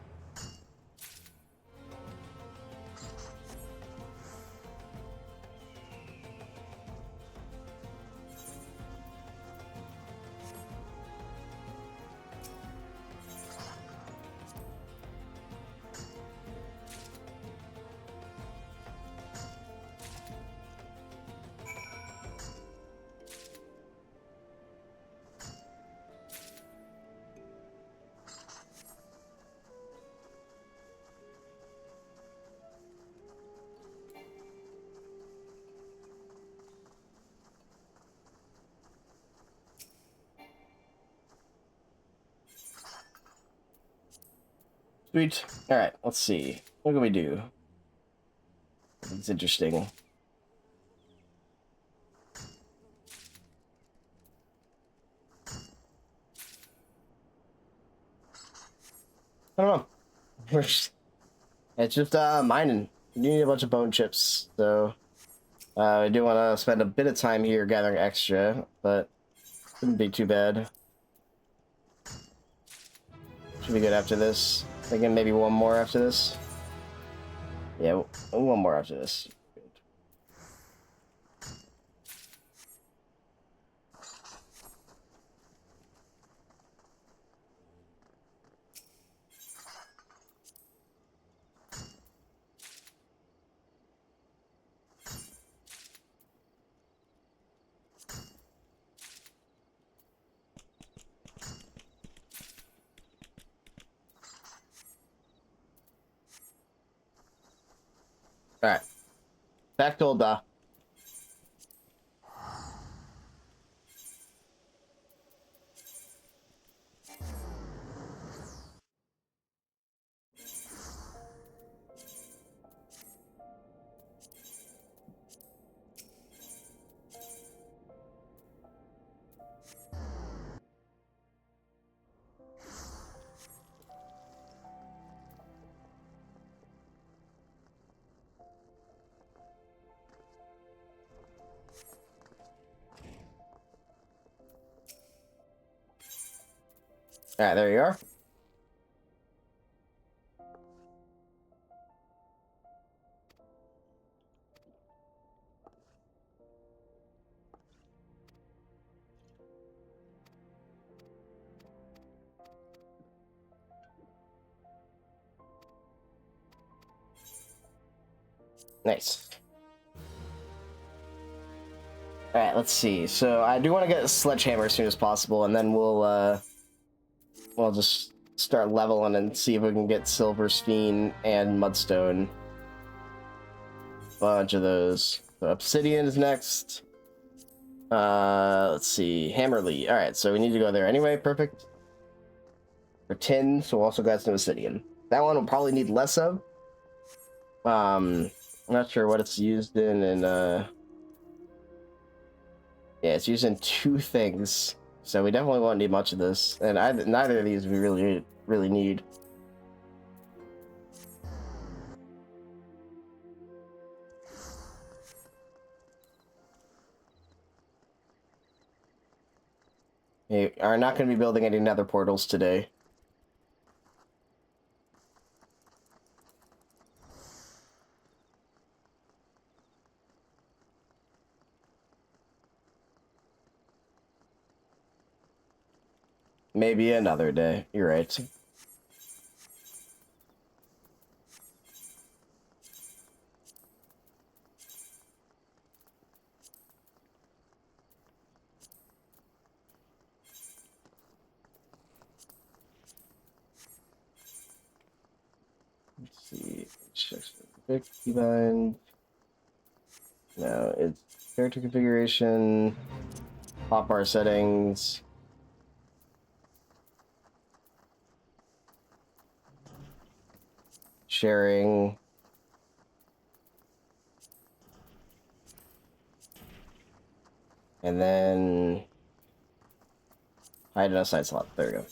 Sweet. Alright, let's see. What can we do? It's interesting. I don't know. It's just mining. You need a bunch of bone chips, so I do want to spend a bit of time here gathering extra, but shouldn't be too bad. Should be good after this. Thinking maybe one more after this. Yeah, one more after this. Alright. Back to old Alright, there you are. Nice. Alright, let's see. So I do want to get a sledgehammer as soon as possible, and then we'll just start leveling and see if we can get silver sphean and mudstone. Bunch of those. So obsidian is next. Let's see. Hammerly. Alright, so we need to go there anyway. Perfect. For tin, so we'll also got some obsidian. That one will probably need less of. I'm not sure what it's used in, and yeah, it's used in 2 things, so we definitely won't need much of this, and neither of these we really need. We are not going to be building any nether portals today. Maybe another day. You're right. Let's see. Check keybind. No, it's character configuration, hotbar settings. Sharing. And then hide in a side slot. There we go.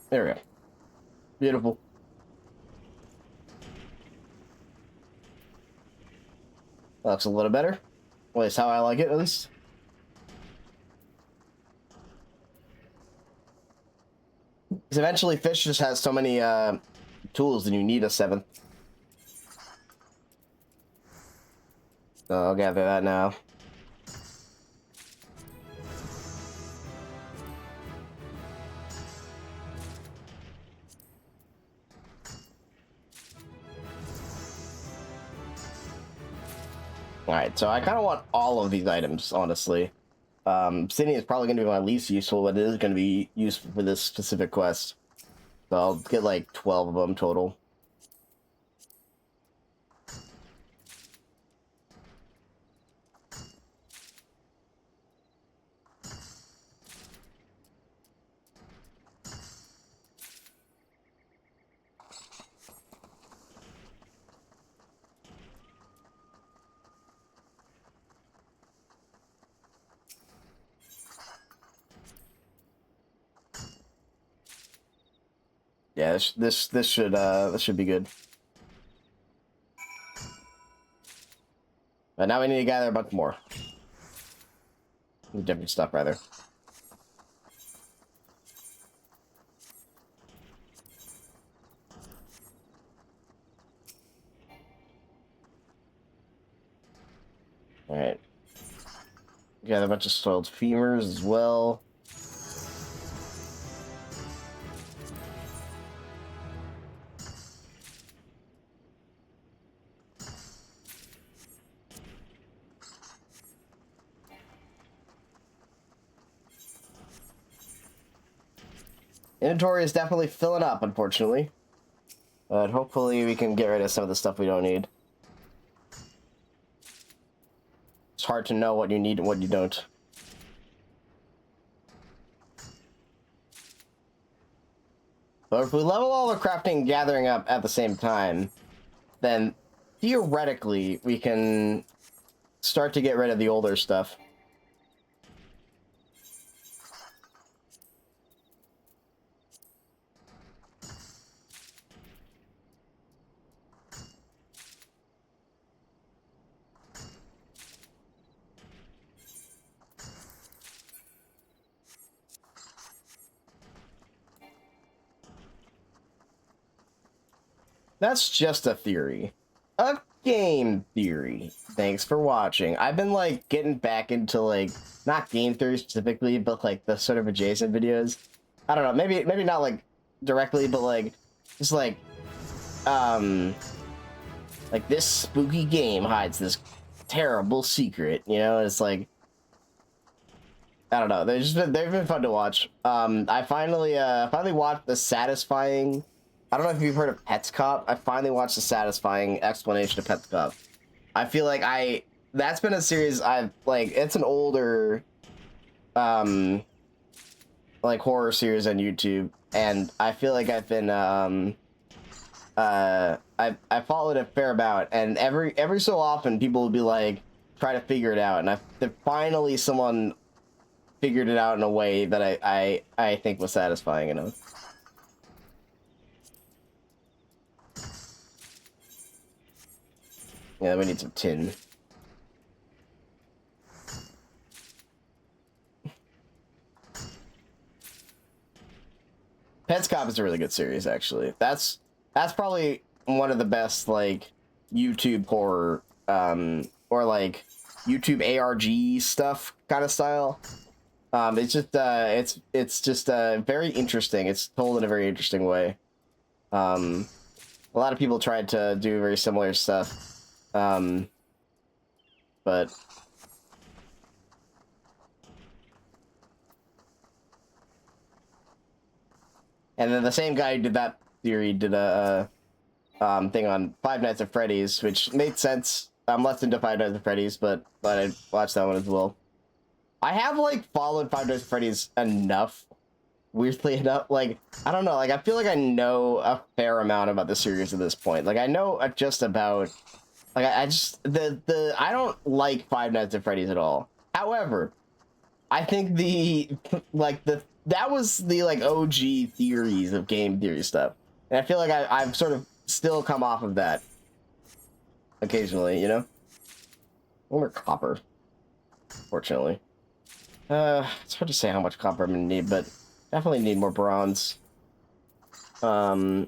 There we go. Beautiful. Looks a little better. Well, that's how I like it, at least. Because eventually Fish just has so many tools and you need a 7th. So I'll gather that now. Alright, so I kind of want all of these items, honestly. Obsidian is probably going to be my least useful, but it is going to be useful for this specific quest. So I'll get like 12 of them total. Yeah, this should be good. But now we need to gather a bunch more. Different stuff, rather. Alright. Gather a bunch of soiled femurs as well. Inventory is definitely filling up, unfortunately. But hopefully we can get rid of some of the stuff we don't need. It's hard to know what you need and what you don't. But if we level all the crafting and gathering up at the same time, then theoretically we can start to get rid of the older stuff. That's just a theory. A game theory. Thanks for watching. I've been, like, getting back into, like, not game theory specifically, but, like, the sort of adjacent videos. I don't know, maybe not, like, directly, but, like, just, like, this spooky game hides this terrible secret, you know? It's, like, I don't know, they've been fun to watch. I finally watched the satisfying... I don't know if you've heard of Pets Cop. I finally watched the satisfying explanation of Pets Cop. I feel like that's been a series I've, like, it's an older, like, horror series on YouTube, and I feel like I've been, I followed it a fair amount, and every so often people will be like, try to figure it out, and finally someone figured it out in a way that I think was satisfying enough. Yeah, we need some tin. Pets Cop is a really good series, actually. That's probably one of the best like YouTube horror or like YouTube ARG stuff kind of style. It's just very interesting. It's told in a very interesting way. A lot of people tried to do very similar stuff, but and then the same guy who did that theory did a thing on Five Nights at Freddy's, which made sense. I'm less into Five Nights at Freddy's, but I watched that one as well. I have like followed Five Nights at Freddy's enough, weirdly enough. Like I don't know, like I feel like I know a fair amount about the series at this point. Like I know just about, like I just I don't like Five Nights at Freddy's at all. However, I think that was the like OG theories of game theory stuff, and I feel like I've sort of still come off of that occasionally, you know. More copper, fortunately. It's hard to say how much copper I'm gonna need, but definitely need more bronze. For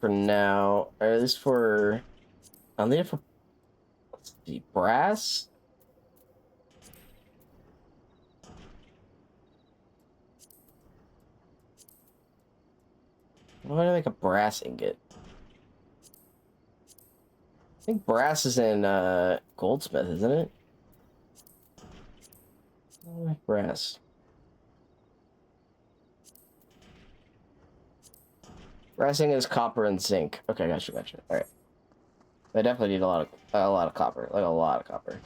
now, or at least for, I'll need it for, let's see, brass. Why do I make a brass ingot? I think brass is in goldsmith, isn't it? Oh, brass. Brass ingot is copper and zinc. Okay, gotcha. All right. I definitely need a lot of copper, like a lot of copper.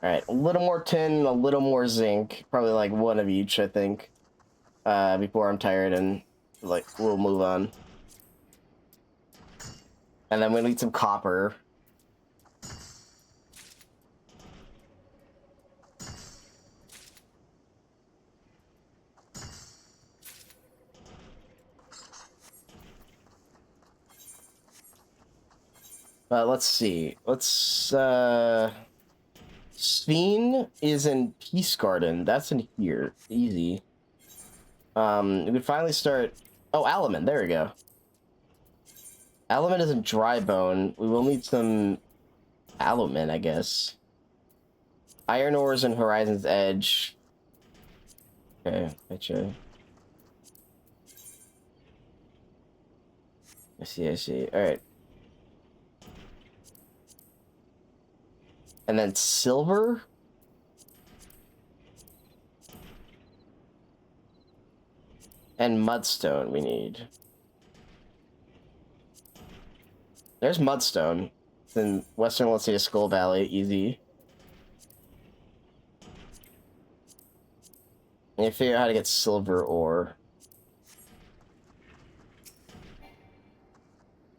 All right, a little more tin, a little more zinc, probably like one of each, I think, before I'm tired and like we'll move on. And then we need some copper. Let's see. Sveen is in Peace Garden. That's in here. Easy. We could finally start... Oh, Alaman. There we go. Alaman is in Dry Bone. We will need some Alaman, I guess. Iron Ores in Horizon's Edge. Okay, gotcha. I see. Alright. And then silver? And mudstone we need. There's mudstone. It's in Western Let's say Skull Valley, easy. And you figure out how to get silver ore.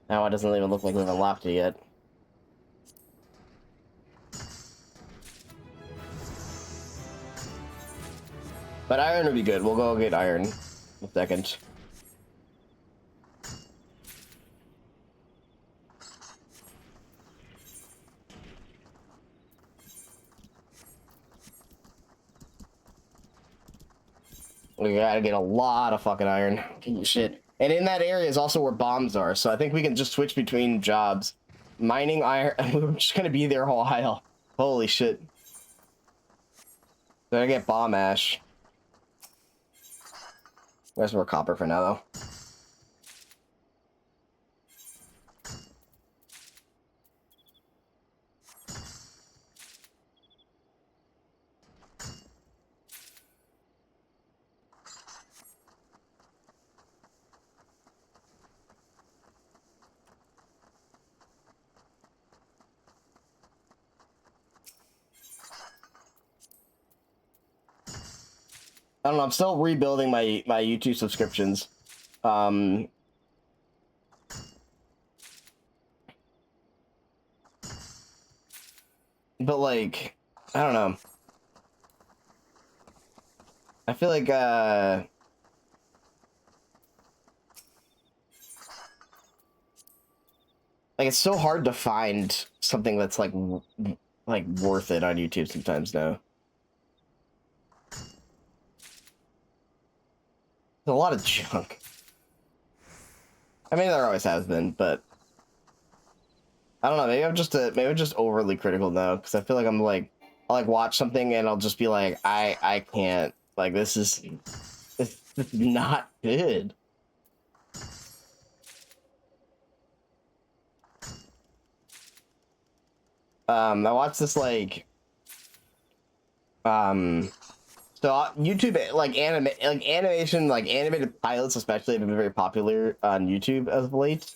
Now it doesn't even look like we've unlocked it yet. But iron would be good. We'll go get iron in a second. We gotta get a lot of fucking iron. Holy shit. And in that area is also where bombs are, so I think we can just switch between jobs. Mining iron, we're just gonna be there a while. Holy shit. Gotta get bomb ash. There's more copper for now, though. I don't know, I'm still rebuilding my YouTube subscriptions. But like, I don't know. I feel like it's so hard to find something that's like worth it on YouTube sometimes now. There's a lot of junk. I mean, there always has been, but I don't know. Maybe I'm just overly critical now because I feel like I'll like watch something and I'll just be like, I can't, like this is not good. I watched this um so YouTube like animation like animated pilots especially have been very popular on YouTube as of late.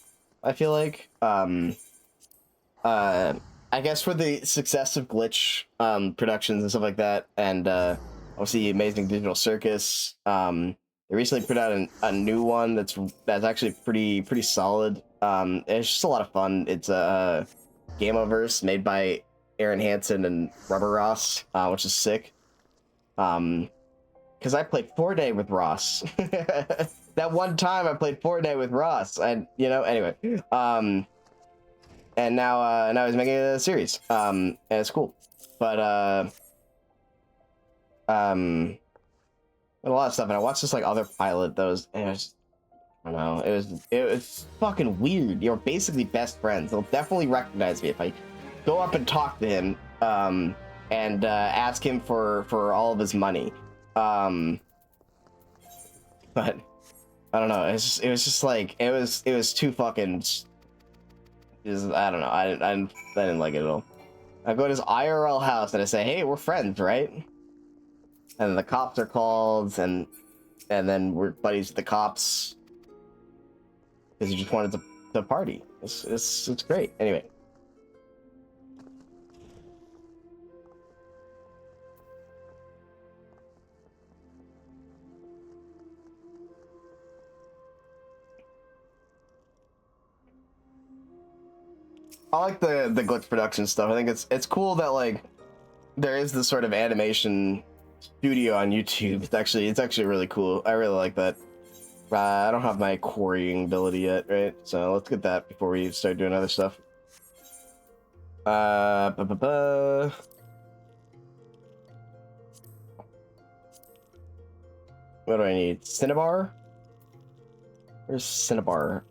I feel like uh I guess for the success of glitch productions and stuff like that, and obviously Amazing Digital Circus, they recently put out a new one that's actually pretty solid. It's just a lot of fun. It's a Gameoverse made by Aaron Hansen and Rubber Ross, which is sick. Because I played Fortnite with Ross. That one time I played Fortnite with Ross, and anyway, and now he's making a series, and it's cool, but a lot of stuff. And I watched this like other pilot that was, and it was, I don't know, it was fucking weird. You're basically best friends. They'll definitely recognize me if I go up and talk to him, and ask him for all of his money. But I don't know. It was just like it was too fucking. I don't know. I didn't like it at all. I go to his IRL house and I say, "Hey, we're friends, right?" And the cops are called, and then we're buddies with the cops because he just wanted to party. It's great. Anyway. I like the glitch production stuff. I think it's cool that like there is this sort of animation studio on YouTube. It's actually really cool. I really like that. I don't have my quarrying ability yet, right? So let's get that before we start doing other stuff. Ba -ba -ba. What do I need? Cinnabar? Where's Cinnabar?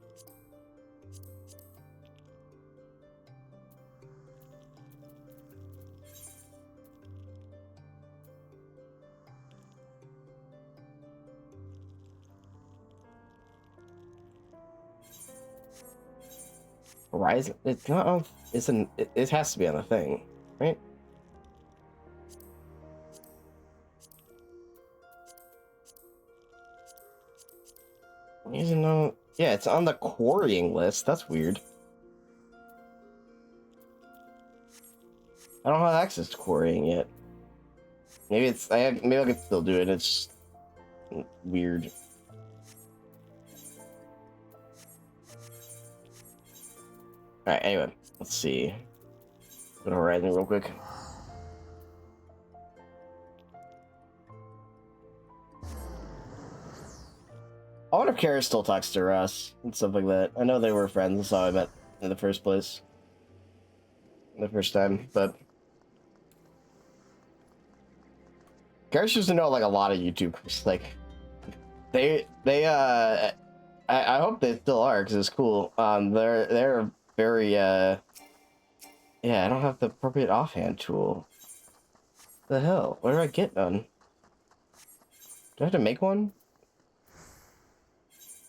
Horizon? It's not on. It has to be on the thing, right? No. Yeah, it's on the quarrying list. That's weird. I don't have access to quarrying yet. Maybe maybe I can still do it. It's weird. All right. Anyway, let's see. Go to Horizon real quick. I wonder if Kara still talks to Russ and stuff like that. I know they were friends. That's how I met in the first place. The first time, but Kara used to know like a lot of YouTubers. Like I hope they still are because it's cool. They're very yeah. I don't have the appropriate offhand tool. The hell? Where do I get none? Do I have to make one?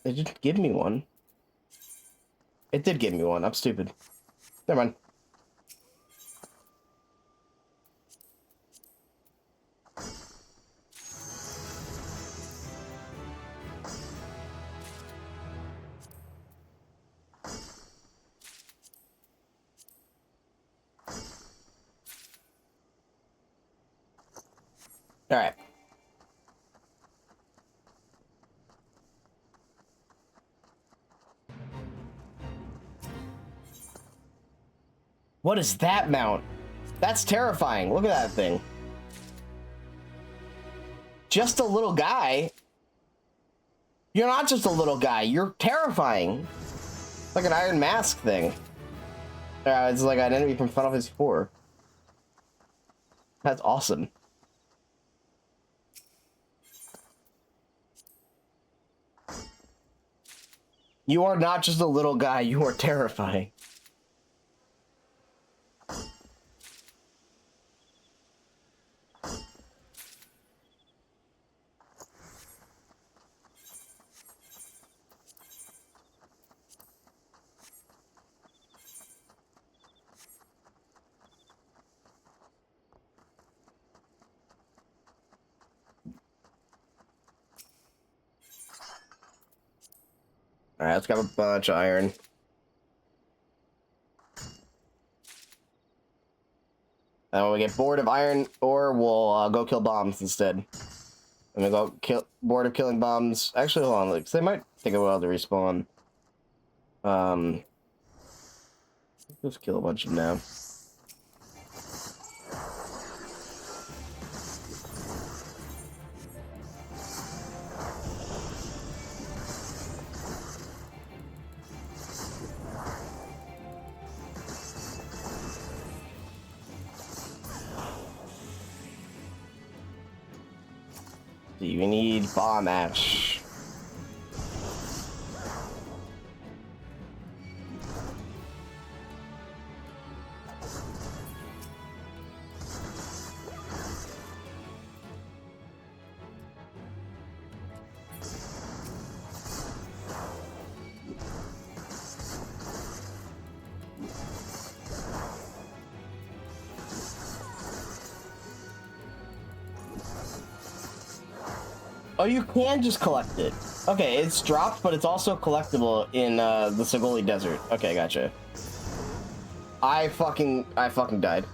They didn't give me one. It did give me one. I'm stupid. Never mind. All right. What is that mount? That's terrifying. Look at that thing. Just a little guy. You're not just a little guy. You're terrifying. Like an Iron Mask thing. It's like an enemy from Final Fantasy IV. That's awesome. You are not just a little guy. You are terrifying. Alright, let's grab a bunch of iron. And when we get bored of iron ore, we'll go kill bombs instead. And we go bored of killing bombs. Actually, hold on, because they might take a while to respawn. Let's kill a bunch of them now. We need bomb ash. Oh, you can just collect it. Okay, it's dropped, but it's also collectible in the Solo-lite desert. Okay, gotcha. I fucking died.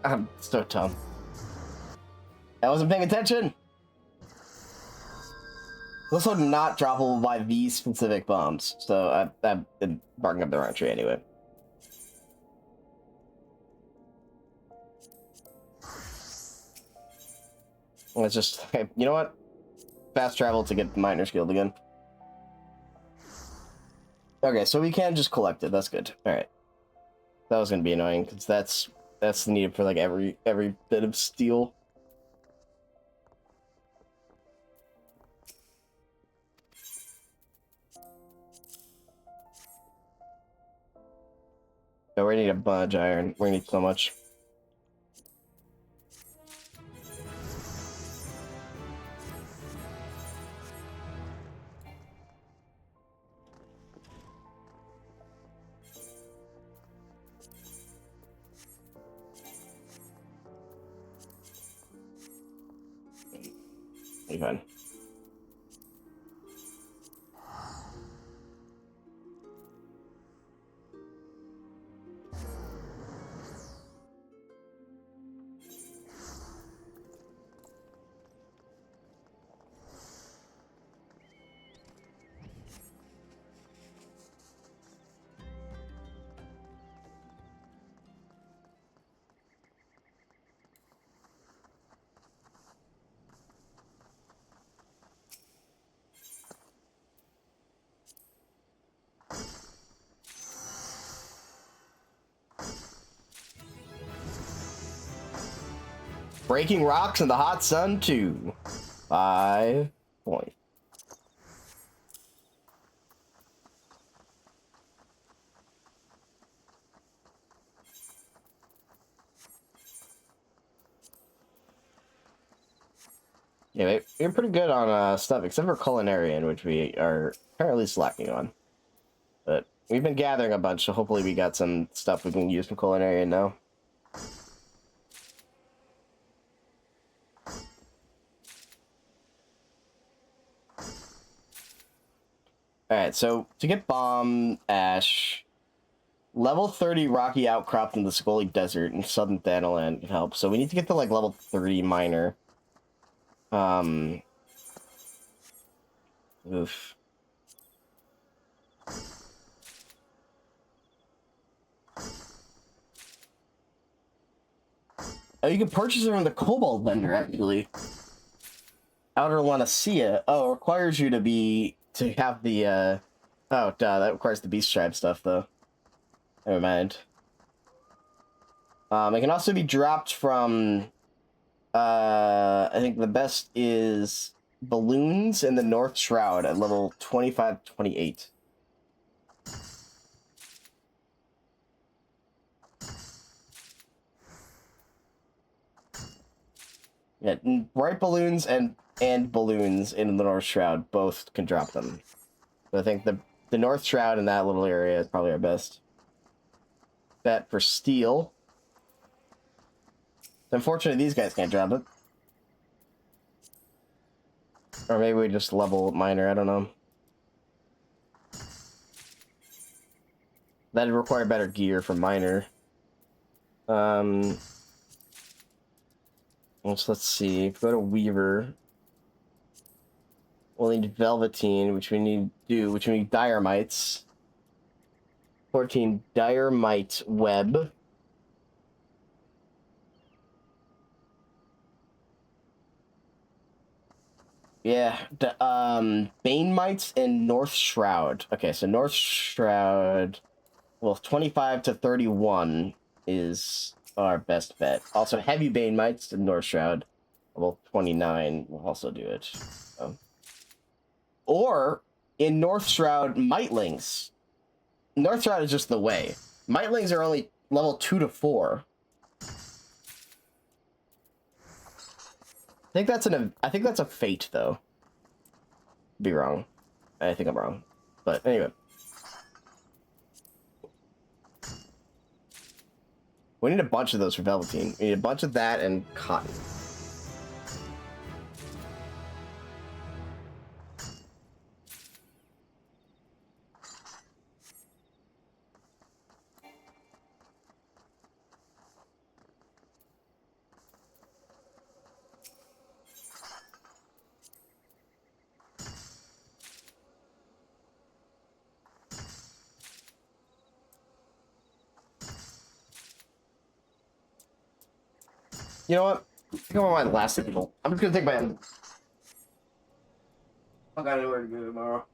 I'm so dumb. I wasn't paying attention. Also not droppable by these specific bombs, so I've been barking up the wrong tree anyway. Let's just, you know what? Fast travel to get the Miner's Guild again. Okay, so we can just collect it. That's good. All right. That was gonna be annoying because that's needed for like every bit of steel. So we need a bunch of iron. We need so much. Be fine. Breaking rocks in the hot sun too. 5 points. Yeah, we're pretty good on stuff, except for culinarian, which we are currently slacking on. But we've been gathering a bunch, so hopefully we got some stuff we can use for culinarian now. Alright, so to get bomb ash, level 30 rocky outcrop in the Solo-lite desert in southern Thanalan can help. So we need to get to like level 30 miner. Oof. Oh, you can purchase it from the Cobalt vendor, actually. Outer Lanacea. Oh, it requires you to have the, Oh, duh, that requires the Beast Tribe stuff, though. Never mind. It can also be dropped from, I think the best is Balloons in the North Shroud at level 25-28. Yeah, bright balloons and balloons in the North Shroud both can drop them. But I think the North Shroud in that little area is probably our best bet for steel. Unfortunately, these guys can't drop it. Or maybe we just level miner, I don't know. That'd require better gear for miner. Let's see. If we go to Weaver, we'll need Velveteen, which we need Diormites. 14 Diormite Web. Yeah, Bane Mites and North Shroud. Okay, so North Shroud, well, 25-31 is our best bet. Also, Heavy Bane Mites and North Shroud, level 29 will also do it. So. Or, in North Shroud, Mightlings. North Shroud is just the way. Mightlings are only level 2-4. I think that's a fate, though. Be wrong. I think I'm wrong. But anyway. We need a bunch of those for Velveteen. We need a bunch of that and cotton. You know what? I think I'm on my last people. I'm just gonna take my end. I gotta know where to go tomorrow.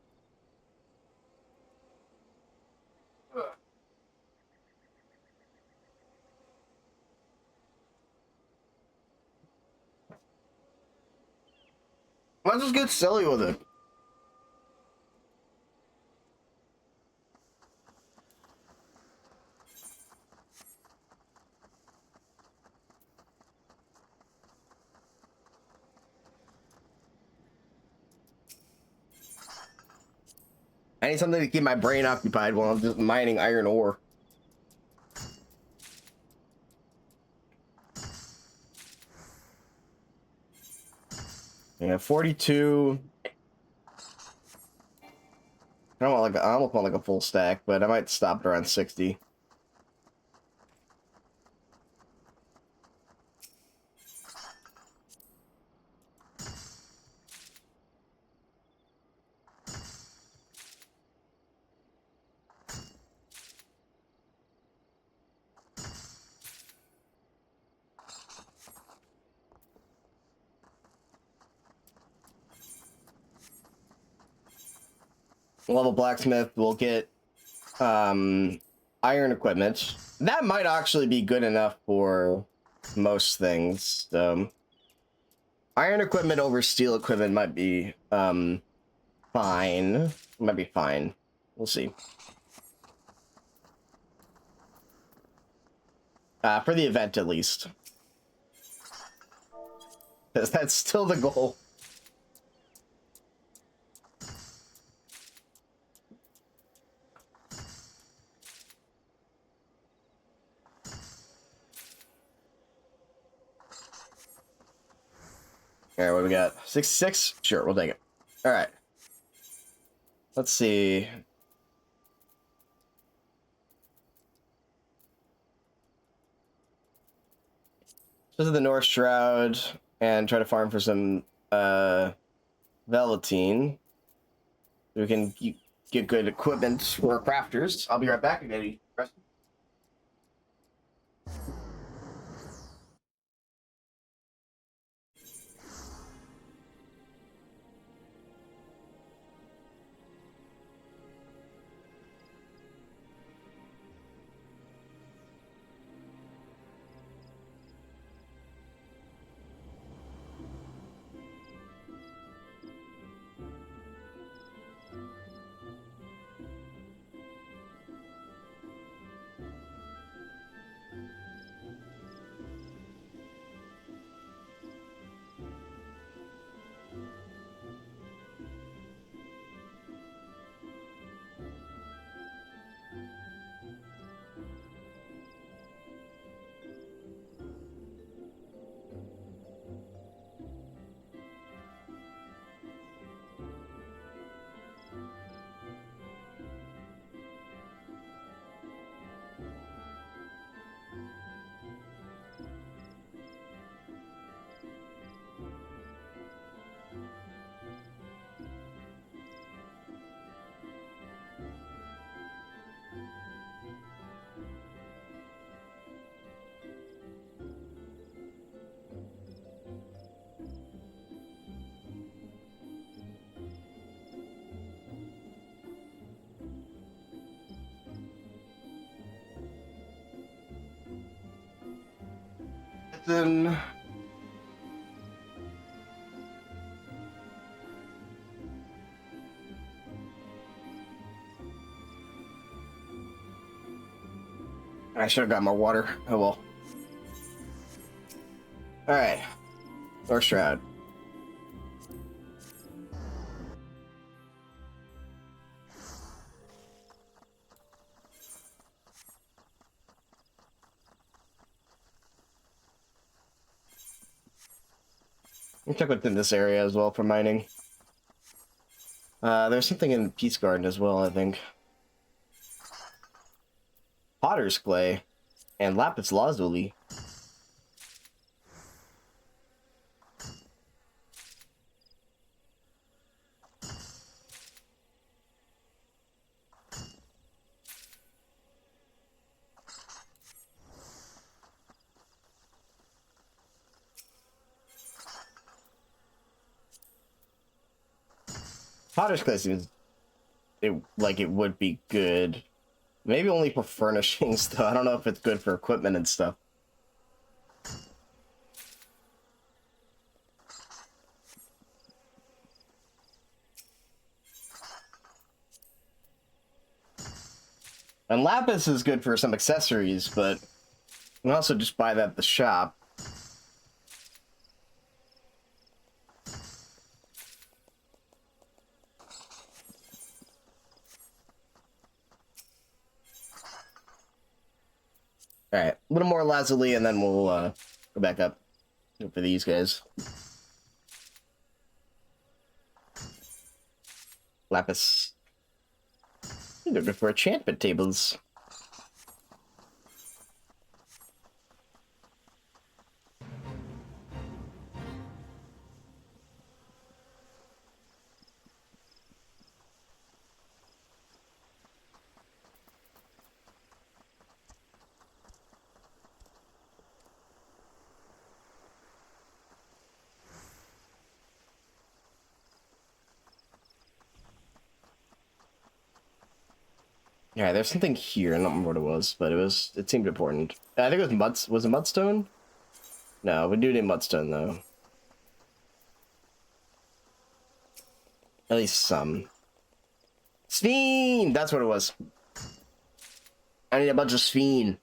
Let's just get silly with it. I need something to keep my brain occupied while I'm just mining iron ore. Yeah, 42. I almost want like a full stack, but I might stop it around 60. Level blacksmith, we'll get iron equipment. That might actually be good enough for most things. Iron equipment over steel equipment might be fine. Might be fine. We'll see. For the event, at least. Because that's still the goal. Alright, what do we got? 66? Sure, we'll take it. Alright. Let's see. Visit the North Shroud and try to farm for some Velveteen. We can get good equipment for crafters. I'll be right back. Captain. I should have got more water. Oh well. Alright. Or Shroud. We'll check within this area as well for mining. There's something in Peace Garden as well, I think. Potter's Clay and Lapis Lazuli. Potter's Clay seems like it would be good. Maybe only for furnishings, though. I don't know if it's good for equipment and stuff. And Lapis is good for some accessories, but you can also just buy that at the shop. Alright, a little more lazuli, and then we'll go back up for these guys. Lapis. They're good for enchantment tables. Yeah, there's something here. I don't remember what it was, but it seemed important. I think it was it Mudstone? No, we do need Mudstone though. At least some. Sphene! That's what it was. I need a bunch of Sphene.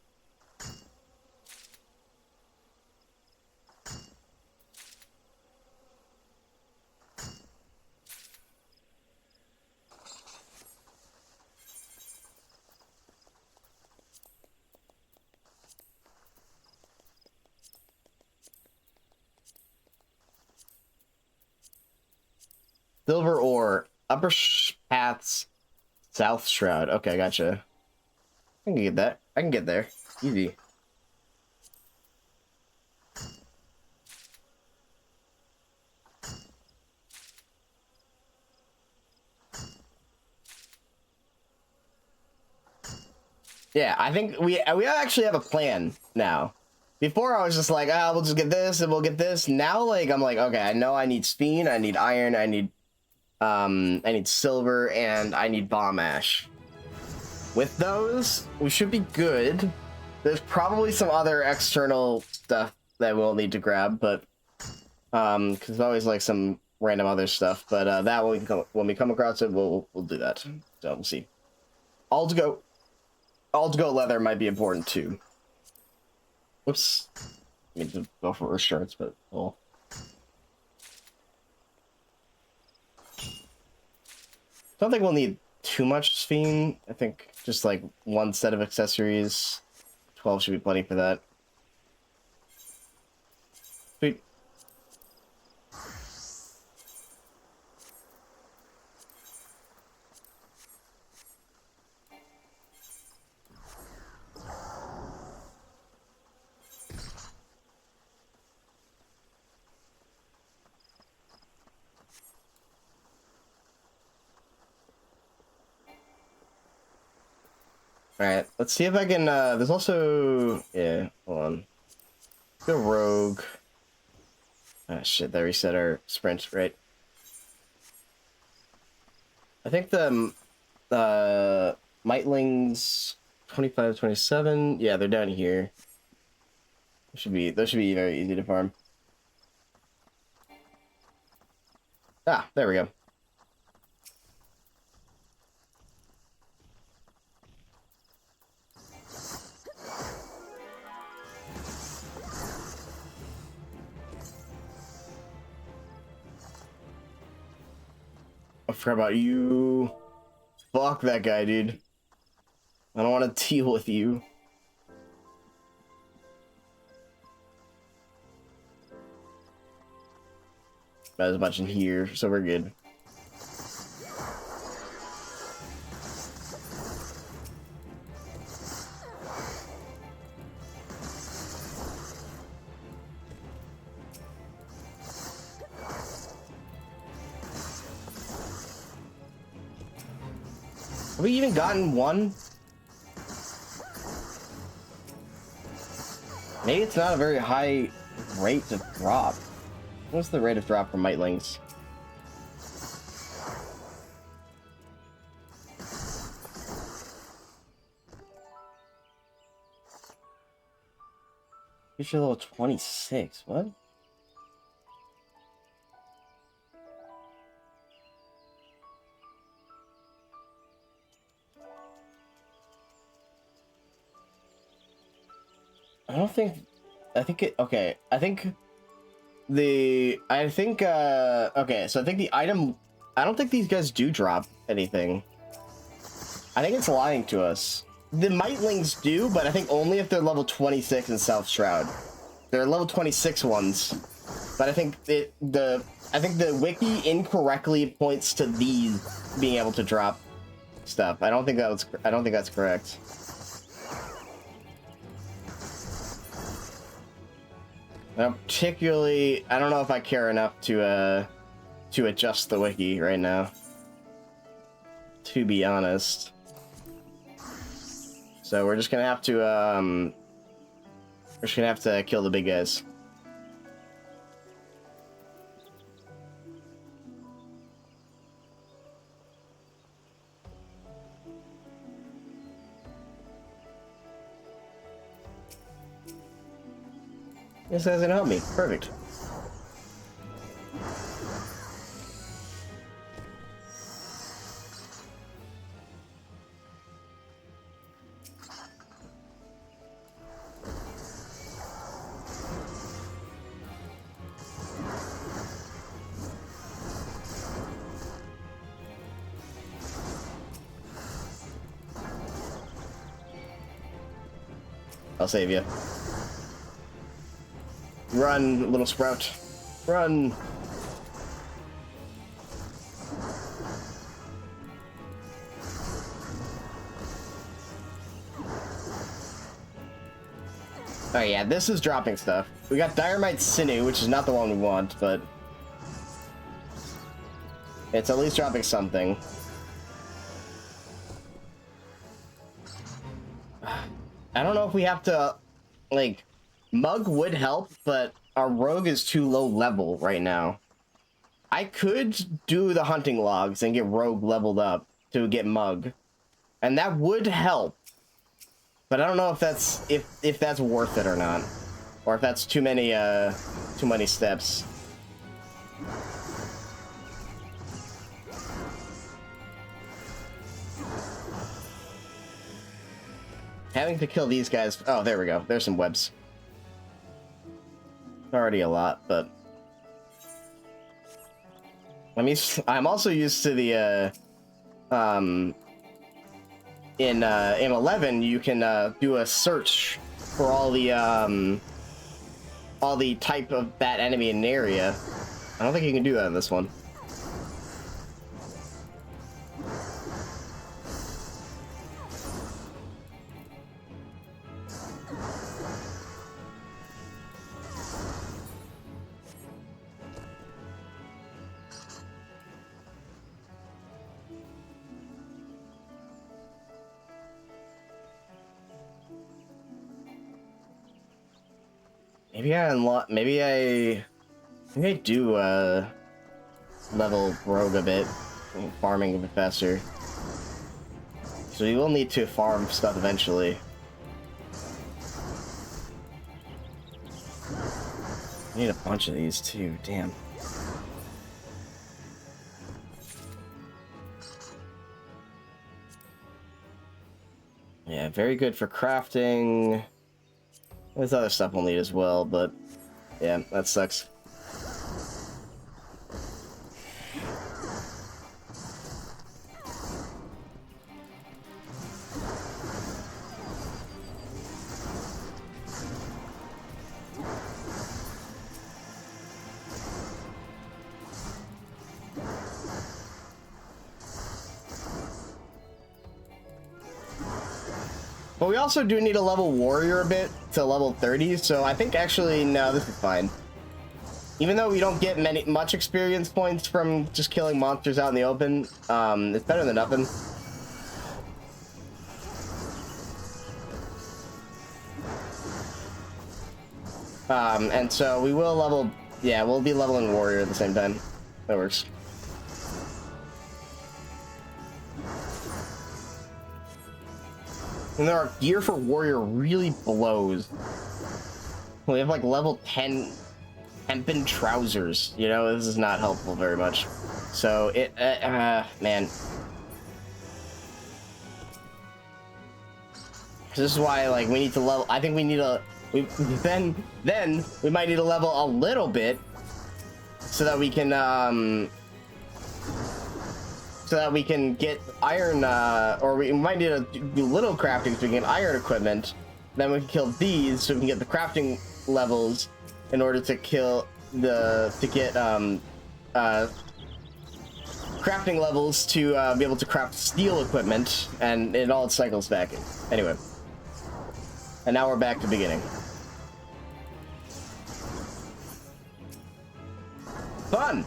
Silver ore. Upper paths. South shroud. Okay, gotcha. I can get that. I can get there. Easy. Yeah, I think we actually have a plan now. Before I was just like, we'll just get this and we'll get this. Now, like, I'm like, okay, I know I need Sphene, I need iron, I need silver, and I need bomb ash. With those, we should be good. There's probably some other external stuff that we'll need to grab, but because there's always like some random other stuff. But that when we come across it, we'll do that. So we'll see. All to go leather might be important too. Whoops. I need to go for shirts, but well. I don't think we'll need too much Sphene. I think just like one set of accessories. 12 should be plenty for that. Sweet. Alright, let's see if I can, there's also, yeah, hold on. Go rogue. Ah, shit, that reset our sprint, right? I think the, Mightlings 25, 27, yeah, they're down here. Those should be very easy to farm. Ah, there we go. I forgot about you. Fuck that guy, dude. I don't want to deal with you. There's a bunch in here, so we're good. Have we even gotten one? Maybe it's not a very high rate to drop. What's the rate of drop for mitlings? Future level 26, what? I don't think, okay, okay, so I think the item, I don't think these guys do drop anything. I think it's lying to us. The Mightlings do, but I think only if they're level 26 in South Shroud. They're level 26 ones, but I think the wiki incorrectly points to these being able to drop stuff. I don't think that's correct. Particularly, I don't know if I care enough to adjust the wiki right now, to be honest. So we're just gonna have to kill the big guys. This doesn't help me. Perfect. I'll save you. Run, little sprout. Run! Oh yeah, this is dropping stuff. We got Dynamite Sinew, which is not the one we want, but it's at least dropping something. I don't know if we have to, like, Mug would help, but our rogue is too low level right now. I could do the hunting logs and get rogue leveled up to get Mug, and that would help. But I don't know if that's worth it or not, or if that's too many steps. Having to kill these guys. Oh, there we go. There's some webs. Already a lot, but I'm also used to the in 11 you can do a search for all the type of that enemy in an area. I don't think you can do that in this one. Maybe I do level rogue a bit, farming a bit faster. So you will need to farm stuff eventually. I need a bunch of these too, damn. Yeah, very good for crafting. There's other stuff we'll need as well, but yeah, that sucks. But we also do need a level warrior a bit to level 30, so I think actually, no, this is fine. Even though we don't get much experience points from just killing monsters out in the open, it's better than nothing. And so we will level, yeah, we'll be leveling warrior at the same time. That works. And our gear for warrior really blows. We have like level 10 hempen trousers, you know, this is not helpful very much. So it, man. This is why, like, we need to level, I think we need a, then we might need to level a little bit so that we can, get iron, or we might need to do little crafting so we can get iron equipment. Then we can kill these so we can get the crafting levels in order to get crafting levels to be able to craft steel equipment, and it all cycles back in. Anyway. And now we're back to beginning. Fun!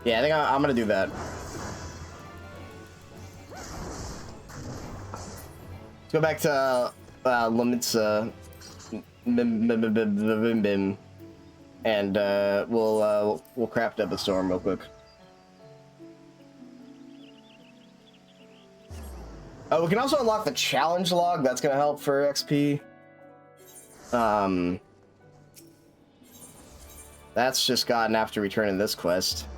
Yeah, I think I'm gonna do that. Let's go back to Limitza, and we'll craft up a storm real quick. Oh, we can also unlock the challenge log. That's gonna help for XP. That's just gotten after returning this quest.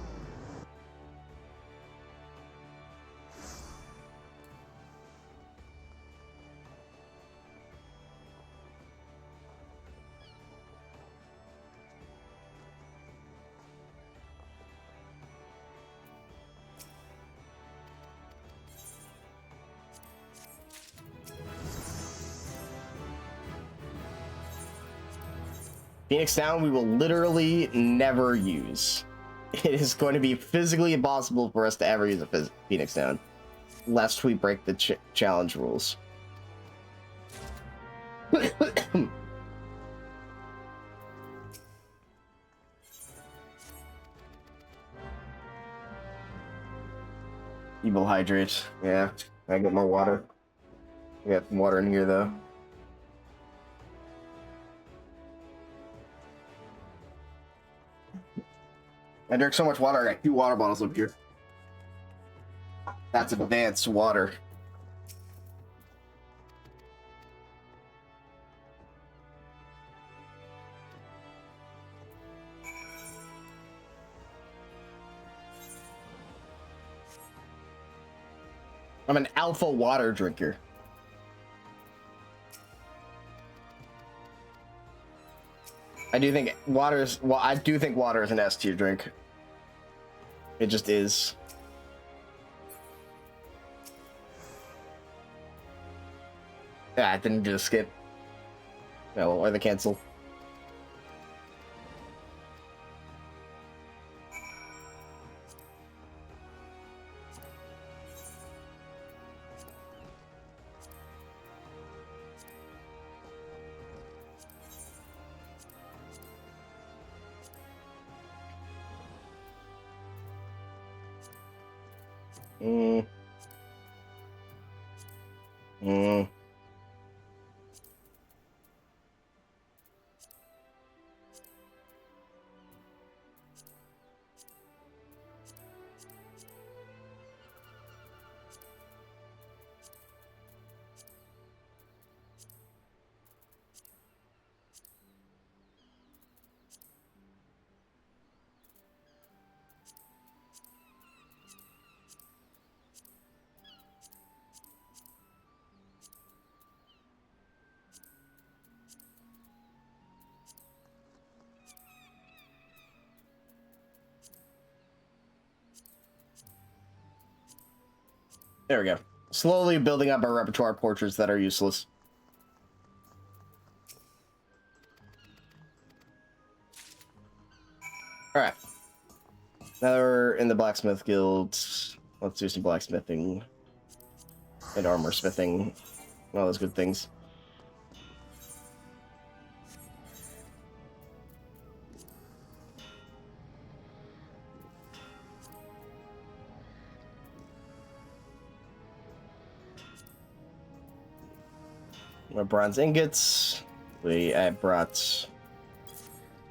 Phoenix Down we will literally never use. It is going to be physically impossible for us to ever use a Phoenix Down, lest we break the challenge rules. Evil hydrate. Yeah, I get more water. I got some water in here though. I drank so much water, I got 2 water bottles up here. That's advanced water. I'm an alpha water drinker. I do think water is, well, I do think water is an S tier drink. It just is. Yeah, I didn't do a skip. No, or the cancel. Mm. Mm. There we go. Slowly building up our repertoire of portraits that are useless. Alright. Now that we're in the blacksmith guild, let's do some blacksmithing and armor smithing. All those good things. Our bronze ingots. We brought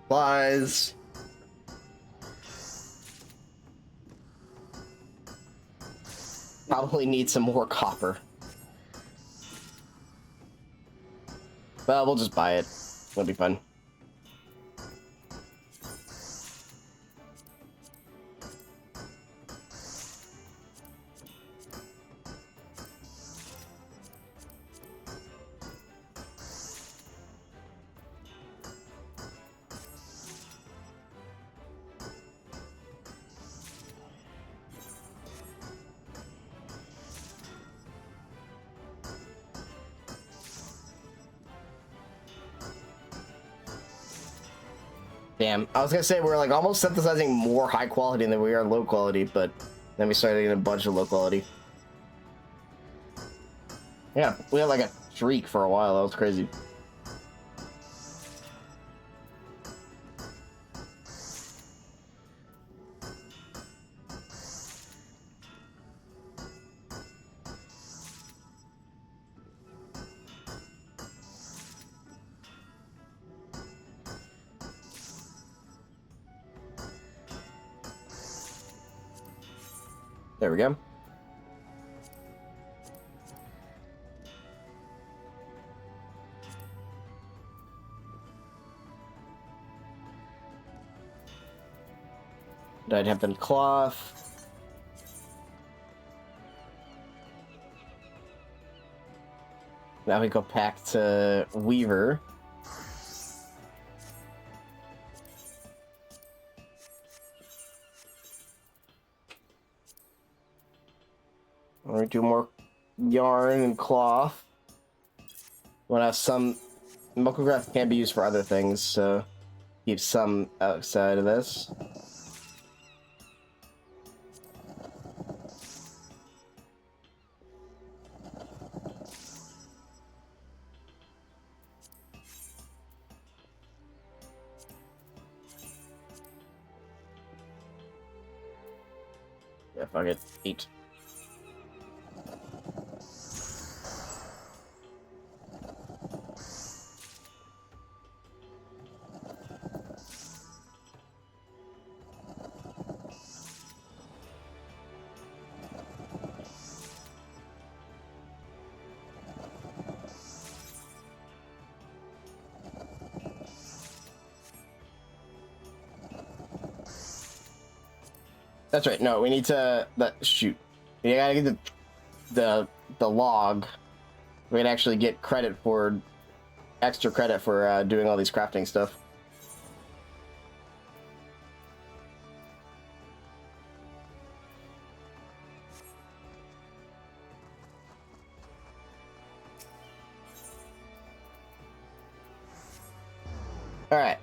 supplies. Probably need some more copper. Well, we'll just buy it. It'll be fun. Damn, I was gonna say we're like almost synthesizing more high quality than we are low quality, but then we started getting a bunch of low quality. Yeah, we had like a streak for a while. That was crazy. There we go. I'd have them cloth. Now we go back to Weaver. We do more yarn and cloth. We'll have some Mokograph can be used for other things, so keep some outside of this. Yeah, fuck it. 8. That's right. No, we need to shoot. We gotta get the log. We can actually get credit for extra credit for doing all these crafting stuff. All right.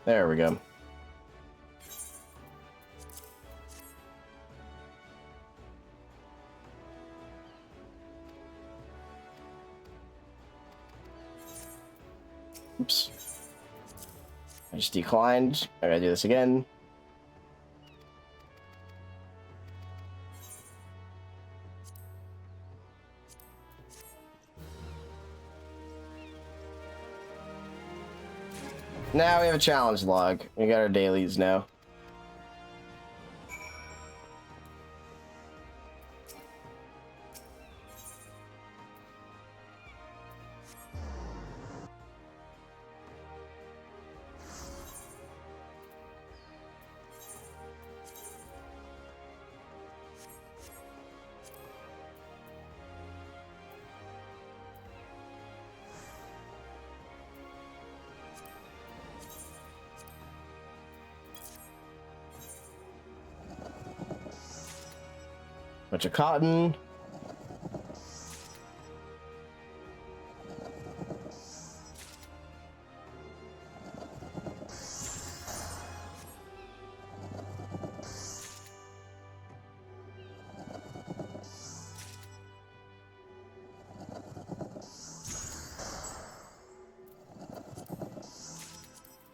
There we go. Oops. I just declined. I gotta do this again. Now we have a challenge log. We got our dailies now. bunch of cotton.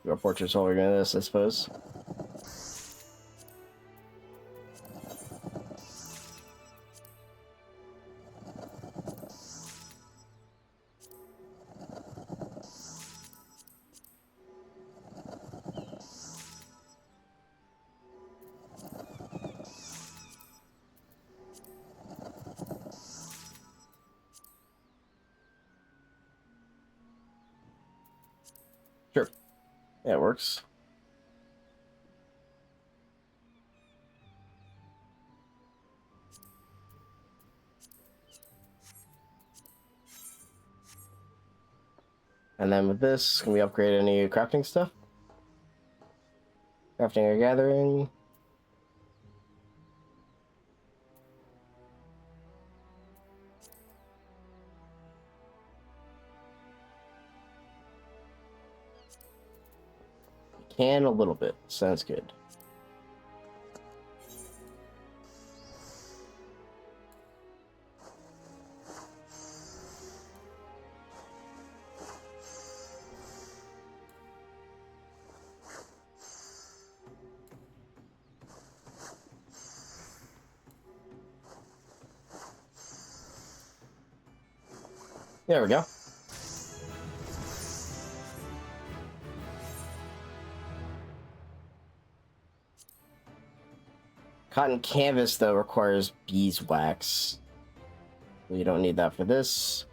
Your portrait's over this, I suppose. Sure. Yeah, it works. And then with this, can we upgrade any crafting stuff? Crafting or gathering? Can a little bit. Sounds good. There we go. Cotton canvas, though, requires beeswax. You don't need that for this.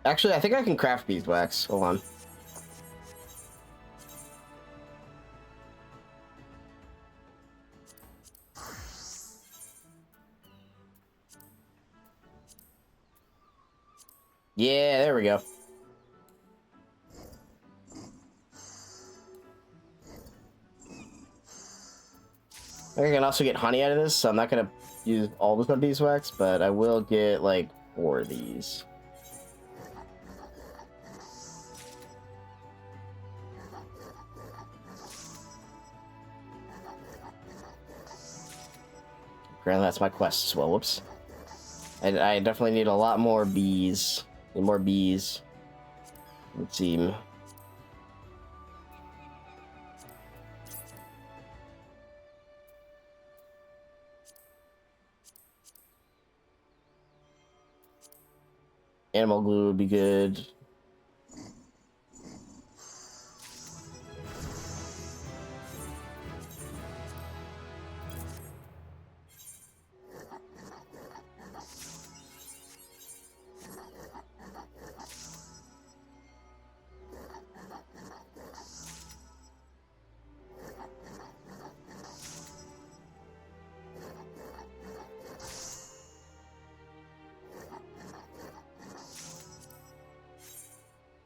Actually, I think I can craft beeswax. Hold on. Yeah, there we go. I can also get honey out of this, so I'm not gonna use all this on beeswax, but I will get like 4 of these. Granted, that's my quest as well. Whoops. I definitely need a lot more bees. Need more bees. It would seem. Animal glue would be good.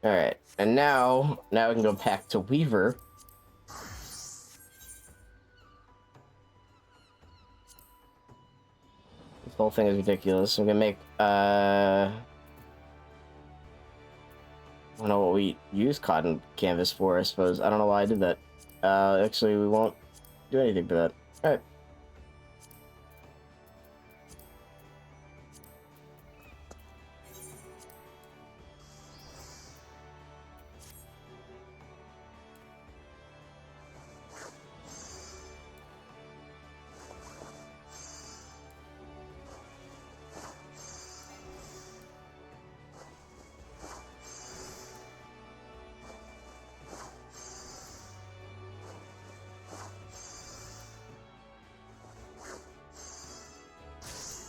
Alright, and now we can go back to Weaver. This whole thing is ridiculous. I'm gonna make, I don't know what we use cotton canvas for, I suppose. I don't know why I did that. Actually, we won't do anything for that. Alright.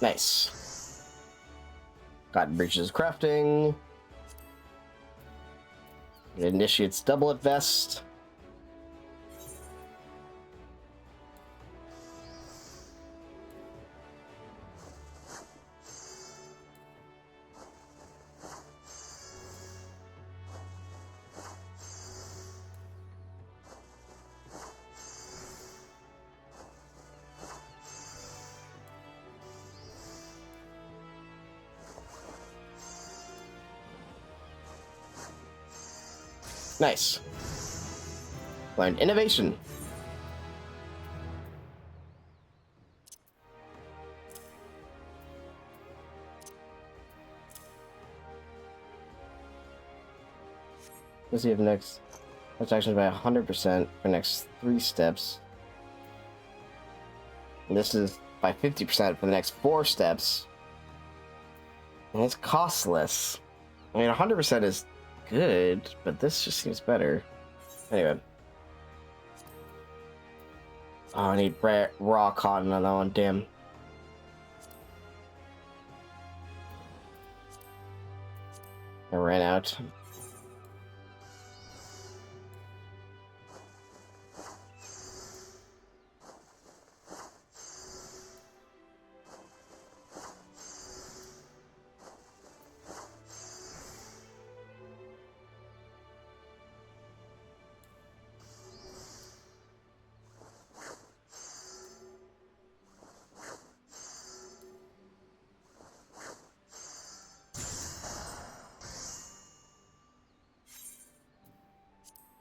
Nice. Got breaches crafting. It initiates doublet vest. Nice. Learned innovation. Let's see if next action by 100% for next 3 steps. And this is by 50% for the next 4 steps. And it's costless. I mean, 100% is good, but this just seems better. Anyway. Oh, I need raw cotton on that one, damn. I ran out.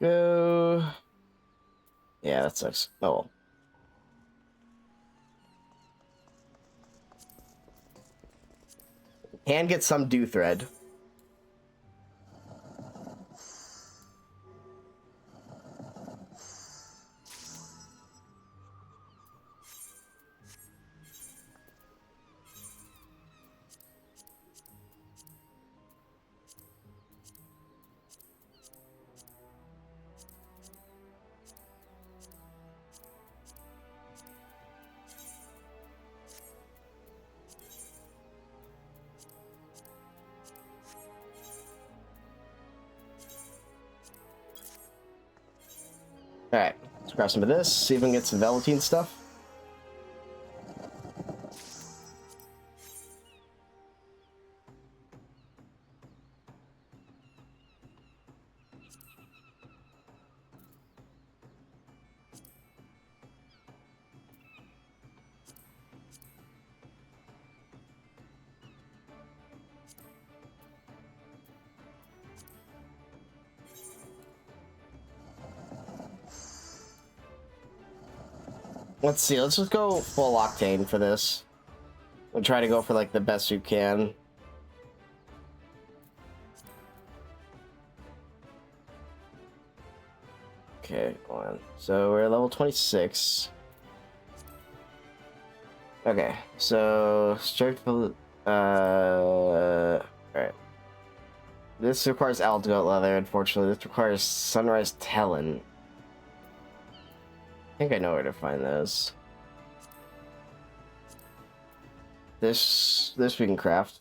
Go. Yeah, that sucks. Oh well. Can get some dew thread. Alright, let's grab some of this, see if we can get some velveteen stuff. Let's see, let's just go full octane for this. We'll try to go for like the best you can. Okay, hold on. So we're at level 26. Okay, so strict alright. This requires algoat leather, unfortunately. This requires sunrise talon. I think I know where to find those. This we can craft.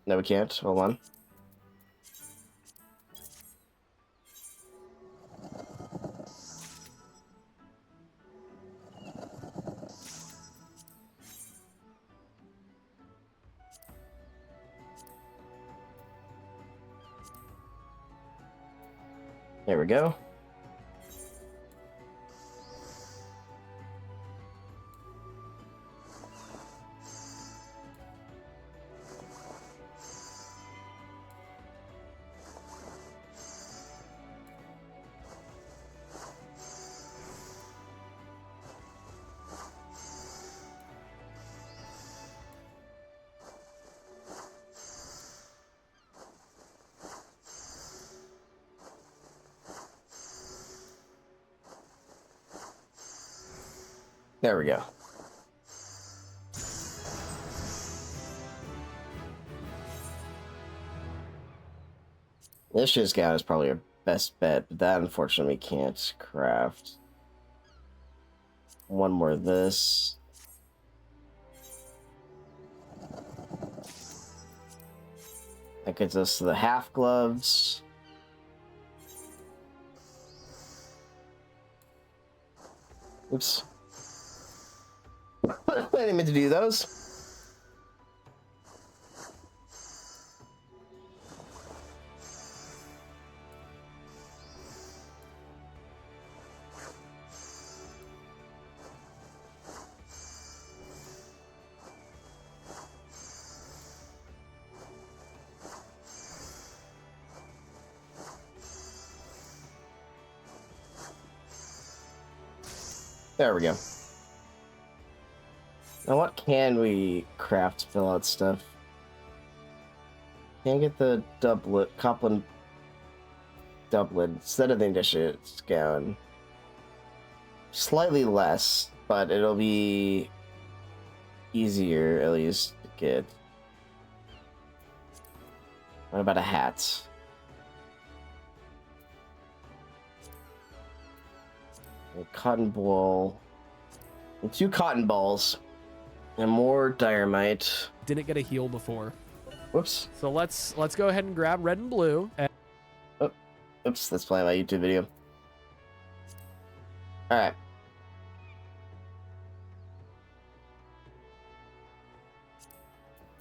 No, we can't. Hold on. There we go. There we go. This shit scout is probably our best bet, but that unfortunately can't craft. One more of this. gets us to the half gloves. Oops. I didn't mean to do those. There we go. Now what can we craft to fill out stuff? Can't get the doublet, Coplin doublet instead of the initiate's gown. Slightly less, but it'll be easier at least to get. What about a hat? A cotton ball. And 2 cotton balls. And more dynamite. Didn't get a heal before. Whoops. So let's go ahead and grab red and blue. And Oh, oops, that's playing my YouTube video. Alright.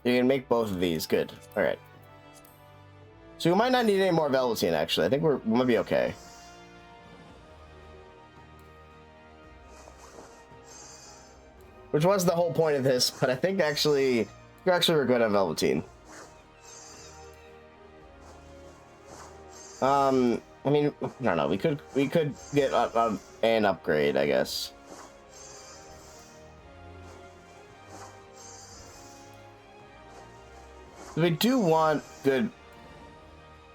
You can make both of these. Good. Alright. So we might not need any more velveteen, actually. I think we might be okay. Which was the whole point of this, but I think actually we're good on velveteen. I mean, I don't know. We could get an upgrade, I guess. We do want good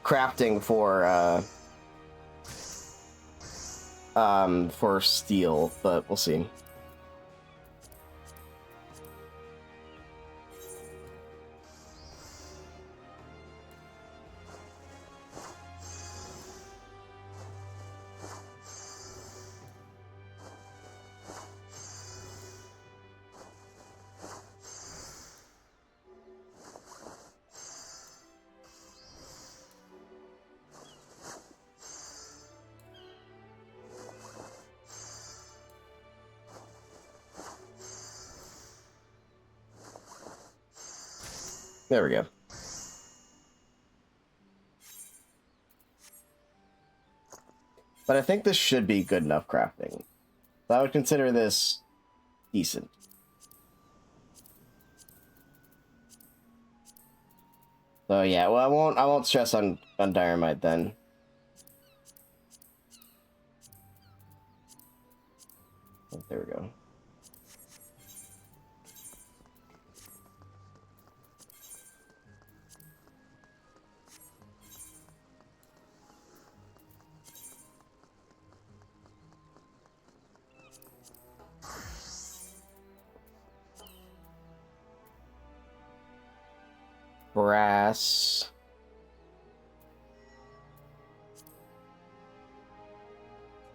crafting for steel, but we'll see. There we go. But I think this should be good enough crafting. So I would consider this decent. So yeah, well I won't stress on dynamite then. Oh, there we go. Brass.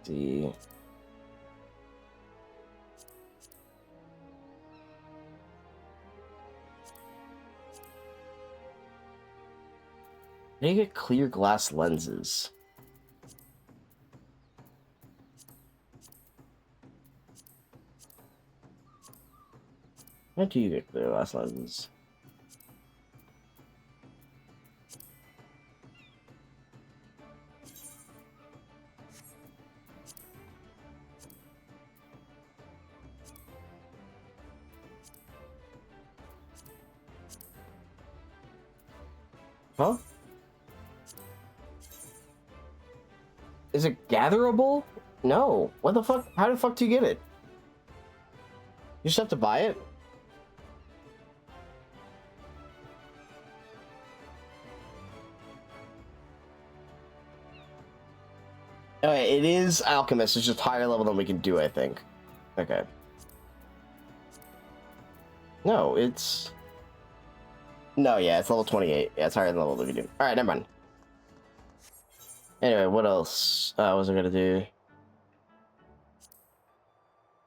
See. They get clear glass lenses. How do you get clear glass lenses? Huh? Is it gatherable? No. What the fuck? How the fuck do you get it? You just have to buy it? Okay, it is alchemist. It's just higher level than we can do, I think. Okay. No, it's... No, yeah, it's level 28. Yeah, it's higher than level that we do. Alright, never mind. Anyway, what else was I gonna do?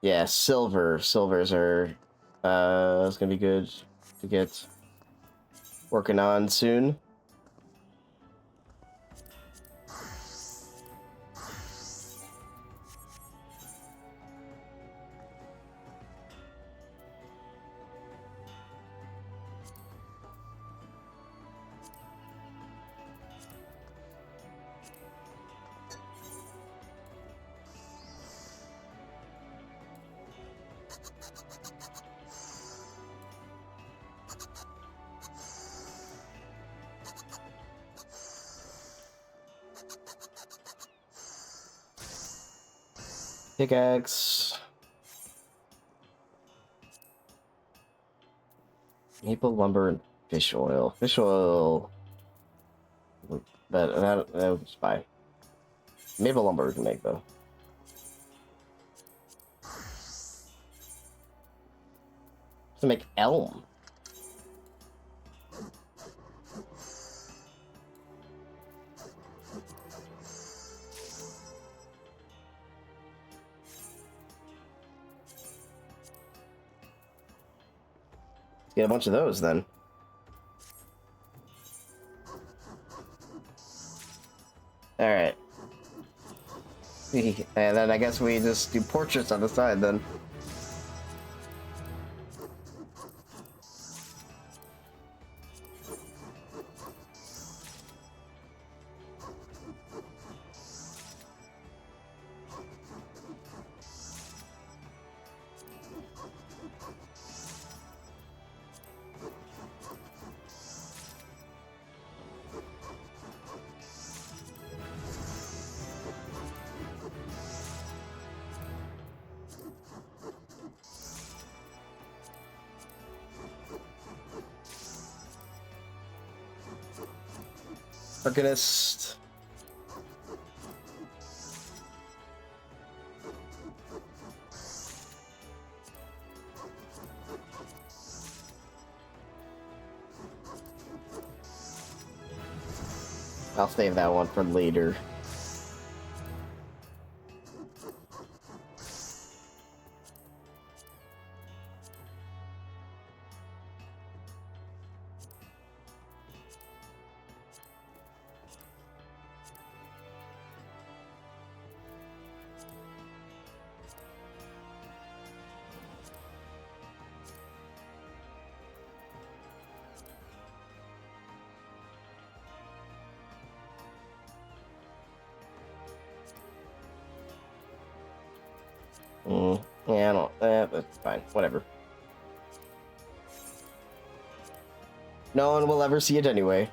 Yeah, silver. Silvers are... it's gonna be good to get working on soon. Pickaxe. Maple lumber and fish oil. Fish oil. But that was fine. Maple lumber we can make though. To make elm. Let's get a bunch of those then. All right. And then I guess we just do portraits on the side then. Arcanist. I'll save that one for later. Yeah, I don't. That's fine. Whatever. No one will ever see it anyway.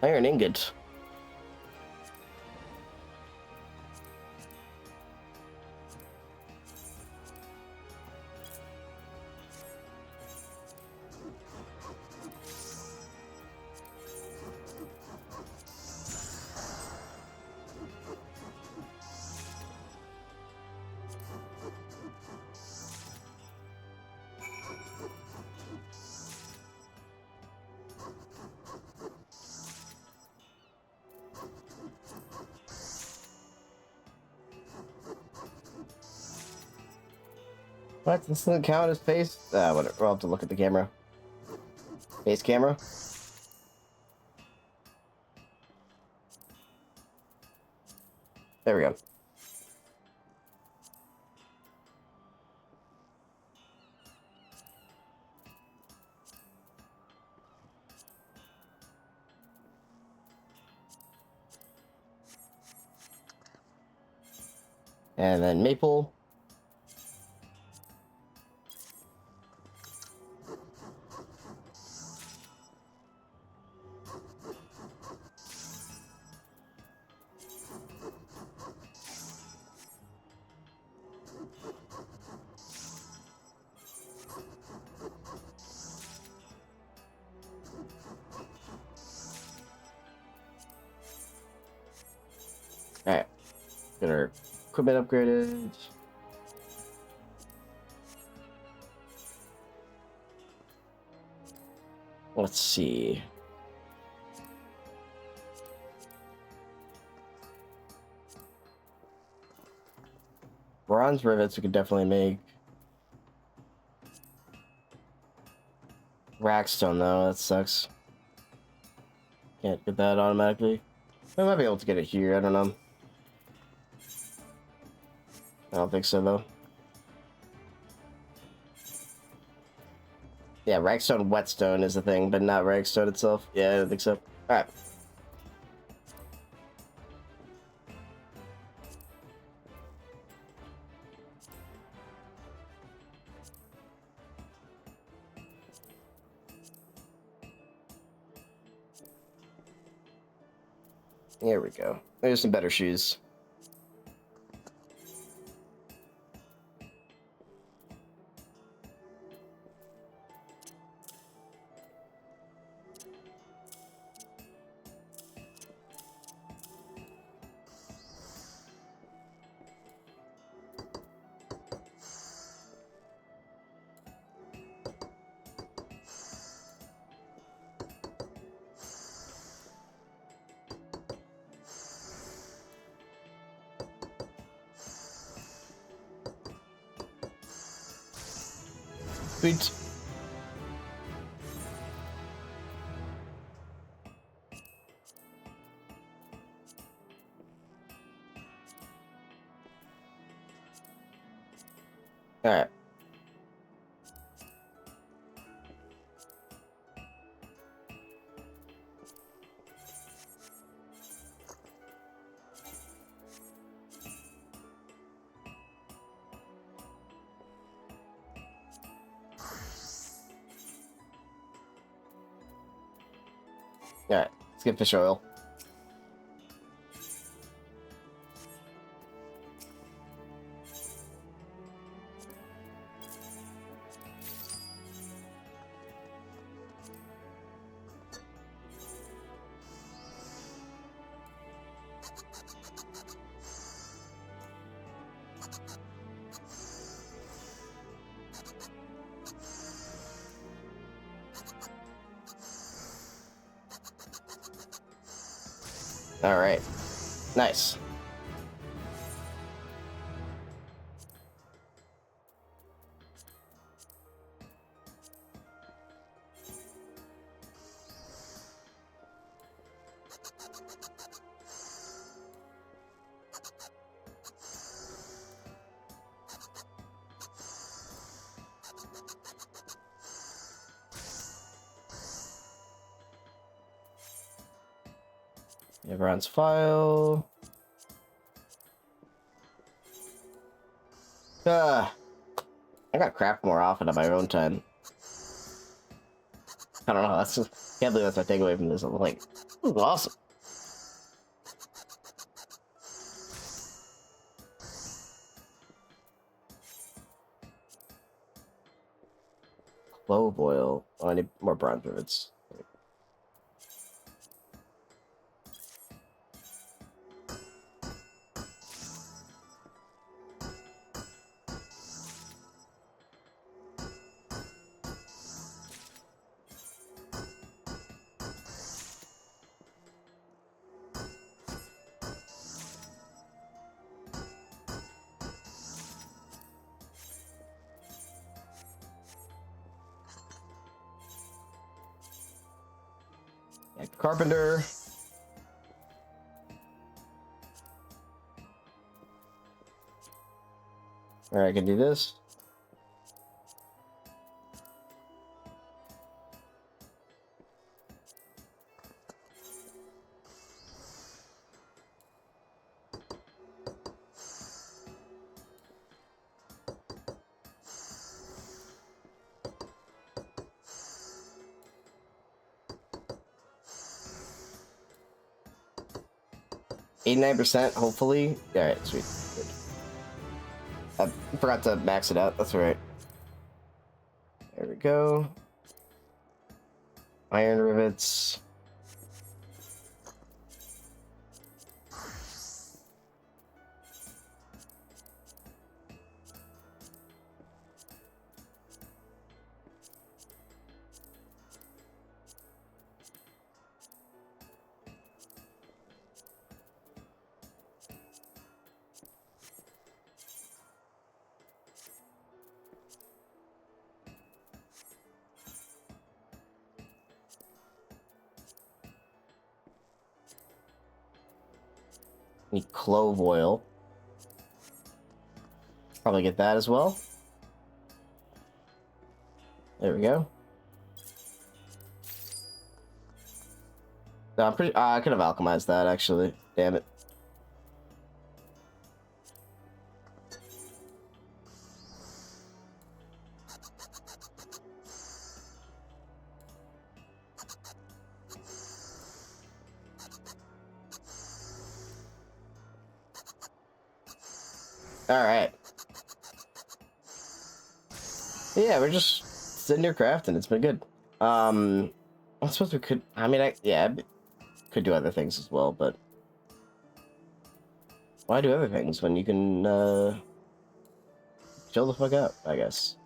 Iron ingot. What? This doesn't count as face? Whatever. I'll have to look at the camera. Face camera? There we go. And then maple. Alright. Get our equipment upgraded. Let's see. Bronze rivets we could definitely make. Rackstone though, that sucks. Can't get that automatically. I might be able to get it here, I don't know. I don't think so though. Yeah, Ragstone Whetstone is the thing, but not Ragstone itself. Yeah, I don't think so. Alright. Here we go. There's some better shoes. Sweet. All right. All right. Let's get fish oil. All right. Nice. Everyone's file. I gotta craft more often on my own time. I don't know. That's just, can't believe that's my takeaway from this. I'm like, this is awesome. Clove oil. Oh, I need more bronze rivets. 'Like carpenter. Alright, I can do this. %, hopefully. Alright, sweet. Good. I forgot to max it out. That's alright. There we go. Iron rivets. Need clove oil. Probably get that as well. There we go. No, I'm pretty. I could have alchemized that actually. Damn it. Alright. Yeah, we're just sitting here crafting. It's been good. I suppose we could... I mean, could do other things as well, but... Why do other things when you can, chill the fuck out, I guess.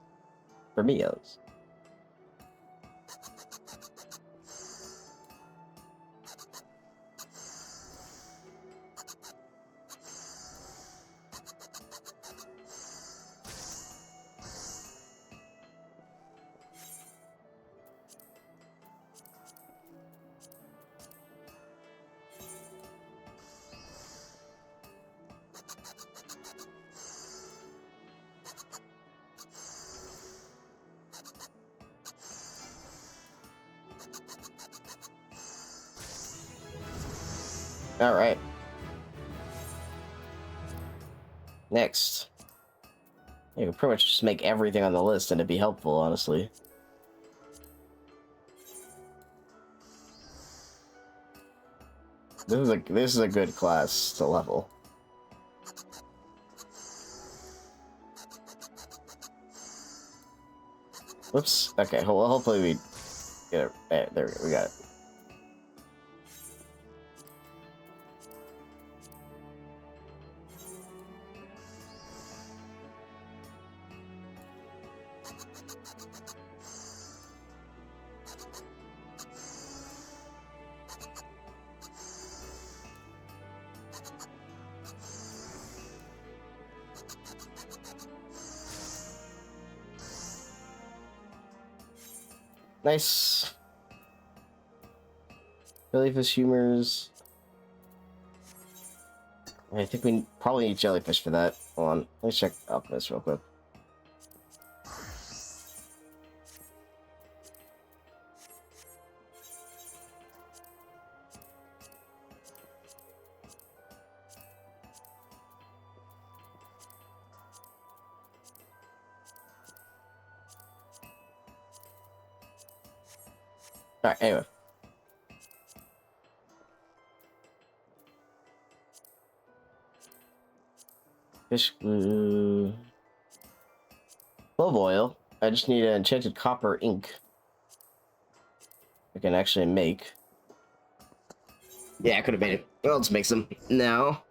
For me, at least. Alright. Next. You could pretty much just make everything on the list and it'd be helpful, honestly. This is a good class to level. Whoops. Okay, well, hopefully we get it. There we go. We got it. Nice. Jellyfish humors. I think we probably need jellyfish for that. Hold on. Let me check Alchemist real quick. Alright, anyway. Fish glue. Clove oil. I just need an enchanted copper ink. I can actually make. Yeah, I could have made it. Well, let's make some now.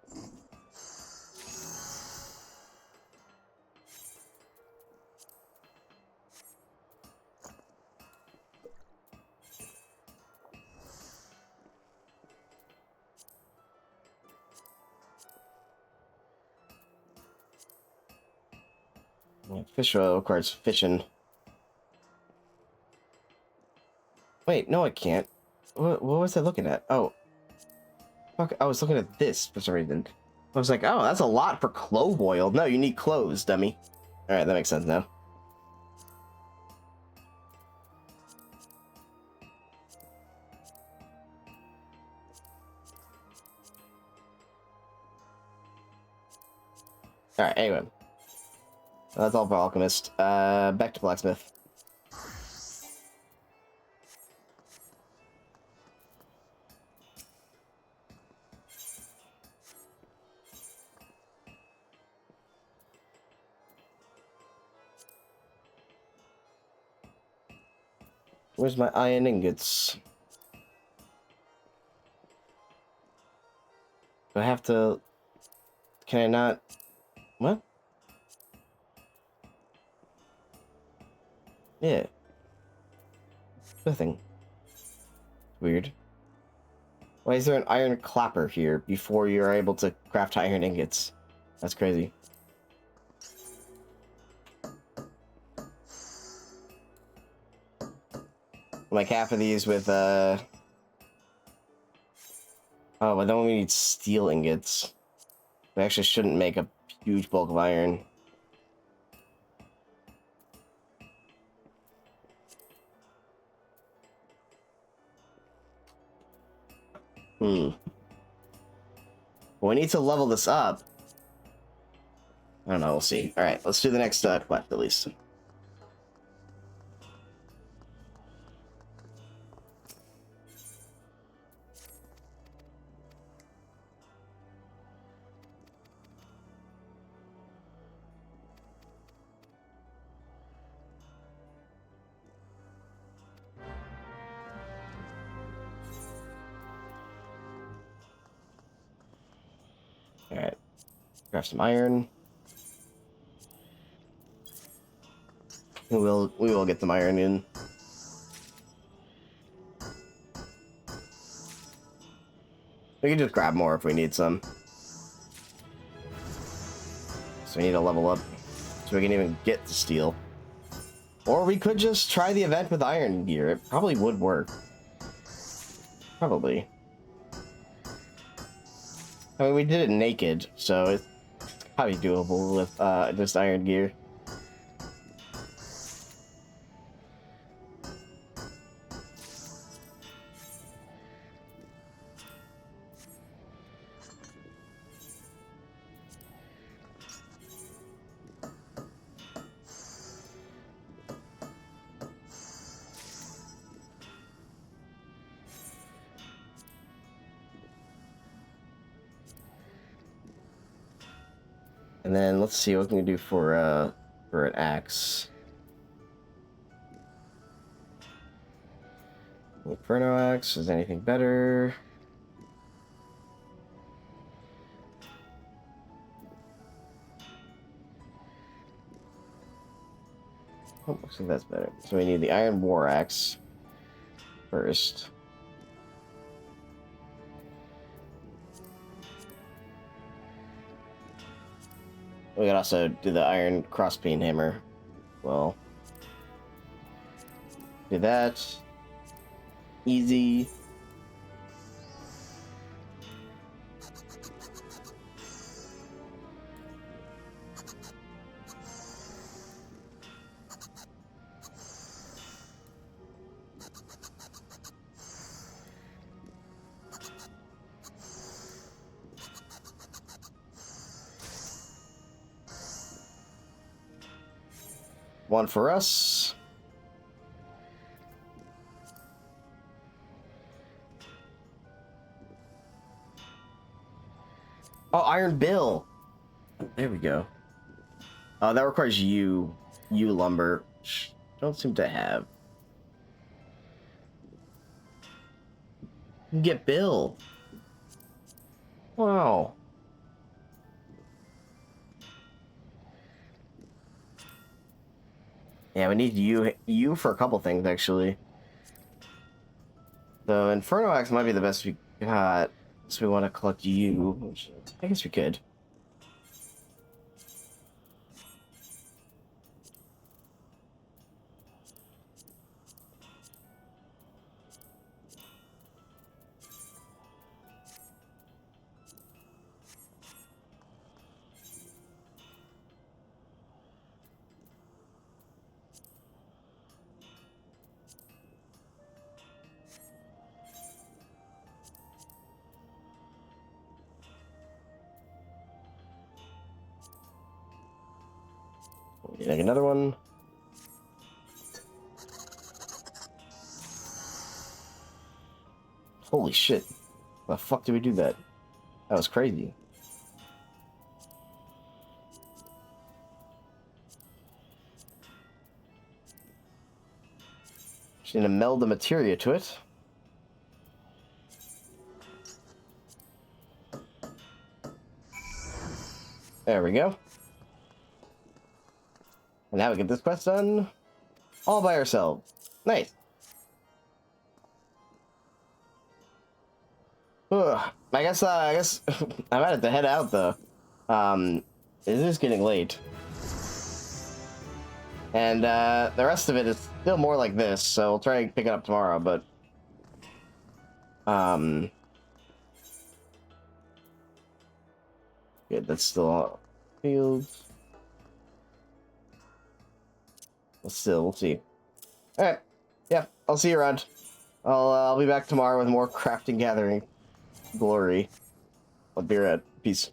Fish oil requires fishing. Wait, no, I can't. What was I looking at? Oh. Fuck, I was looking at this for some reason. I was like, oh, that's a lot for clove oil. No, you need cloves, dummy. Alright, that makes sense now. Alright, anyway. That's all for Alchemist. Back to Blacksmith. Where's my iron ingots? Do I have to... Can I not... What? Yeah. Nothing. Weird. Why is there an iron clapper here before you're able to craft iron ingots? That's crazy. Like half of these with, Oh, but then we need steel ingots. We actually shouldn't make a huge bulk of iron. Well, we need to level this up. I don't know, we'll see. Alright, let's do the next quest at least. Grab some iron. We will get some iron in. We can just grab more if we need some. So we need to level up so we can even get to steel. Or we could just try the event with iron gear. It probably would work. Probably. I mean, we did it naked, so it's probably doable with just iron gear. And then let's see what we can do for an axe. Inferno axe, is anything better? Oh, looks like that's better. So we need the iron war axe first. We can also do the iron crossbeam hammer. Well, do that. Easy. One for us. Oh, Iron Bill. There we go. Oh, that requires you lumber. Which don't seem to have. You can get Bill. Wow. Yeah, we need you for a couple things actually. So Inferno Axe might be the best we got. So we want to collect you, which I guess we could. Make another one. Holy shit. How the fuck did we do that? That was crazy. Just need to meld the materia to it. There we go. And now we get this quest done all by ourselves. Nice. Ugh. I guess I might have to head out though. It is getting late. And the rest of it is still more like this, so we'll try and pick it up tomorrow, but good, that's still on fields. But still, we'll see. Alright. Yeah, I'll see you around. I'll be back tomorrow with more crafting gathering glory. I'll be right. Peace.